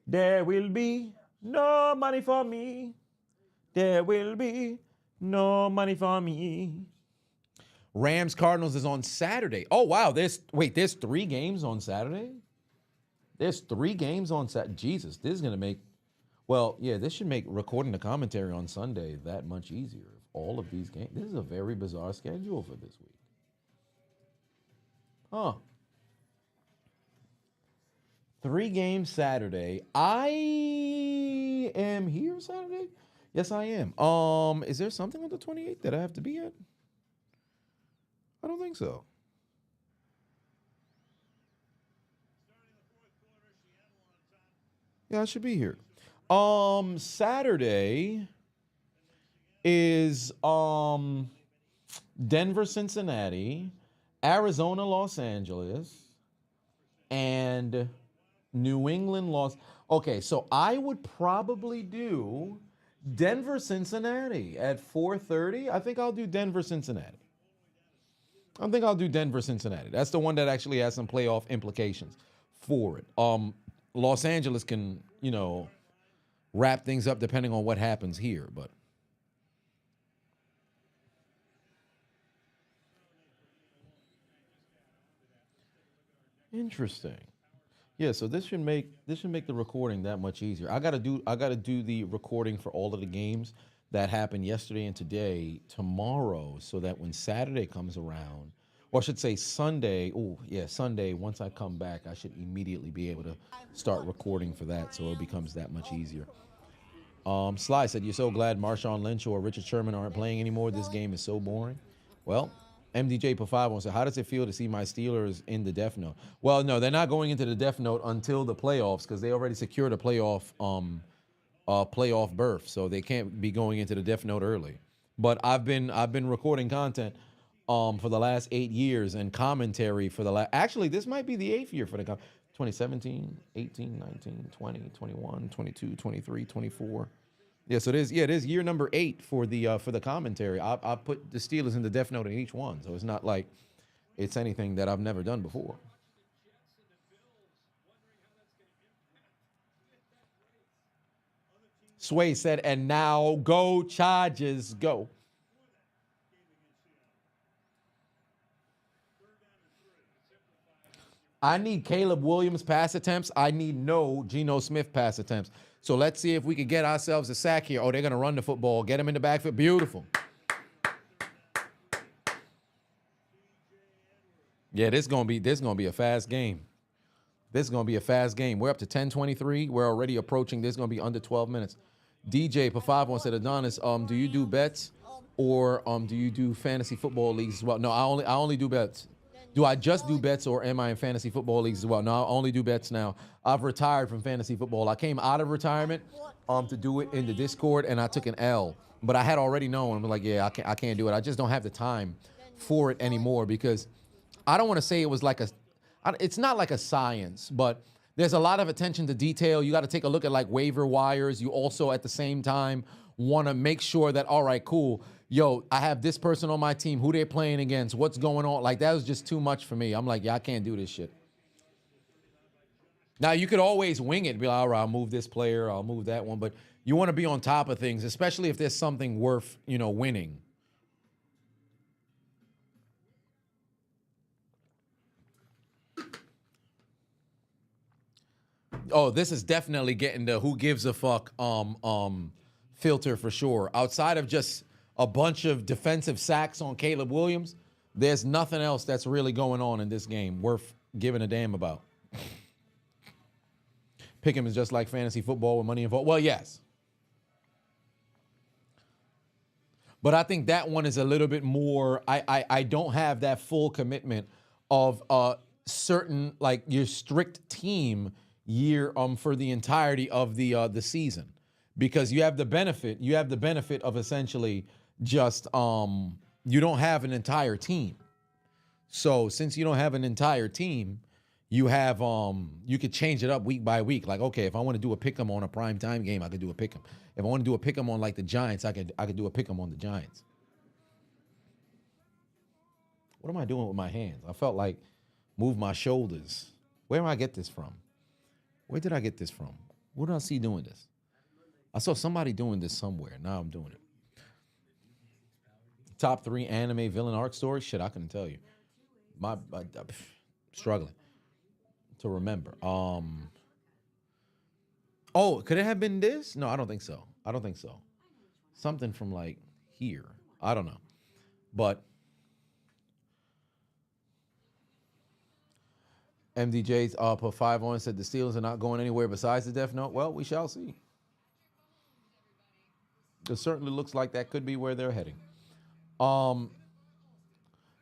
There will be no money for me. There will be no money for me. Rams Cardinals is on Saturday. Oh, wow. There's 3 games on Saturday? There's 3 games on Saturday. Jesus, this is going to make, well, yeah, this should make recording the commentary on Sunday that much easier. All of these games. This is a very bizarre schedule for this week. Huh. 3 games Saturday. I am here Saturday? Yes, I am. Is there something on the 28th that I have to be at? I don't think so. Yeah, I should be here. Saturday is Denver, Cincinnati, Arizona, Los Angeles, and New England, Okay, so I would probably do Denver, Cincinnati at 4:30. I think I'll do Denver, Cincinnati. That's the one that actually has some playoff implications for it. Los Angeles can, wrap things up depending on what happens here, but interesting. Yeah, so this should make the recording that much easier. I gotta do the recording for all of the games that happened yesterday and today tomorrow, so that when Saturday comes around, or I should say Sunday. Sunday. Once I come back, I should immediately be able to start recording for that, so it becomes that much easier. Sly said, "You're so glad Marshawn Lynch or Richard Sherman aren't playing anymore. This game is so boring." Well, MDJ per 5 said, "How does it feel to see my Steelers in the Death Note?" Well, no, they're not going into the Death Note until the playoffs because they already secured a playoff berth, so they can't be going into the Death Note early. But I've been recording content for the last 8 years and commentary for the last. Actually, this might be the 8th year for the 2017, 18, 19, 20, 21, 22, 23, 24. Yeah, so it is year number 8 for the commentary. I put the Steelers in the Death Note in each one, so it's not like it's anything that I've never done before. Sway said, "And now go Chargers, go." I need Caleb Williams pass attempts. I need no Geno Smith pass attempts. So let's see if we can get ourselves a sack here. Oh, they're going to run the football. Get him in the backfield. Beautiful. Yeah, this is going to be a fast game. We're up to 10:23. We're already approaching. This is going to be under 12 minutes. DJ Per 5 said, "Adonis, do you do bets or do you do fantasy football leagues as well?" No, I only do bets. Do I just do bets or am I in fantasy football leagues as well? No, I only do bets now. I've retired from fantasy football. I came out of retirement to do it in the Discord, and I took an L. But I had already known. I'm like, yeah, I can't do it. I just don't have the time for it anymore because I don't want to say it was like it's not like a science, but there's a lot of attention to detail. You got to take a look at like waiver wires. You also at the same time want to make sure that, all right, cool. Yo, I have this person on my team. Who they're playing against? What's going on? Like, that was just too much for me. I'm like, yeah, I can't do this shit. Now, you could always wing it. Be like, all right, I'll move this player. I'll move that one. But you want to be on top of things, especially if there's something worth, winning. Oh, this is definitely getting the who gives a fuck filter for sure. Outside of just a bunch of defensive sacks on Caleb Williams, there's nothing else that's really going on in this game worth giving a damn about. Pick'em is just like fantasy football with money involved. Well, yes. But I think that one is a little bit more, I don't have that full commitment of certain, like your strict team year for the entirety of the season. Because you have the benefit of essentially just you don't have an entire team. So since you don't have an entire team, you have you could change it up week by week. Like, okay, if I want to do a pick'em on a primetime game, I could do a pick'em. If I want to do a pick'em on like the Giants, I could do a pick'em on the Giants. What am I doing with my hands? I felt like move my shoulders. Where did I get this from? Where did I get this from? Who did I see doing this? I saw somebody doing this somewhere. Now I'm doing it. Top 3 anime villain arc stories? Shit, I couldn't tell you. I'm struggling to remember. Oh, could it have been this? No, I don't think so. Something from like here. I don't know. But MDJ's put 5 on and said the Steelers are not going anywhere besides the Death Note. Well, we shall see. It certainly looks like that could be where they're heading.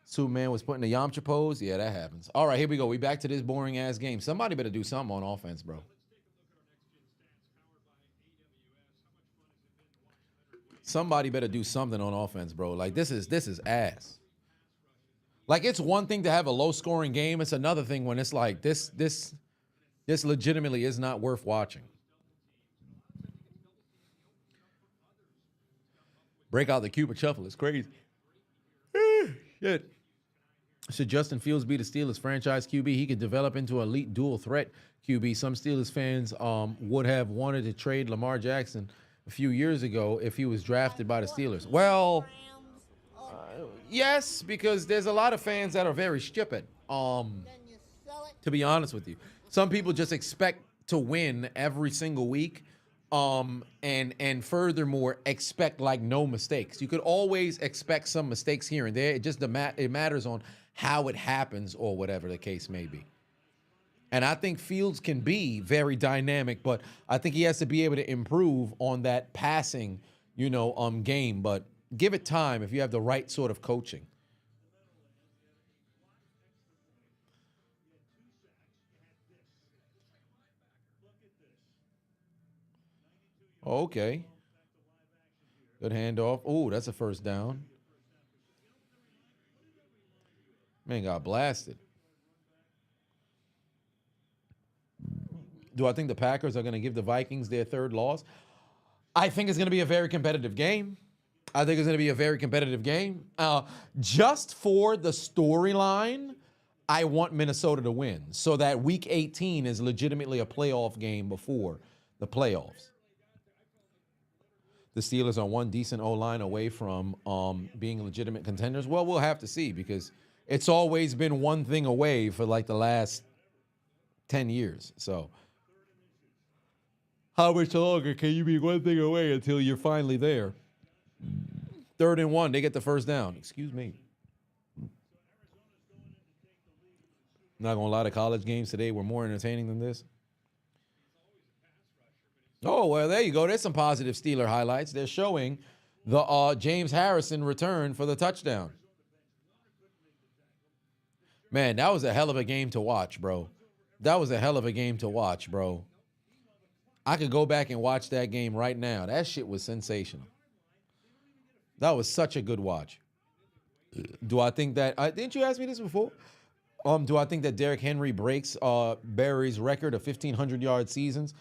Superman was putting the Yamcha pose. Yeah, that happens. All right, here we go. We back to this boring ass game. Somebody better do something on offense, bro. Somebody better do something on offense, bro. Like this is ass. Like it's one thing to have a low scoring game. It's another thing when it's like this legitimately is not worth watching. Break out the Cupid shuffle. It's crazy. Shit. Should Justin Fields be the Steelers franchise QB? He could develop into an elite dual threat QB. Some Steelers fans would have wanted to trade Lamar Jackson a few years ago if he was drafted by the Steelers. Well, yes, because there's a lot of fans that are very stupid. To be honest with you, some people just expect to win every single week. And furthermore, expect like no mistakes. You could always expect some mistakes here and there. It just it matters on how it happens or whatever the case may be. And I think Fields can be very dynamic, but I think he has to be able to improve on that passing, game. But give it time if you have the right sort of coaching. Okay. Good handoff. Oh, that's a first down. Man got blasted. Do I think the Packers are going to give the Vikings their third loss? I think it's going to be a very competitive game. Just for the storyline, I want Minnesota to win so that Week 18 is legitimately a playoff game before the playoffs. The Steelers are one decent O-line away from being legitimate contenders. Well, we'll have to see because it's always been one thing away for like the last 10 years. So how much longer can you be one thing away until you're finally there? 3rd and 1, they get the first down. Excuse me. Not going to lie, the college games today were more entertaining than this. Oh, well, there you go. There's some positive Steeler highlights. They're showing the James Harrison return for the touchdown. Man, that was a hell of a game to watch, bro. I could go back and watch that game right now. That shit was sensational. That was such a good watch. Do I think that didn't you ask me this before? Do I think that Derrick Henry breaks Barry's record of 1,500-yard seasons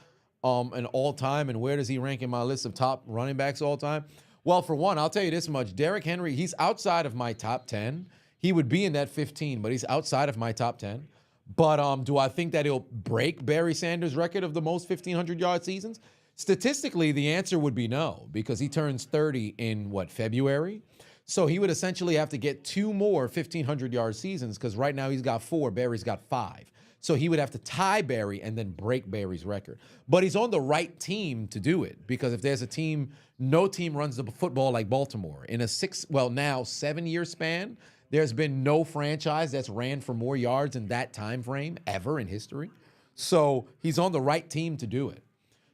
an all-time, and where does he rank in my list of top running backs all time? Well, for one, I'll tell you this much. Derrick Henry, he's outside of my top 10. He would be in that 15, but he's outside of my top 10. But do I think that he'll break Barry Sanders' record of the most 1,500-yard seasons? Statistically, the answer would be no, because he turns 30 in, February? So he would essentially have to get 2 more 1,500-yard seasons, because right now he's got 4, Barry's got 5. So he would have to tie Barry and then break Barry's record. But he's on the right team to do it, because if there's a team, no team runs the football like Baltimore. In a 7-year span, there's been no franchise that's ran for more yards in that time frame ever in history. So he's on the right team to do it.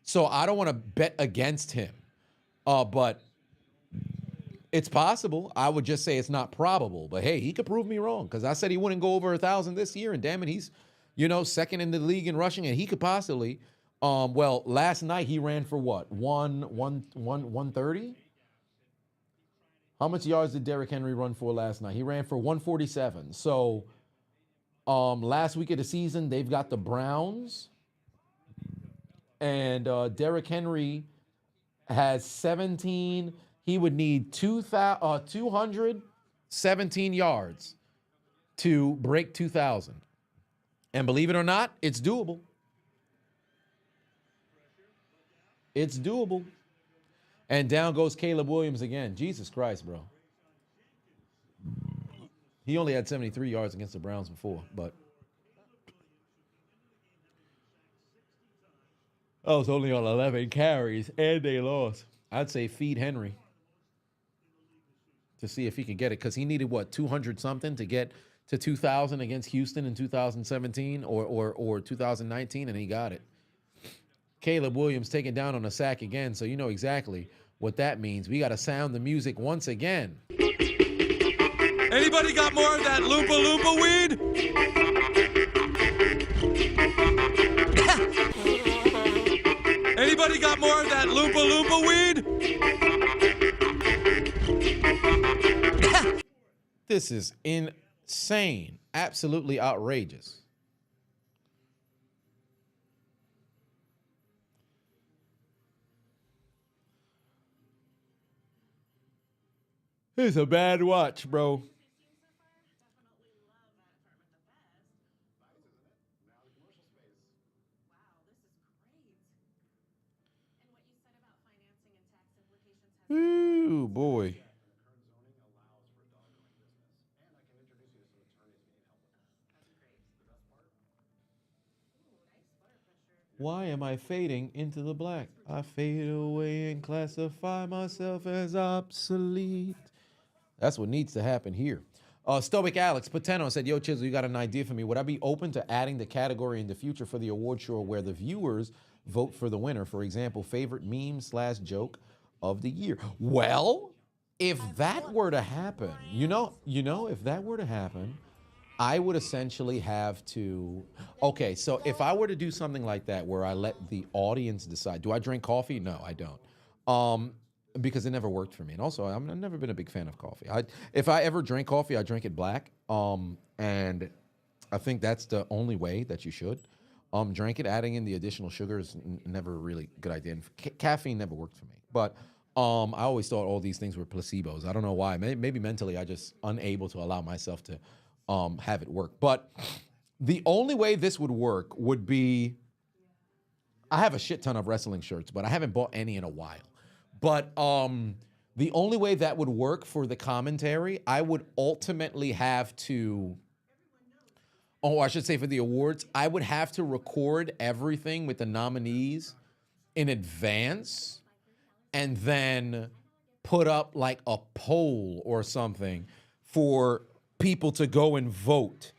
So I don't want to bet against him, but it's possible. I would just say it's not probable. But hey, he could prove me wrong, because I said he wouldn't go over 1,000 this year, and damn it, he's second in the league in rushing, and he could possibly. Last night he ran for what? 130? How much yards did Derrick Henry run for last night? He ran for 147. So last week of the season, they've got the Browns. And Derrick Henry has 17. He would need 217 yards to break 2,000. And believe it or not, it's doable. It's doable. And down goes Caleb Williams again. Jesus Christ, bro. He only had 73 yards against the Browns before, but I was only on 11 carries, and they lost. I'd say feed Henry to see if he can get it, because he needed, 200-something to get to 2,000 against Houston in 2017 or 2019, and he got it. Caleb Williams taken down on a sack again, so you know exactly What that means, we got to sound the music once again.
Anybody got more of that Loompa Loompa weed? Anybody got more of that Loompa Loompa weed?
This is insane. Absolutely outrageous. It's a bad watch, bro. Ooh, boy. Why am I fading into the black? I fade away and classify myself as obsolete. That's what needs to happen here. Stoic Alex Pateno said, yo, Chisel, you got an idea for me. Would I be open to adding the category in the future for the award show where the viewers vote for the winner? For example, favorite meme/joke of the year. Well, if that were to happen, if that were to happen, I would essentially have to, okay, so if I were to do something like that where I let the audience decide, do I drink coffee? No, I don't. Because it never worked for me. And also, I've never been a big fan of coffee. If I ever drink coffee, I drink it black. And I think that's the only way that you should drink it. Adding in the additional sugar is never a really good idea. And caffeine never worked for me. But I always thought all these things were placebos. I don't know why. Maybe mentally I just unable to allow myself to have it work. But the only way this would work would be, I have a shit ton of wrestling shirts, but I haven't bought any in a while. But the only way that would work for the commentary, I would ultimately have to, I should say for the awards, I would have to record everything with the nominees in advance and then put up like a poll or something for people to go and vote.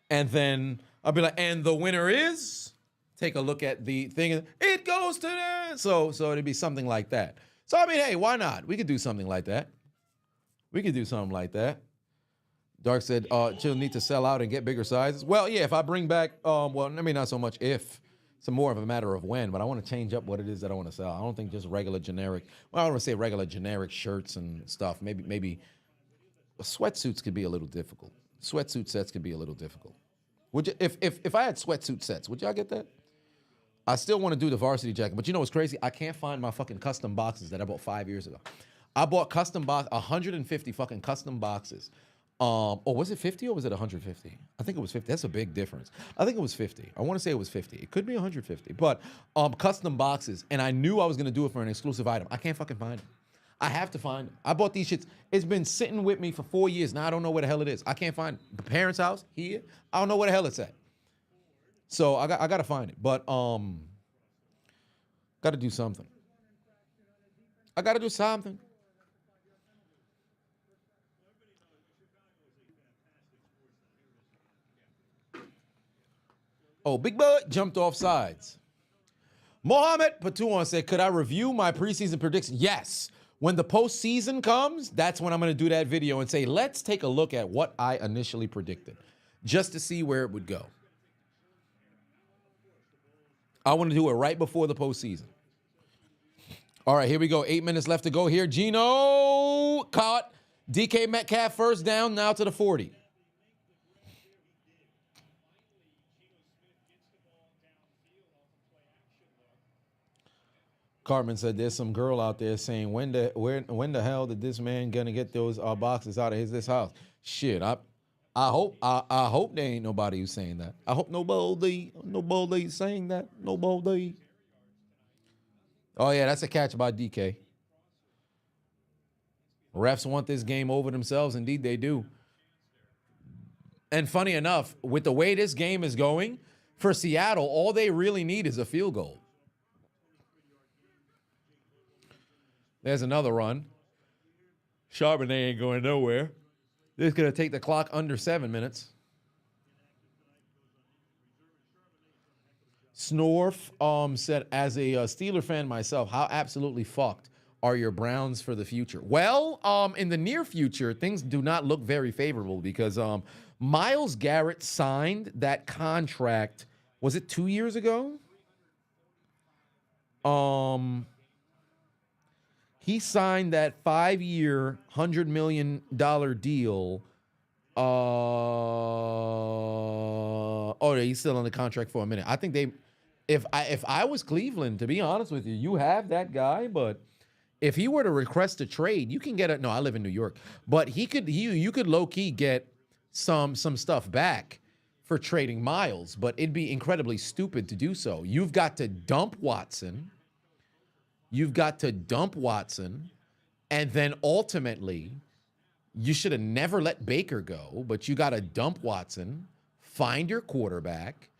And then I'll be like, and the winner is, take a look at the thing, it goes to the, so it'd be something like that. So, I mean, hey, why not? We could do something like that. Dark said, Chill need to sell out and get bigger sizes. Well, yeah, if I bring back, not so much if. It's more of a matter of when, but I want to change up what it is that I want to sell. I don't think just regular generic, I don't want to say regular generic shirts and stuff. Maybe sweatsuits could be a little difficult. Sweatsuit sets could be a little difficult. Would you, if I had sweatsuit sets, would y'all get that? I still want to do the varsity jacket, but you know what's crazy? I can't find my fucking custom boxes that I bought 5 years ago. I bought 150 fucking custom boxes. Was it 50 or was it 150? I think it was 50. That's a big difference. I think it was 50. I want to say it was 50. It could be 150. But custom boxes, and I knew I was going to do it for an exclusive item. I can't fucking find them. I have to find them. I bought these shits. It's been sitting with me for 4 years. Now I don't know where the hell it is. I can't find it. The parents' house, here. I don't know where the hell it's at. So I got to find it. But got to do something. I got to do something. Oh, Big Bud jumped off sides. Mohammed Patouan said, could I review my preseason prediction? Yes. When the postseason comes, that's when I'm going to do that video and say, let's take a look at what I initially predicted, just to see where it would go. I want to do it right before the postseason. All right, here we go. 8 minutes left to go here. Gino caught. DK Metcalf first down, now to the 40. Cartman said there's some girl out there saying, when the hell did this man gonna get those boxes out of this house? Shit, I hope there ain't nobody who's saying that. I hope nobody saying that. Nobody. Oh yeah, that's a catch by DK. Refs want this game over themselves. Indeed they do. And funny enough, with the way this game is going, for Seattle, all they really need is a field goal. There's another run. Charbonnet ain't going nowhere. This is going to take the clock under 7 minutes. Snorf said, as a Steeler fan myself, how absolutely fucked are your Browns for the future? Well, in the near future, things do not look very favorable because Myles Garrett signed that contract, was it 2 years ago? He signed that 5-year, $100 million deal. He's still on the contract for a minute. I think if I was Cleveland, to be honest with you, you have that guy, but if he were to request a trade, you can get no, I live in New York, but you could low key get some stuff back for trading Myles, but it'd be incredibly stupid to do so. You've got to dump Watson. And then ultimately, you should have never let Baker go, but you got to dump Watson, find your quarterback.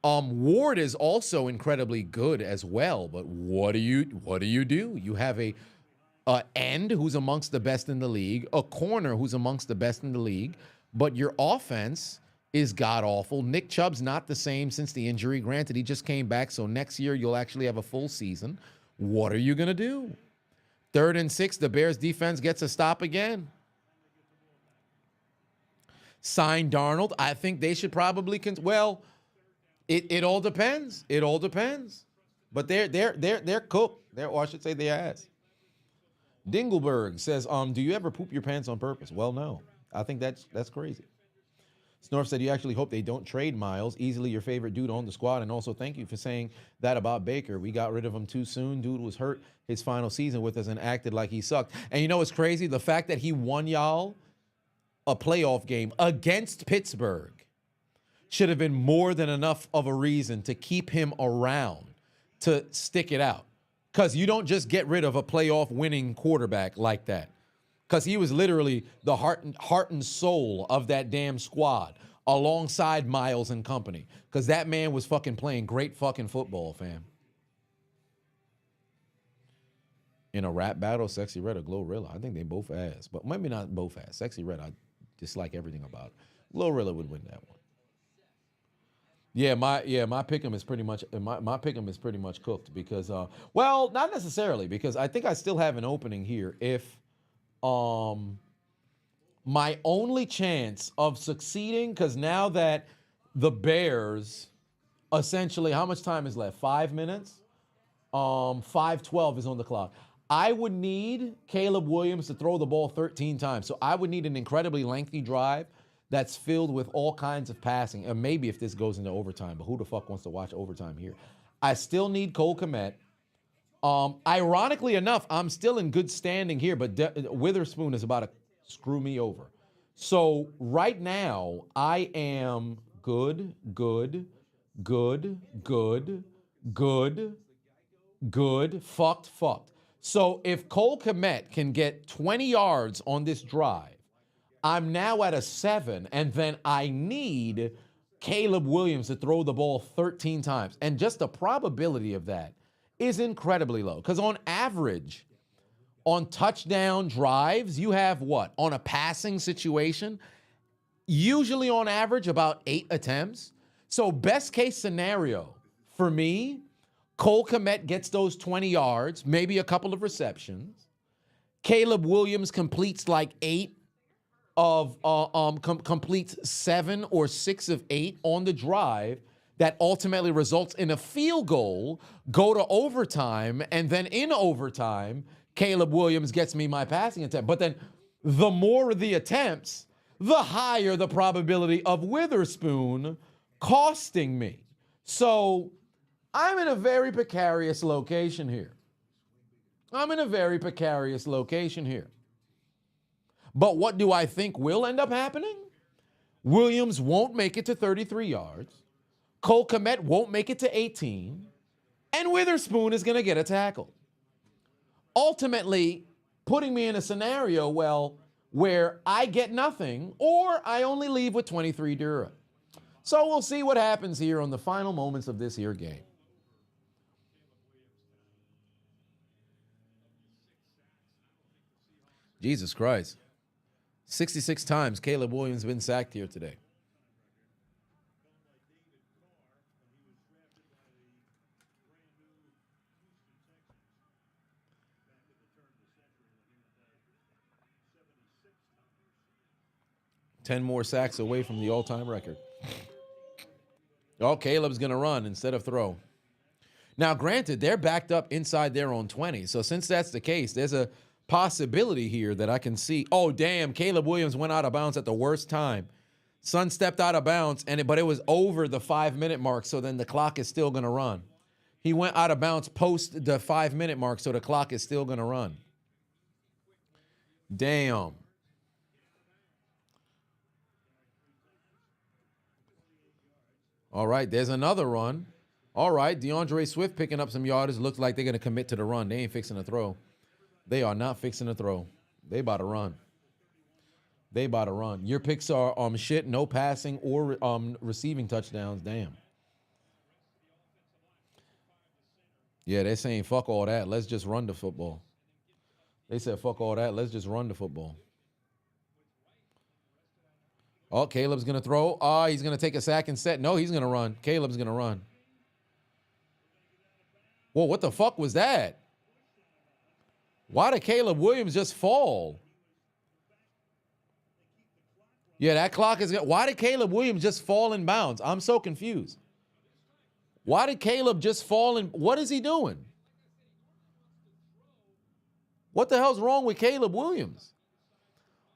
Ward is also incredibly good as well, but what do you do? You have a end who's amongst the best in the league, a corner who's amongst the best in the league, but your offense is god-awful. Nick Chubb's not the same since the injury. Granted, he just came back, so next year you'll actually have a full season. What are you going to do? 3rd and 6, the Bears defense gets a stop again. Sign Darnold. I think they should probably it all depends. It all depends. But they're cooked. Or I should say their ass. Dingleberg says, do you ever poop your pants on purpose? Well, no. I think that's crazy. Snorf said, you actually hope they don't trade Myles. Easily your favorite dude on the squad. And also thank you for saying that about Baker. We got rid of him too soon. Dude was hurt his final season with us and acted like he sucked. And you know what's crazy? The fact that he won y'all a playoff game against Pittsburgh should have been more than enough of a reason to keep him around, to stick it out. Because you don't just get rid of a playoff winning quarterback like that. Because he was literally the heart and soul of that damn squad alongside Myles and company. Because that man was fucking playing great fucking football, fam. In a rap battle, Sexy Red or Glorilla, I think they both ass. But maybe not both ass. Sexy Red, I dislike everything about it. Glorilla would win that one. My pick'em is pretty much my pick'em is pretty much cooked because well, not necessarily, because I think I still have an opening here if my only chance of succeeding, because now that the Bears essentially, how much time is left? 5 minutes? 5:12 is on the clock. I would need Caleb Williams to throw the ball 13 times. So I would need an incredibly lengthy drive that's filled with all kinds of passing. And maybe if this goes into overtime, but who the fuck wants to watch overtime here? I still need Cole Kmet. Ironically enough, I'm still in good standing here, but Witherspoon is about to screw me over. So right now, I am good, fucked. So if Cole Kmet can get 20 yards on this drive, I'm now at a 7, and then I need Caleb Williams to throw the ball 13 times. And just the probability of that is incredibly low. Because on average, on touchdown drives, you have what? On a passing situation, usually on average about 8 attempts. So best case scenario for me, Cole Kmet gets those 20 yards, maybe a couple of receptions. Caleb Williams completes like 8 of completes 7 or 6 of 8 on the drive that ultimately results in a field goal, go to overtime, and then in overtime, Caleb Williams gets me my passing attempt. But then the more the attempts, the higher the probability of Witherspoon costing me. So I'm in a very precarious location here. But what do I think will end up happening? Williams won't make it to 33 yards. Cole Kmet won't make it to 18. And Witherspoon is going to get a tackle. Ultimately, putting me in a scenario, where I get nothing or I only leave with 23 Dura. So we'll see what happens here on the final moments of this here game. Jesus Christ. 66 times Caleb Williams been sacked here today. 10 more sacks away from the all-time record. Oh, Caleb's going to run instead of throw. Now, granted, they're backed up inside their own 20. So since that's the case, there's a possibility here that I can see. Oh, damn, Caleb Williams went out of bounds at the worst time. Son stepped out of bounds, but it was over the 5-minute mark, so then the clock is still going to run. He went out of bounds post the 5-minute mark, so the clock is still going to run. Damn. All right, there's another run. All right, DeAndre Swift picking up some yardage. Looks like they're going to commit to the run. They ain't fixing to throw. They are not fixing to throw. They about to run. They about to run. Your picks are shit, no passing or receiving touchdowns. Damn. Yeah, they're saying fuck all that. Let's just run the football. They said fuck all that. Let's just run the football. Oh, Caleb's going to throw. He's going to take a sack and set. No, he's going to run. Caleb's going to run. Whoa, what the fuck was that? Why did Caleb Williams just fall? Yeah, that clock is... Why did Caleb Williams just fall in bounds? I'm so confused. Why did Caleb just fall in... What is he doing? What the hell's wrong with Caleb Williams?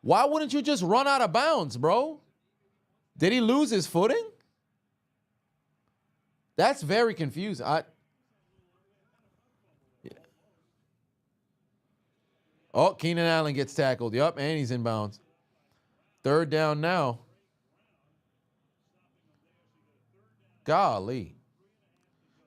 Why wouldn't you just run out of bounds, bro? Did he lose his footing? That's very confusing. Oh, Keenan Allen gets tackled. Yup, and he's in bounds. Third down now. Golly.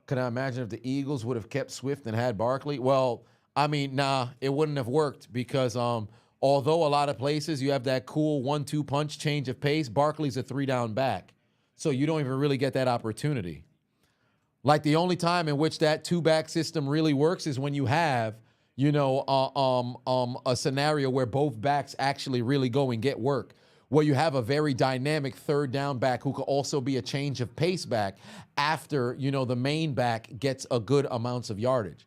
Can I imagine if the Eagles would have kept Swift and had Barkley? Well, I mean, nah, it wouldn't have worked because although a lot of places you have that cool 1-2 punch change of pace, Barkley's a 3-down back. So you don't even really get that opportunity. Like the only time in which that 2-back system really works is when you have, a scenario where both backs actually really go and get work, where you have a very dynamic 3rd-down back who could also be a change of pace back after, the main back gets a good amounts of yardage.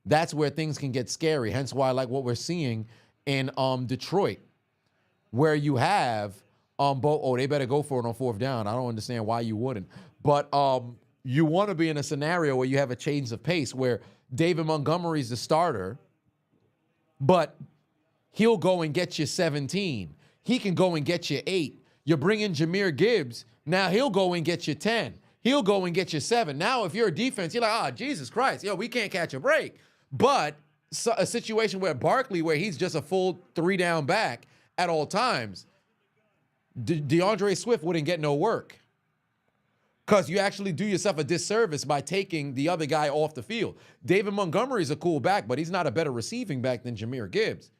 That's where things can get scary. Hence why I like what we're seeing in Detroit, where you have they better go for it on 4th down. I don't understand why you wouldn't. But you want to be in a scenario where you have a change of pace where David Montgomery's the starter, but he'll go and get you 17. He can go and get you 8. You bring in Jahmyr Gibbs. Now he'll go and get you 10. He'll go and get you 7. Now if you're a defense, you're like, Jesus Christ, we can't catch a break. But a situation where Barkley, where he's just a full 3-down back at all times, DeAndre Swift wouldn't get no work. Because you actually do yourself a disservice by taking the other guy off the field. David Montgomery's a cool back, but he's not a better receiving back than Jahmyr Gibbs.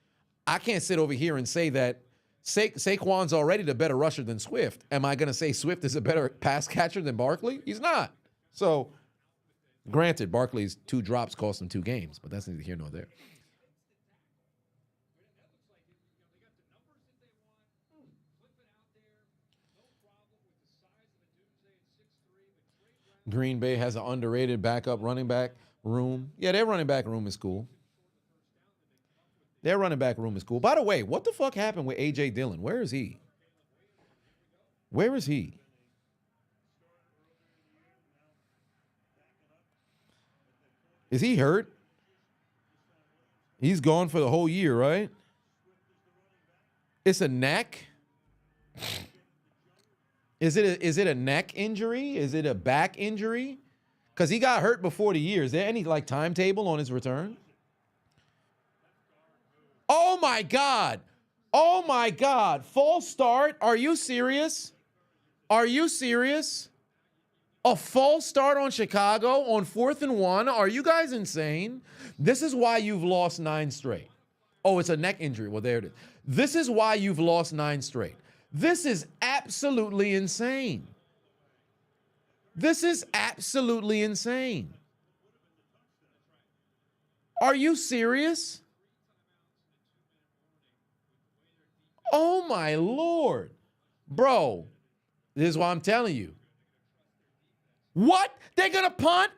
I can't sit over here and say that Saquon's already the better rusher than Swift. Am I going to say Swift is a better pass catcher than Barkley? He's not. So, granted, Barkley's 2 drops cost him 2 games, but that's neither here nor there. Green Bay has an underrated backup running back room. Yeah, their running back room is cool. Their running back room is cool. By the way, what the fuck happened with A.J. Dillon? Where is he? Where is he? Is he hurt? He's gone for the whole year, right? It's a neck. Is it a neck injury? Is it a back injury? Because he got hurt before the year. Is there any timetable on his return? Oh my God. Oh my God. False start. Are you serious? Are you serious? A false start on Chicago on 4th and 1. Are you guys insane? This is why you've lost 9 straight. Oh, it's a neck injury. Well, there it is. This is why you've lost 9 straight. This is absolutely insane. This is absolutely insane. Are you serious? Oh my Lord. Bro, this is why I'm telling you. What? They're going to punt?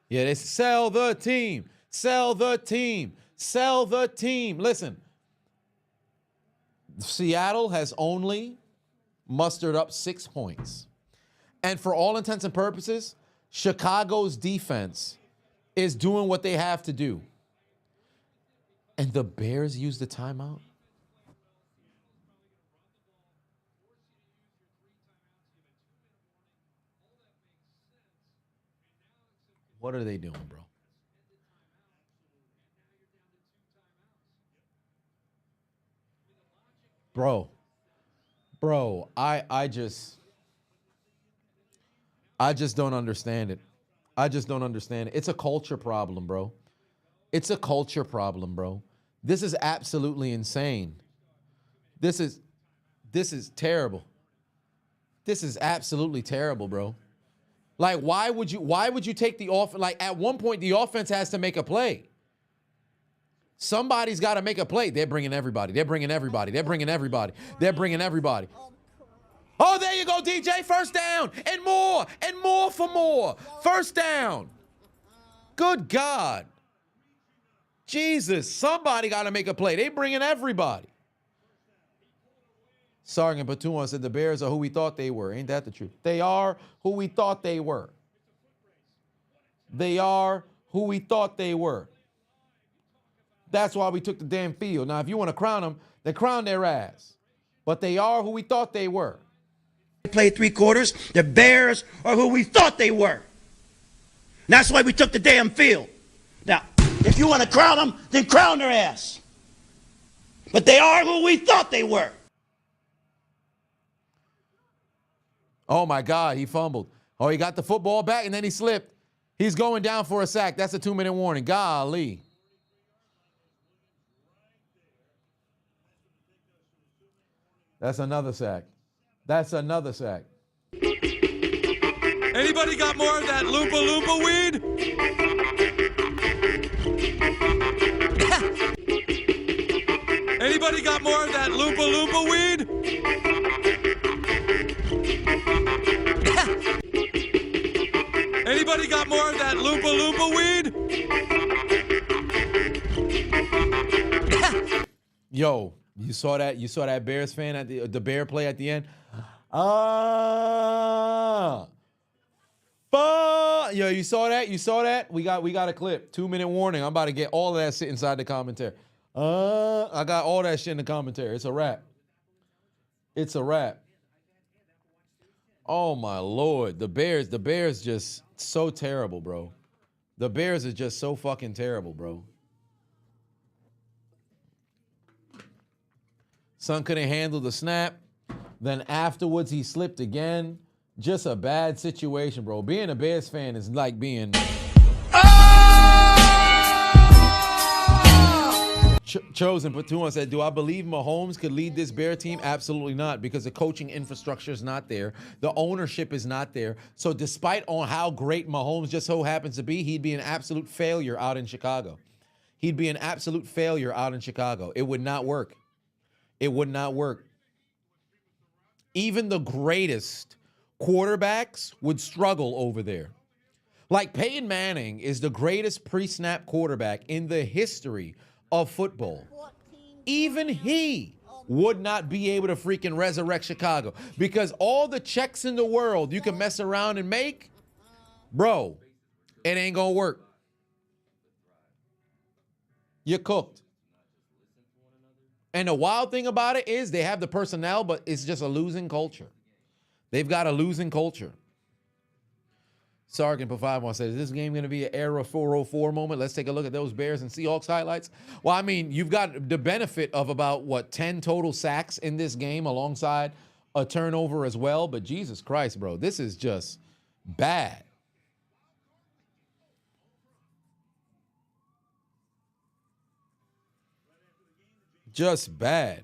Yeah, they sell the team. Sell the team. Sell the team. Listen, Seattle has only mustered up 6 points. And for all intents and purposes, Chicago's defense is doing what they have to do. And the Bears use the timeout? What are they doing, bro? Bro, I just don't understand it. I just don't understand it. It's a culture problem, bro. It's a culture problem, bro. This is absolutely insane. This is terrible. This is absolutely terrible, bro. Like, why would you take the offense? Like, at one point, the offense has to make a play. Somebody's got to make a play. They're bringing everybody. They're bringing everybody. They're bringing everybody. They're bringing everybody. Oh, there you go, DJ. First down. And more for more. First down. Good God. Jesus, somebody got to make a play. They bringing everybody. Sergeant Batuan said the Bears are who we thought they were. Ain't that the truth? They are who we thought they were. They are who we thought they were. That's why we took the damn field. Now, if you want to crown them, then crown their ass. But they are who we thought they were.
They played 3 quarters. The Bears are who we thought they were. And that's why we took the damn field. Now, if you want to crown them, then crown their ass. But they are who we thought they were.
Oh, my God, he fumbled. Oh, he got the football back, and then he slipped. He's going down for a sack. That's a 2-minute warning. Golly. That's another sack. That's another sack.
Anybody got more of that Loompa Loompa weed? Anybody got more of that Loompa Loompa weed? Anybody got more of that Loompa Loompa weed?
Yo, you saw that? You saw that Bears fan at the Bear play at the end? Yo, you saw that? You saw that? We got a clip. 2-minute warning. I'm about to get all of that shit inside the commentary. I got all that shit in the commentary. It's a wrap. It's a wrap. Oh my Lord. The Bears just so terrible, bro. The Bears is just so fucking terrible, bro. Son couldn't handle the snap. Then afterwards, he slipped again. Just a bad situation, bro. Being a Bears fan is like being... Chosen Patuan said, do I believe Mahomes could lead this Bear team? Absolutely not, because the coaching infrastructure is not there. The ownership is not there. So despite on how great Mahomes just so happens to be, he'd be an absolute failure out in Chicago. He'd be an absolute failure out in Chicago. It would not work. It would not work. Even the greatest quarterbacks would struggle over there. Like Peyton Manning is the greatest pre-snap quarterback in the history of football. Even he would not be able to freaking resurrect Chicago, because all the checks in the world you can mess around and make, bro, it ain't gonna work. You're cooked. And the wild thing about it is they have the personnel, but it's just a losing culture. They've got a losing culture. Sergeant P51 says, is this game going to be an era 404 moment? Let's take a look at those Bears and Seahawks highlights. Well, I mean, you've got the benefit of about, 10 total sacks in this game alongside a turnover as well. But Jesus Christ, bro, this is just bad. Just bad.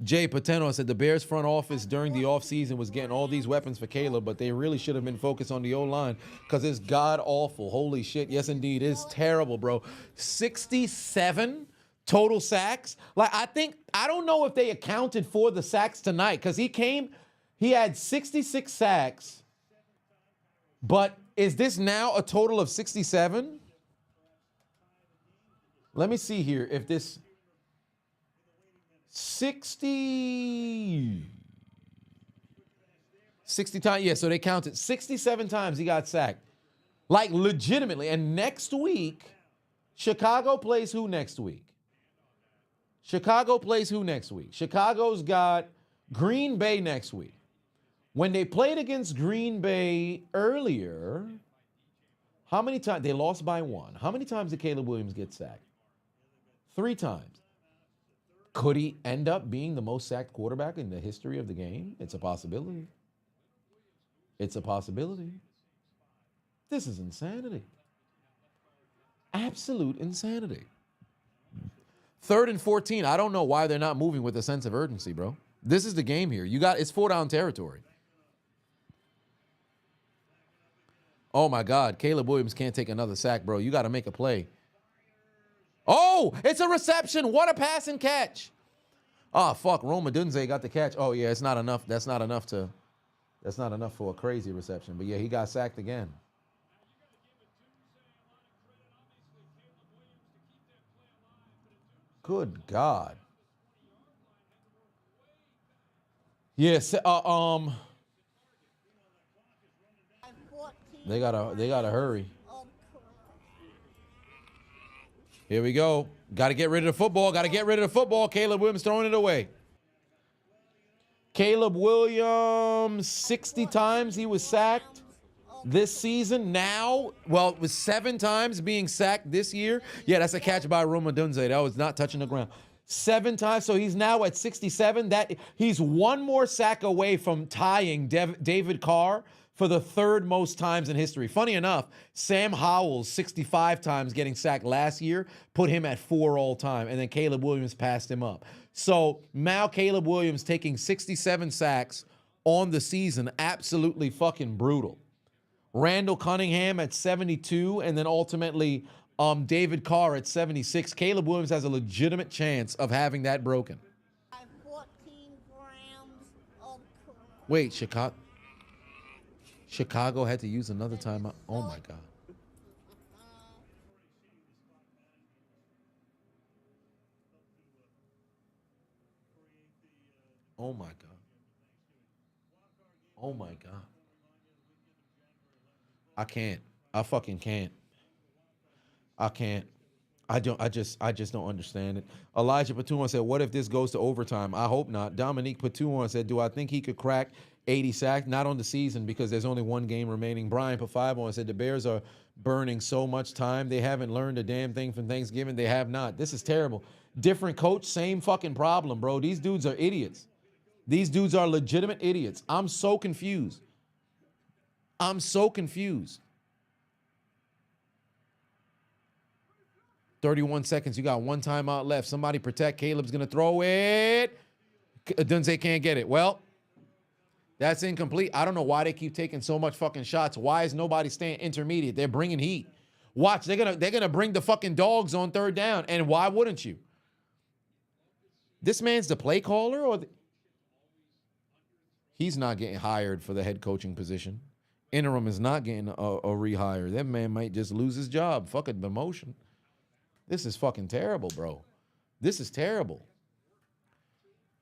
Jay Pateno said the Bears front office during the offseason was getting all these weapons for Caleb, but they really should have been focused on the O-line because it's god-awful. Holy shit. Yes, indeed. It's terrible, bro. 67 total sacks. Like, I don't know if they accounted for the sacks tonight because he had 66 sacks, but Is this now a total of 67? Let me see here if this 60 times. Yeah, so they counted 67 times he got sacked. Like legitimately. And next week, Chicago plays who next week? Chicago's got Green Bay next week. When they played against Green Bay earlier, how many times? They lost by 1. How many times did Caleb Williams get sacked? 3 times. Could he end up being the most sacked quarterback in the history of the game? It's a possibility. It's a possibility. This is insanity. Absolute insanity. 3rd and 14. I don't know why they're not moving with a sense of urgency, bro. This is the game here. It's 4-down territory. Oh my God, Caleb Williams can't take another sack, bro. You got to make a play. Oh, it's a reception. What a pass and catch. Oh, fuck. Roma Dunze got the catch. Oh, yeah, it's not enough. That's not enough for a crazy reception. But yeah, he got sacked again. Good God. Yes, they gotta hurry. Here we go. Got to get rid of the football. Caleb Williams throwing it away. Caleb Williams, 60 times he was sacked this season. Now, well, it was 7 times being sacked this year. Yeah, that's a catch by Roma Dunze. That was not touching the ground. 7 times, so he's now at 67. He's 1 more sack away from tying David Carr for the 3rd most times in history. Funny enough, Sam Howell's 65 times getting sacked last year put him at 4 all time, and then Caleb Williams passed him up. So now Caleb Williams taking 67 sacks on the season, absolutely fucking brutal. Randall Cunningham at 72, and then ultimately David Carr at 76. Caleb Williams has a legitimate chance of having that broken.
14 grams of
Wait, Chicago had to use another timeout. Oh my God. Oh my God. Oh my God. I can't. I fucking can't. I can't. I just don't understand it. Elijah Patuan said, what if this goes to overtime? I hope not. Dominique Patuan said, do I think he could crack 80 sacks? Not on the season because there's only 1 game remaining. Brian Pafibon said, the Bears are burning so much time. They haven't learned a damn thing from Thanksgiving. They have not. This is terrible. Different coach, same fucking problem, bro. These dudes are idiots. These dudes are legitimate idiots. I'm so confused. 31 seconds. You got 1 timeout left. Somebody protect. Caleb's going to throw it. Dunze can't get it. Well, that's incomplete. I don't know why they keep taking so much fucking shots. Why is nobody staying intermediate? They're bringing heat. Watch. They're gonna bring the fucking dogs on 3rd down. And why wouldn't you? This man's the play caller or he's not getting hired for the head coaching position. Interim is not getting a rehire. That man might just lose his job. Fucking demotion. This is fucking terrible, bro. This is terrible.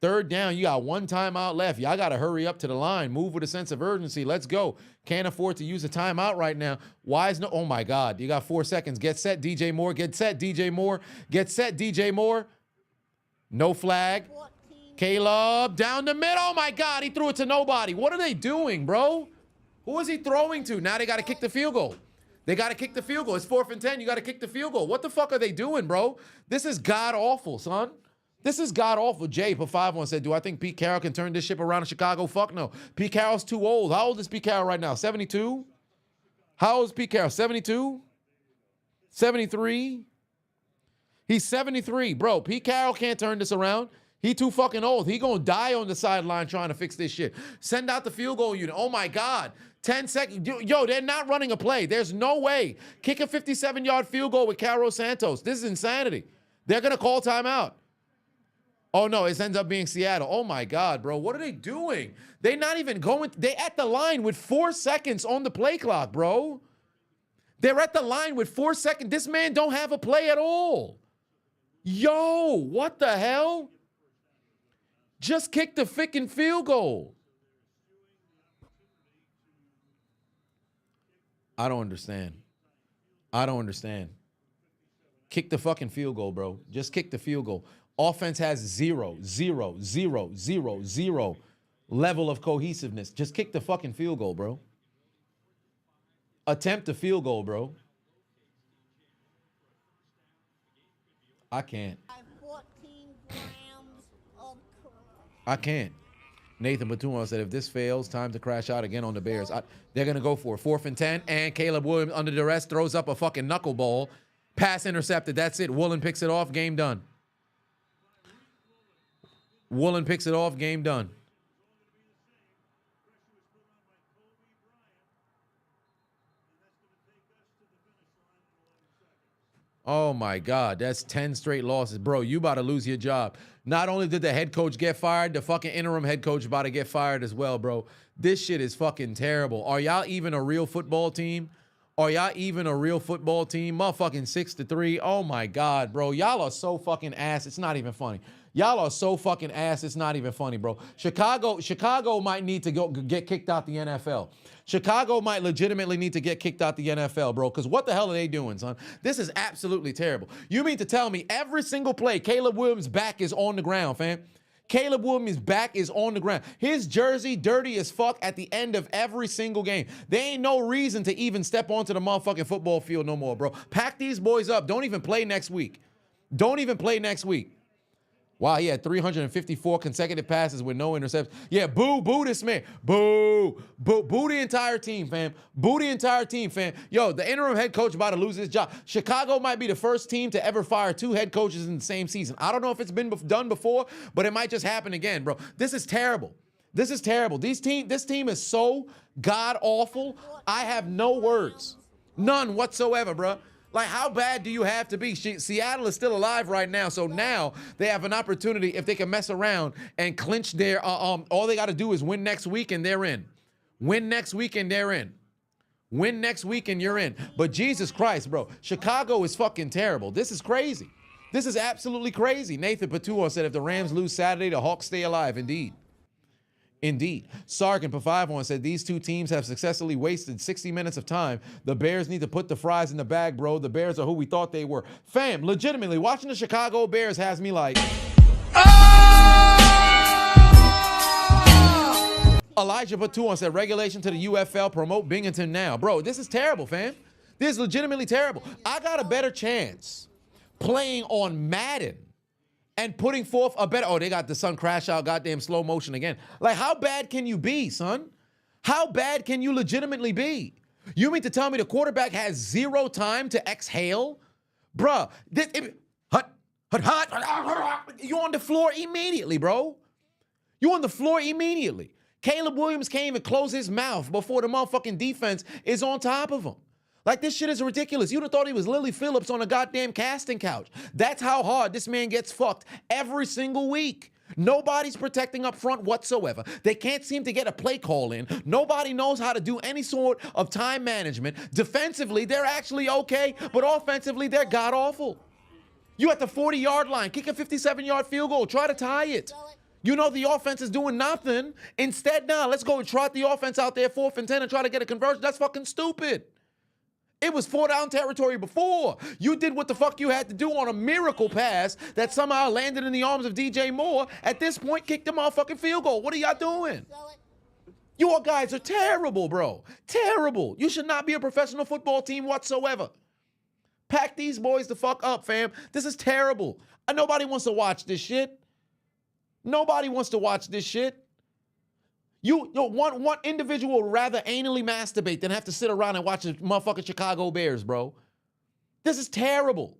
3rd down, you got 1 timeout left. Y'all got to hurry up to the line. Move with a sense of urgency. Let's go. Can't afford to use a timeout right now. Why is no? Oh, my God. You got 4 seconds. Get set, DJ Moore. Get set, DJ Moore. Get set, DJ Moore. No flag. Caleb down the middle. Oh, my God. He threw it to nobody. What are they doing, bro? Who is he throwing to? Now they got to kick the field goal. They got to kick the field goal. It's 4th and 10. You got to kick the field goal. What the fuck are they doing, bro? This is god-awful, son. This is god-awful. Jay, for 5-1, said, do I think Pete Carroll can turn this ship around in Chicago? Fuck no. Pete Carroll's too old. How old is Pete Carroll right now? 72? How old is Pete Carroll? 72? 73? He's 73. Bro, Pete Carroll can't turn this around. He too fucking old. He gonna die on the sideline trying to fix this shit. Send out the field goal unit. Oh, my God. 10 seconds. Yo, they're not running a play. There's no way. Kick a 57-yard field goal with Carlos Santos. This is insanity. They're going to call timeout. Oh, no, it ends up being Seattle. Oh, my God, bro. What are they doing? They're not even going. They at the line with 4 seconds on the play clock, bro. They're at the line with 4 seconds. This man don't have a play at all. Yo, what the hell? Just kick the freaking field goal. I don't understand. I don't understand. Kick the fucking field goal, bro. Just kick the field goal. Offense has zero level of cohesiveness. Just kick the fucking field goal, bro. Attempt the field goal, bro. I can't.
14 grams of crap.
I can't. Nathan Batum said, if this fails, time to crash out again on the Bears. They're going to go for it. 4th and 10, and Caleb Williams, under duress, throws up a fucking knuckleball. Pass intercepted. That's it. Woolen picks it off. Game done. Woolen picks it off. Game done. Oh, my God. That's 10 straight losses. Bro, you about to lose your job. Not only did the head coach get fired, the fucking interim head coach about to get fired as well, bro. This shit is fucking terrible. Are y'all even a real football team? Are y'all even a real football team? Motherfucking 6-3. Oh, my God, bro. Y'all are so fucking ass. It's not even funny. Y'all are so fucking ass. It's not even funny, bro. Chicago might need to get kicked out the NFL. Chicago might legitimately need to get kicked out the NFL, bro, because what the hell are they doing, son? This is absolutely terrible. You mean to tell me every single play, Caleb Williams' back is on the ground, fam? Caleb Williams' back is on the ground. His jersey dirty as fuck at the end of every single game. There ain't no reason to even step onto the motherfucking football field no more, bro. Pack these boys up. Don't even play next week. Don't even play next week. Wow, he had 354 consecutive passes with no interceptions. Yeah, boo this man. Boo the entire team, fam. Boo the entire team, fam. Yo, the interim head coach about to lose his job. Chicago might be the first team to ever fire 2 head coaches in the same season. I don't know if it's been done before, but it might just happen again, bro. This is terrible. This is terrible. This team is so god-awful. I have no words. None whatsoever, bro. Like, how bad do you have to be? Seattle is still alive right now, so now they have an opportunity if they can mess around and clinch their, all they got to do is win next week and they're in. Win next week and they're in. Win next week and you're in. But Jesus Christ, bro, Chicago is fucking terrible. This is crazy. This is absolutely crazy. Nathan Patua said if the Rams lose Saturday, the Hawks stay alive. Indeed. Indeed. Sarkin P51 said these 2 teams have successfully wasted 60 minutes of time. The Bears need to put the fries in the bag, bro. The Bears are who we thought they were. Fam, legitimately, watching the Chicago Bears has me like... Elijah Patuan said regulation to the UFL, promote Binghamton now. Bro, this is terrible, fam. This is legitimately terrible. I got a better chance playing on Madden and putting forth a better... Oh, they got the sun crash out, goddamn slow motion again. Like, how bad can you be, son? How bad can you legitimately be? You mean to tell me the quarterback has 0 time to exhale? Bruh, you on the floor immediately, bro. You on the floor immediately. Caleb Williams can't even close his mouth before the motherfucking defense is on top of him. Like, this shit is ridiculous. You'd have thought he was Lily Phillips on a goddamn casting couch. That's how hard this man gets fucked every single week. Nobody's protecting up front whatsoever. They can't seem to get a play call in. Nobody knows how to do any sort of time management. Defensively, they're actually okay, but offensively, they're god-awful. You at the 40-yard line, kick a 57-yard field goal, try to tie it. You know the offense is doing nothing. Instead, now, let's go and trot the offense out there 4th and 10 and try to get a conversion. That's fucking stupid. It was 4-down territory before. You did what the fuck you had to do on a miracle pass that somehow landed in the arms of DJ Moore. At this point, kick the motherfucking field goal. What are y'all doing? You all guys are terrible, bro. Terrible. You should not be a professional football team whatsoever. Pack these boys the fuck up, fam. This is terrible. Nobody wants to watch this shit. Nobody wants to watch this shit. One individual would rather anally masturbate than have to sit around and watch the motherfucking Chicago Bears, bro. This is terrible.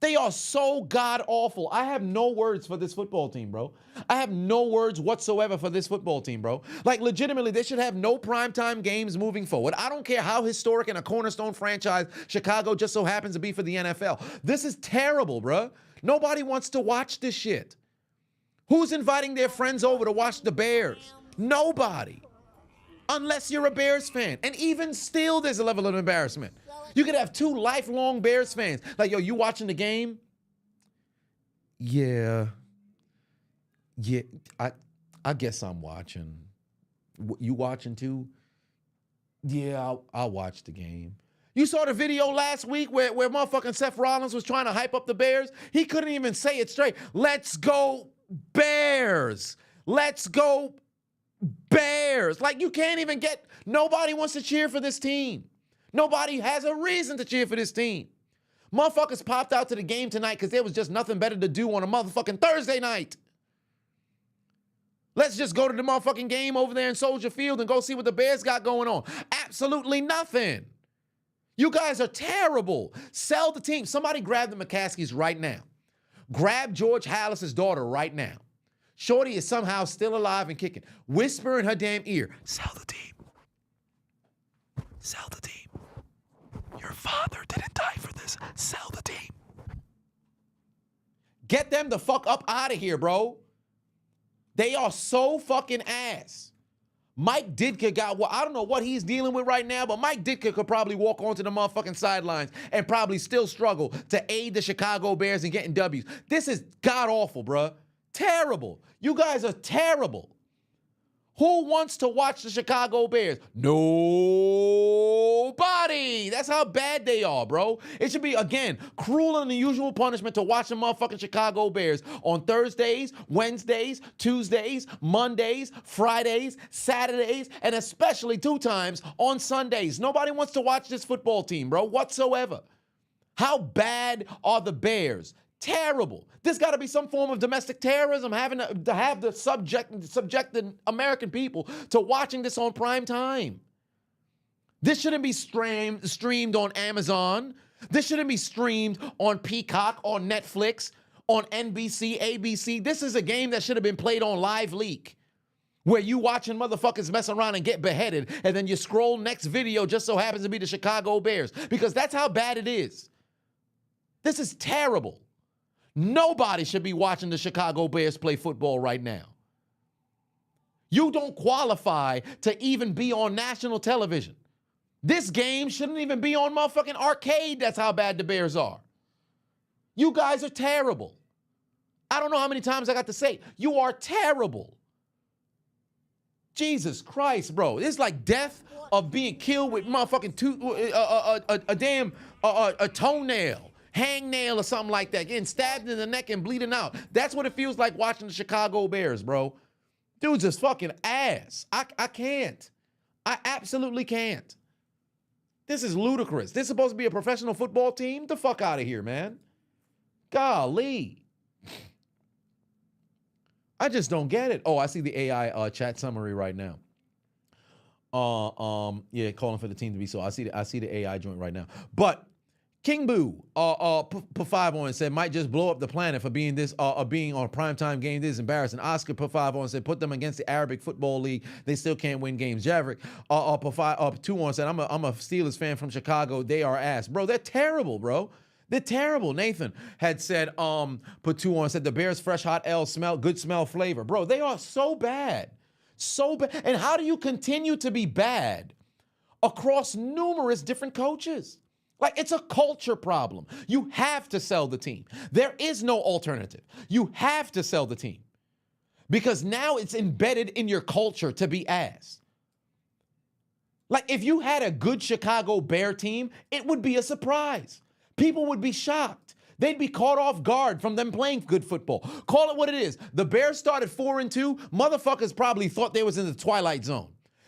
They are so god-awful. I have no words for this football team, bro. I have no words whatsoever for this football team, bro. Like, legitimately, they should have no primetime games moving forward. I don't care how historic and a cornerstone franchise Chicago just so happens to be for the NFL. This is terrible, bro. Nobody wants to watch this shit. Who's inviting their friends over to watch the Bears? Nobody. Unless you're a Bears fan. And even still, there's a level of embarrassment. You could have 2 lifelong Bears fans. Like, yo, you watching the game? Yeah. Yeah, I guess I'm watching. You watching too? Yeah, I'll watch the game. You saw the video last week where motherfucking Seth Rollins was trying to hype up the Bears? He couldn't even say it straight. Let's go Bears. Let's go Bears. Like, you can't even get, nobody wants to cheer for this team. Nobody has a reason to cheer for this team. Motherfuckers popped out to the game tonight because there was just nothing better to do on a motherfucking Thursday night. Let's just go to the motherfucking game over there in Soldier Field and go see what the Bears got going on. Absolutely nothing. You guys are terrible. Sell the team. Somebody grab the McCaskies right now. Grab George Hallis's daughter right now. Shorty is somehow still alive and kicking. Whisper in her damn ear, sell the team. Sell the team. Your father didn't die for this. Sell the team. Get them the fuck up out of here, bro. They are so fucking ass. Mike Ditka got, well, I don't know what he's dealing with right now, but Mike Ditka could probably walk onto the motherfucking sidelines and probably still struggle to aid the Chicago Bears in getting W's. This is god-awful, bruh. Terrible. You guys are terrible. Who wants to watch the Chicago Bears? Nobody. That's how bad they are, bro. It should be, again, cruel and unusual punishment to watch the motherfucking Chicago Bears on Thursdays, Wednesdays, Tuesdays, Mondays, Fridays, Saturdays, and especially 2 times on Sundays. Nobody wants to watch this football team, bro, whatsoever. How bad are the Bears? Terrible. There's got to be some form of domestic terrorism having to have the subject the American people to watching this on prime time. This shouldn't be streamed on Amazon. This shouldn't be streamed on Peacock, on Netflix, on NBC, ABC. This is a game that should have been played on Live Leak, where you watching motherfuckers mess around and get beheaded, and then you scroll next video just so happens to be the Chicago Bears, because that's how bad it is. This is terrible. Nobody should be watching the Chicago Bears play football right now. You don't qualify to even be on national television. This game shouldn't even be on motherfucking Arcade. That's how bad the Bears are. You guys are terrible. I don't know how many times I got to say, you are terrible. Jesus Christ, bro. It's like death of being killed with motherfucking a toenail. Hangnail or something like that, getting stabbed in the neck and bleeding out. That's what it feels like watching the Chicago Bears, bro. Dude's just fucking ass. I can't. I absolutely can't. This is ludicrous. This is supposed to be a professional football team? Get the fuck out of here, man. Golly. I just don't get it. Oh, I see the AI chat summary right now. Yeah, calling for the team to be so. I see the AI joint right now. But King Boo put 5 on and said, might just blow up the planet for being this, being on a primetime game. This is embarrassing. Oscar put 5 on and said, put them against the Arabic Football League. They still can't win games. Javerick put 2 on and said, I'm a Steelers fan from Chicago. They are ass. Bro, they're terrible, bro. They're terrible. Nathan had said, put 2 on and said, the Bears fresh hot L smell, good smell flavor. Bro, they are so bad. So bad. And how do you continue to be bad across numerous different coaches? Like, it's a culture problem. You have to sell the team. There is no alternative. You have to sell the team because now it's embedded in your culture to be ass. Like, if you had a good Chicago Bear team, it would be a surprise. People would be shocked. They'd be caught off guard from them playing good football. Call it what it is. The Bears started 4-2. Motherfuckers probably thought they was in the Twilight Zone.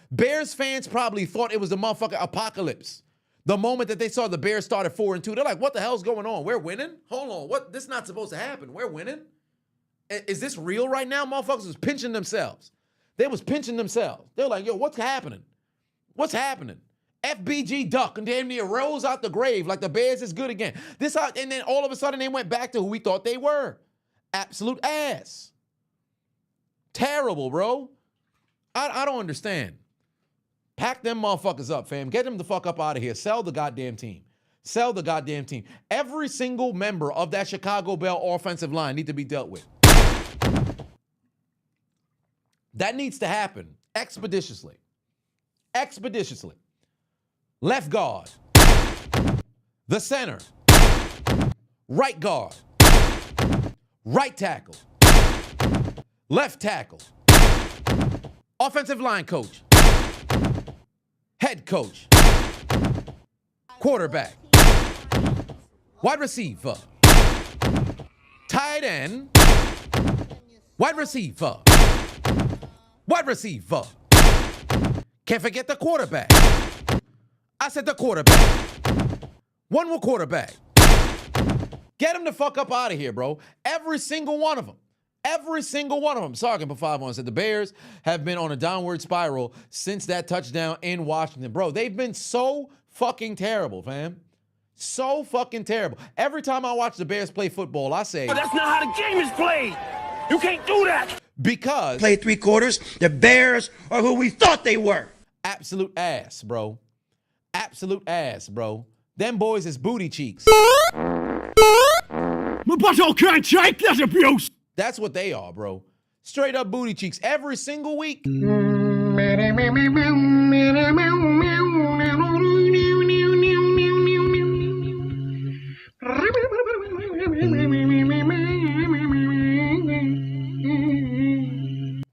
Bears fans probably thought it was the motherfucking apocalypse. The moment that they saw the Bears started 4-2, they're like, what the hell's going on? We're winning? Hold on, what? This is not supposed to happen. We're winning? Is this real right now? Motherfuckers was pinching themselves. They was pinching themselves. They're like, yo, what's happening? What's happening? FBG duck and damn near rose out the grave like the Bears is good again. And then all of a sudden they went back to who we thought they were. Absolute ass. Terrible, bro. I don't understand. Pack them motherfuckers up, fam. Get them the fuck up out of here. Sell the goddamn team. Sell the goddamn team. Every single member of that Chicago Bear offensive line need to be dealt with. That needs to happen expeditiously. Expeditiously. Left guard. The center. Right guard. Right tackle. Left tackle. Offensive line coach. Head coach. Quarterback. Wide receiver. Tight end. Wide receiver. Wide receiver. Can't forget the quarterback. I said the quarterback. One more quarterback. Get him the fuck up out of here, bro. Every single one of them. Every single one of them. Sargent for 5-1 said the Bears have been on a downward spiral since that touchdown in Washington. Bro, they've been so fucking terrible, fam. So fucking terrible. Every time I watch the Bears play football, I say,
But that's not how the game is played. You can't do that.
Because
Played 3 quarters. The Bears are who we thought they were.
absolute ass, bro. Absolute ass, bro. Them boys is booty cheeks.
But you can't take that abuse.
That's what they are, bro. Straight up booty cheeks every single week.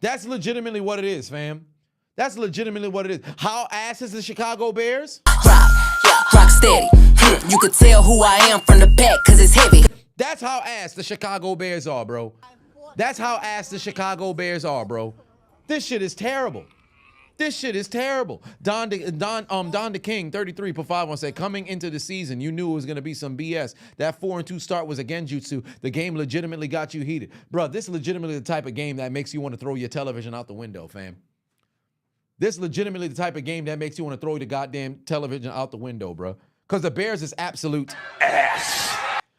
That's legitimately what it is, fam. That's legitimately what it is. How ass is the Chicago Bears?
Rock steady. You could tell who I am from the back because it's heavy.
That's how ass the Chicago Bears are, bro. That's how ass the Chicago Bears are, bro. This shit is terrible. This shit is terrible. Don the King, 33 per 5-1 said, coming into the season, you knew it was going to be some BS. That 4-2 start was a genjutsu. The game legitimately got you heated. Bro, this is legitimately the type of game that makes you want to throw your television out the window, fam. This is legitimately the type of game that makes you want to throw the goddamn television out the window, bro. Because the Bears is absolute ass.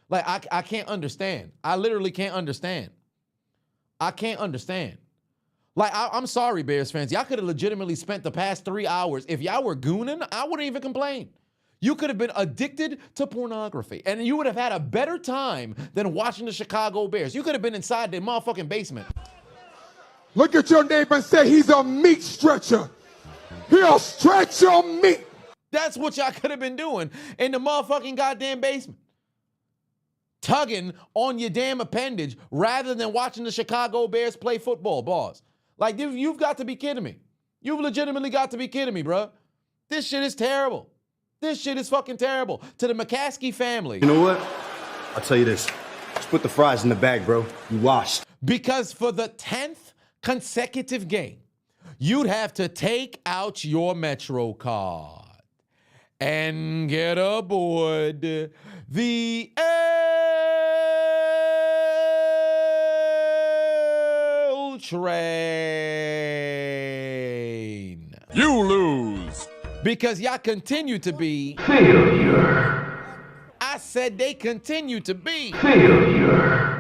Like, I can't understand. I literally can't understand. I can't understand. Like, I'm sorry, Bears fans. Y'all could have legitimately spent the past 3 hours. If y'all were gooning, I wouldn't even complain. You could have been addicted to pornography, and you would have had a better time than watching the Chicago Bears. You could have been inside their motherfucking basement.
Look at your neighbor and say he's a meat stretcher. He'll stretch your meat.
That's what y'all could have been doing in the motherfucking goddamn basement. Tugging on your damn appendage rather than watching the Chicago Bears play football, boss. Like, you've got to be kidding me. You've legitimately got to be kidding me, bro. This shit is terrible. This shit is fucking terrible. To the McCaskey family.
You know what? I'll tell you this. Just put the fries in the bag, bro. You washed.
Because for the 10th consecutive game, you'd have to take out your Metro card and get aboard the L train.
You lose.
Because y'all continue to be
Failure.
I said they continue to be
Failure.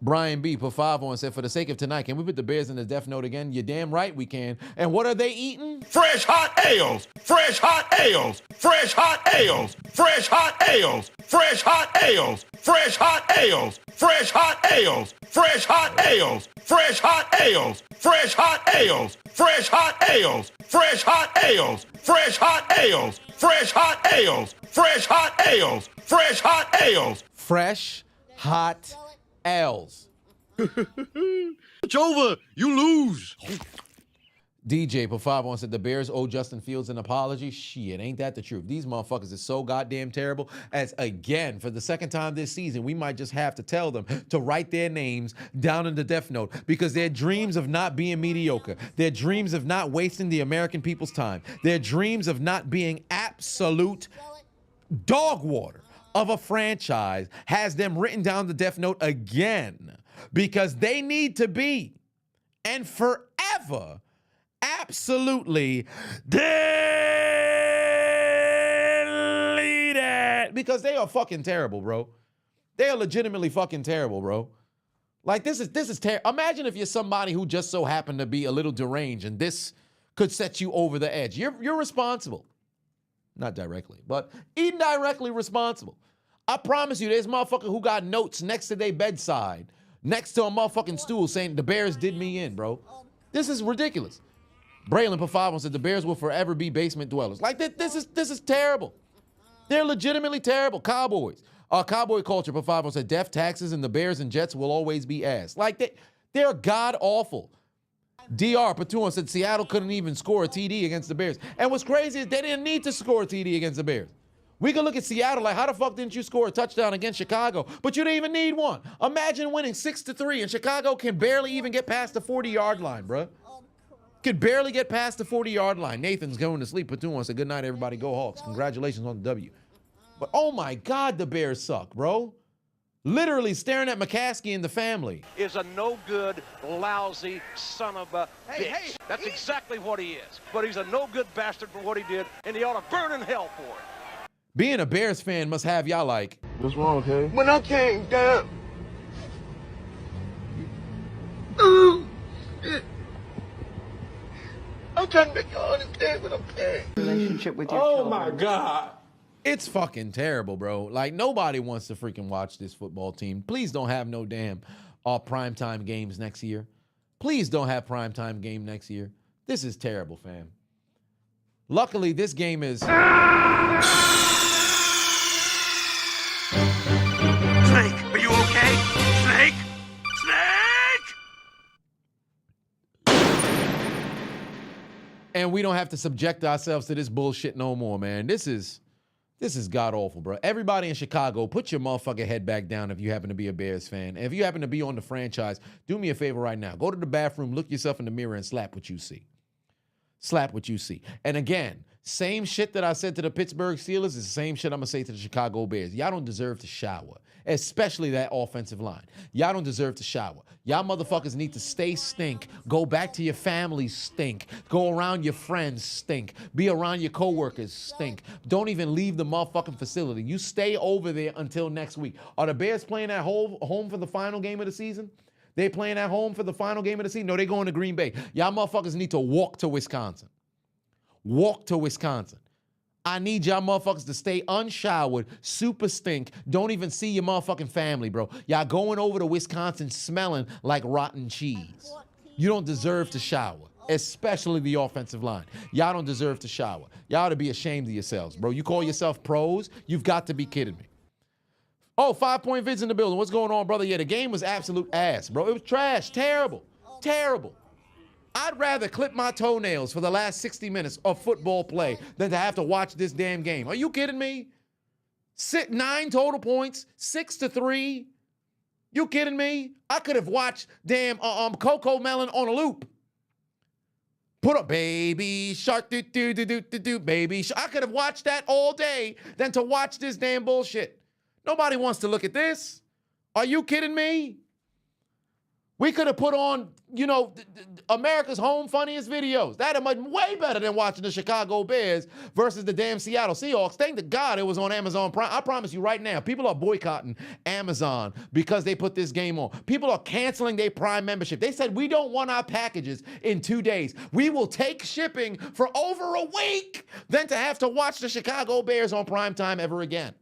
Brian B. put 5-1 said, for the sake of tonight, can we put the Bears in the death note again? You're damn right we can. And what are they eating?
Fresh hot ales. Fresh hot ales. Fresh hot ales. Fresh hot ales. Fresh hot ales. Fresh hot ales. Fresh hot ales. Fresh hot ales. Fresh hot ales. Fresh hot ales. Fresh hot ales. Fresh hot ales. Fresh hot ales. Fresh hot ales. Fresh hot ales. Fresh hot ales.
Fresh hot L's.
It's over. You lose.
DJ put 5-1 said the Bears owe Justin Fields an apology. Shit, ain't that the truth? These motherfuckers is so goddamn terrible. As again, for the second time this season, we might just have to tell them to write their names down in the death note because their dreams of not being mediocre, their dreams of not wasting the American people's time, their dreams of not being absolute dog water of a franchise has them written down the death note again because they need to be and forever absolutely deleted because they are fucking terrible, bro. They are legitimately fucking terrible, bro. Like, this is terrible. Imagine if you're somebody who just so happened to be a little deranged and this could set you over the edge. You're responsible. Not directly, but indirectly responsible. I promise you, there's motherfuckers who got notes next to their bedside next to a motherfucking stool saying the Bears did me in, bro. This is ridiculous. Braylon put 5 on said the Bears will forever be basement dwellers. Like this is terrible. They're legitimately terrible. Cowboys. Cowboy culture put 5 on said death, taxes, and the Bears and Jets will always be ass. Like they're god awful. DR put 2 on said Seattle couldn't even score a TD against the Bears. And what's crazy is they didn't need to score a TD against the Bears. We can look at Seattle like, how the fuck didn't you score a touchdown against Chicago? But you didn't even need one. Imagine winning 6-3 and Chicago can barely even get past the 40-yard line, bruh. Could barely get past the 40-yard line. Nathan's going to sleep. Put 2 on said, good night, everybody. Go Hawks. Congratulations on the W. But oh my God, the Bears suck, bro. Literally staring at McCaskey and the family.
Is a no good, lousy son of a bitch. That's exactly what he is. But he's a no good bastard for what he did, and he ought to burn in hell for it.
Being a Bears fan must have y'all like,
what's wrong, okay?
When I came down, I'm trying to make you understand what I'm saying.
Relationship with your
oh
children.
My God. It's fucking terrible, bro. Like, nobody wants to freaking watch this football team. Please don't have no damn primetime games next year. Please don't have primetime game next year. This is terrible, fam. Luckily, this game is...
Snake, are you okay? Snake?
And we don't have to subject ourselves to this bullshit no more, man. This is god-awful, bro. Everybody in Chicago, put your motherfucking head back down if you happen to be a Bears fan. And if you happen to be on the franchise, do me a favor right now. Go to the bathroom, look yourself in the mirror, and slap what you see. Slap what you see. And again, same shit that I said to the Pittsburgh Steelers is the same shit I'm going to say to the Chicago Bears. Y'all don't deserve to shower, especially that offensive line. Y'all don't deserve to shower. Y'all motherfuckers need to stay stink. Go back to your family stink. Go around your friends stink. Be around your coworkers stink. Don't even leave the motherfucking facility. You stay over there until next week. Are the Bears playing at home for the final game of the season? They playing at home for the final game of the season? No, they going to Green Bay. Y'all motherfuckers need to walk to Wisconsin. Walk to Wisconsin. I need y'all motherfuckers to stay unshowered, super stink. Don't even see your motherfucking family, bro. Y'all going over to Wisconsin smelling like rotten cheese. You don't deserve to shower, especially the offensive line. Y'all don't deserve to shower. Y'all ought to be ashamed of yourselves, bro. You call yourself pros? You've got to be kidding me. Oh, 5 Point Vids in the building. What's going on, brother? Yeah, the game was absolute ass, bro. It was trash. Terrible. Terrible. I'd rather clip my toenails for the last 60 minutes of football play than to have to watch this damn game. Are you kidding me? 9 total points, 6-3. You kidding me? I could have watched damn Coco Melon on a loop. Put a baby shark, baby shark. I could have watched that all day than to watch this damn bullshit. Nobody wants to look at this. Are you kidding me? We could have put on, you know, America's Home Funniest Videos. That'd have been way better than watching the Chicago Bears versus the damn Seattle Seahawks. Thank to God it was on Amazon Prime. I promise you right now, people are boycotting Amazon because they put this game on. People are canceling their Prime membership. They said, we don't want our packages in 2 days. We will take shipping for over a week than to have to watch the Chicago Bears on prime time ever again.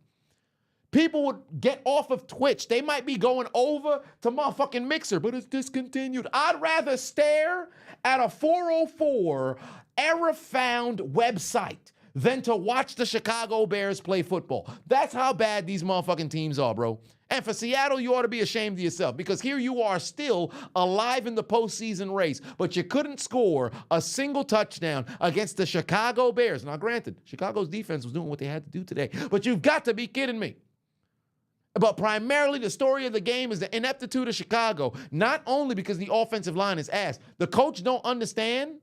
People would get off of Twitch. They might be going over to motherfucking Mixer, but it's discontinued. I'd rather stare at a 404 error-found website than to watch the Chicago Bears play football. That's how bad these motherfucking teams are, bro. And for Seattle, you ought to be ashamed of yourself because here you are still alive in the postseason race, but you couldn't score a single touchdown against the Chicago Bears. Now, granted, Chicago's defense was doing what they had to do today, but you've got to be kidding me. But primarily, the story of the game is the ineptitude of Chicago, not only because the offensive line is ass. The coach don't understand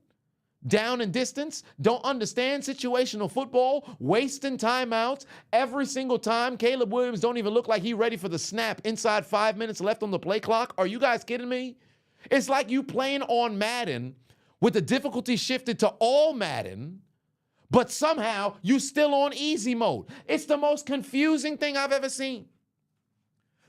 down and distance, don't understand situational football, wasting timeouts every single time. Caleb Williams don't even look like he's ready for the snap inside 5 minutes left on the play clock. Are you guys kidding me? It's like you playing on Madden with the difficulty shifted to all Madden, but somehow you still on easy mode. It's the most confusing thing I've ever seen.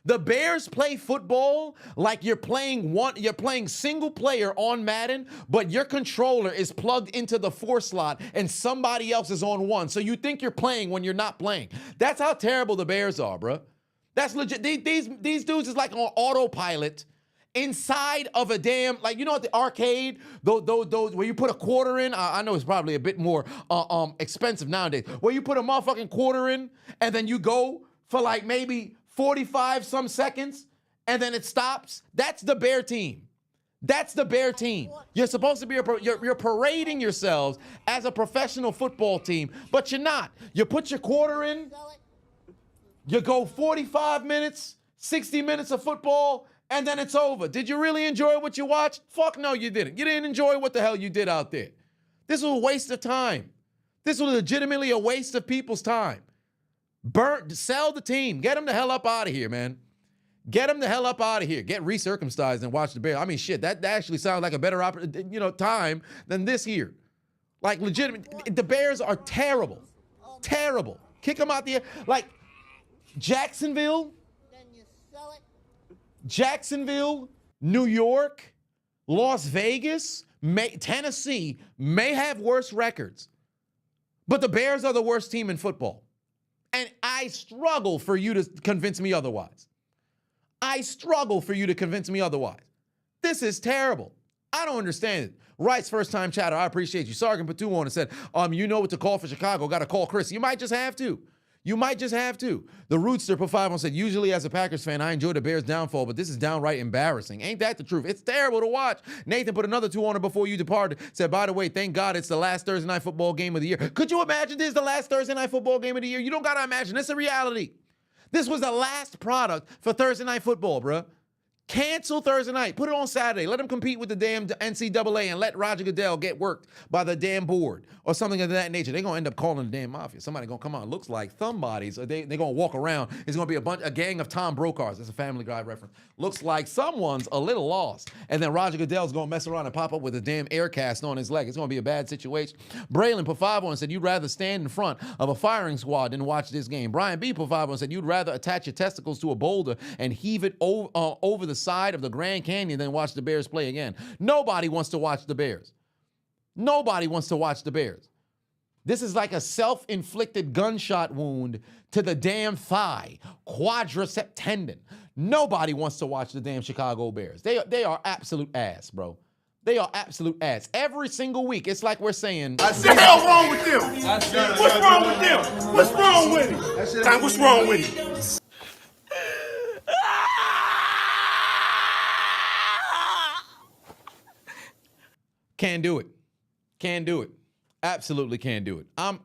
The Bears play football like you're playing single player on Madden, but your controller is plugged into the 4 slot and somebody else is on 1. So you think you're playing when you're not playing. That's how terrible the Bears are, bro. That's legit. These dudes is like on autopilot inside of a damn, like, you know, at the arcade, those where you put a quarter in. I know it's probably a bit more expensive nowadays. Where you put a motherfucking quarter in, and then you go for like maybe 45 some seconds, and then it stops. That's the Bear team. That's the Bear team. You're supposed to be, you're parading yourselves as a professional football team, but you're not. You put your quarter in, you go 45 minutes, 60 minutes of football, and then it's over. Did you really enjoy what you watched? Fuck no, you didn't. You didn't enjoy what the hell you did out there. This was a waste of time. This was legitimately a waste of people's time. Sell the team. Get them the hell up out of here, man. Get them the hell up out of here. Get recircumcised and watch the Bears. I mean, shit, that actually sounds like a better time than this here. Like, legitimate. The Bears are terrible. Terrible. Kick them out there. Like, Jacksonville, New York, Las Vegas, Tennessee may have worse records, but the Bears are the worst team in football. And I struggle for you to convince me otherwise. I struggle for you to convince me otherwise. This is terrible. I don't understand it. Wright's first time chatter. I appreciate you. Sergeant Patu on and said, you know what to call for Chicago. Got to call Chris. You might just have to. You might just have to. The Rootster put 5 on said, usually as a Packers fan, I enjoy the Bears' downfall, but this is downright embarrassing. Ain't that the truth? It's terrible to watch. Nathan put another 2 on it before you departed. Said, by the way, thank God it's the last Thursday night football game of the year. Could you imagine this is the last Thursday night football game of the year? You don't got to imagine. It's a reality. This was the last product for Thursday night football, bruh. Cancel Thursday night. Put it on Saturday. Let them compete with the damn NCAA and let Roger Goodell get worked by the damn board or something of that nature. They're going to end up calling the damn mafia. Somebody going to come out. Looks like somebody's. They're going to walk around. It's going to be a gang of Tom Brokers. That's a Family Guy reference. Looks like someone's a little lost. And then Roger Goodell's going to mess around and pop up with a damn air cast on his leg. It's going to be a bad situation. Braylon put 5 on and said, you'd rather stand in front of a firing squad than watch this game. Brian B put 5 on and said, you'd rather attach your testicles to a boulder and heave it over the side of the Grand Canyon than watch the Bears play again. Nobody wants to watch the Bears. Nobody wants to watch the Bears. This is like a self-inflicted gunshot wound to the damn thigh, quadricep tendon. Nobody wants to watch the damn Chicago Bears. They are absolute ass, bro. They are absolute ass. Every single week, it's like we're saying,
What the hell's wrong with them? What's wrong with them? What's wrong with him? Time, what's wrong with him?
Can't do it. Can't do it. Absolutely can't do it. I'm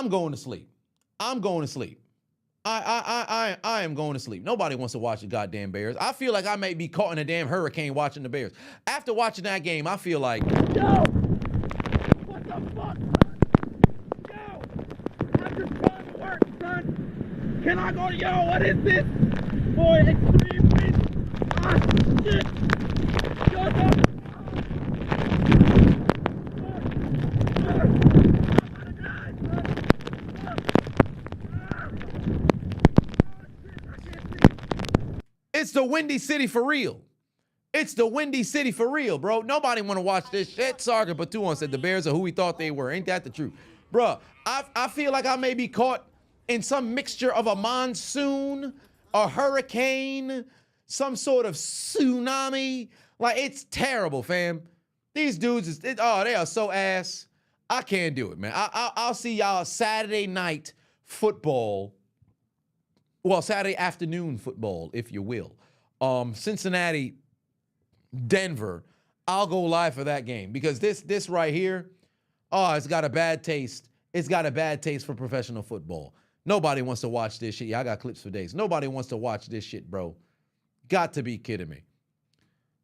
going to sleep. I'm going to sleep. I am going to sleep. Nobody wants to watch the goddamn Bears. I feel like I may be caught in a damn hurricane watching the Bears. After watching that game, I feel like,
Yo! What the fuck? Yo! I'm just trying to work, son. Can I go? Yo, what is this? Boy, extreme bitch. Ah, shit. Shut up.
it's the Windy City for real. It's the Windy City for real, bro. Nobody want to watch this shit. Sergeant Patuan said the Bears are who we thought they were. Ain't that the truth? Bro, I feel like I may be caught in some mixture of a monsoon, a hurricane, some sort of tsunami. Like, it's terrible, fam. These dudes, they are so ass. I can't do it, man. I'll see y'all Saturday night football. Well, Saturday afternoon football, if you will. Cincinnati, Denver. I'll go live for that game because this right here, it's got a bad taste. It's got a bad taste for professional football. Nobody wants to watch this shit. Yeah, I got clips for days. Nobody wants to watch this shit, bro. Got to be kidding me.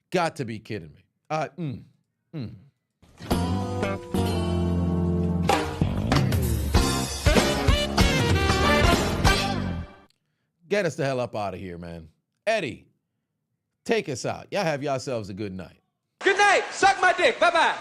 Got to be kidding me. Get us the hell up out of here, man. Eddie, take us out. Y'all have yourselves a good night.
Good night. Suck my dick. Bye-bye.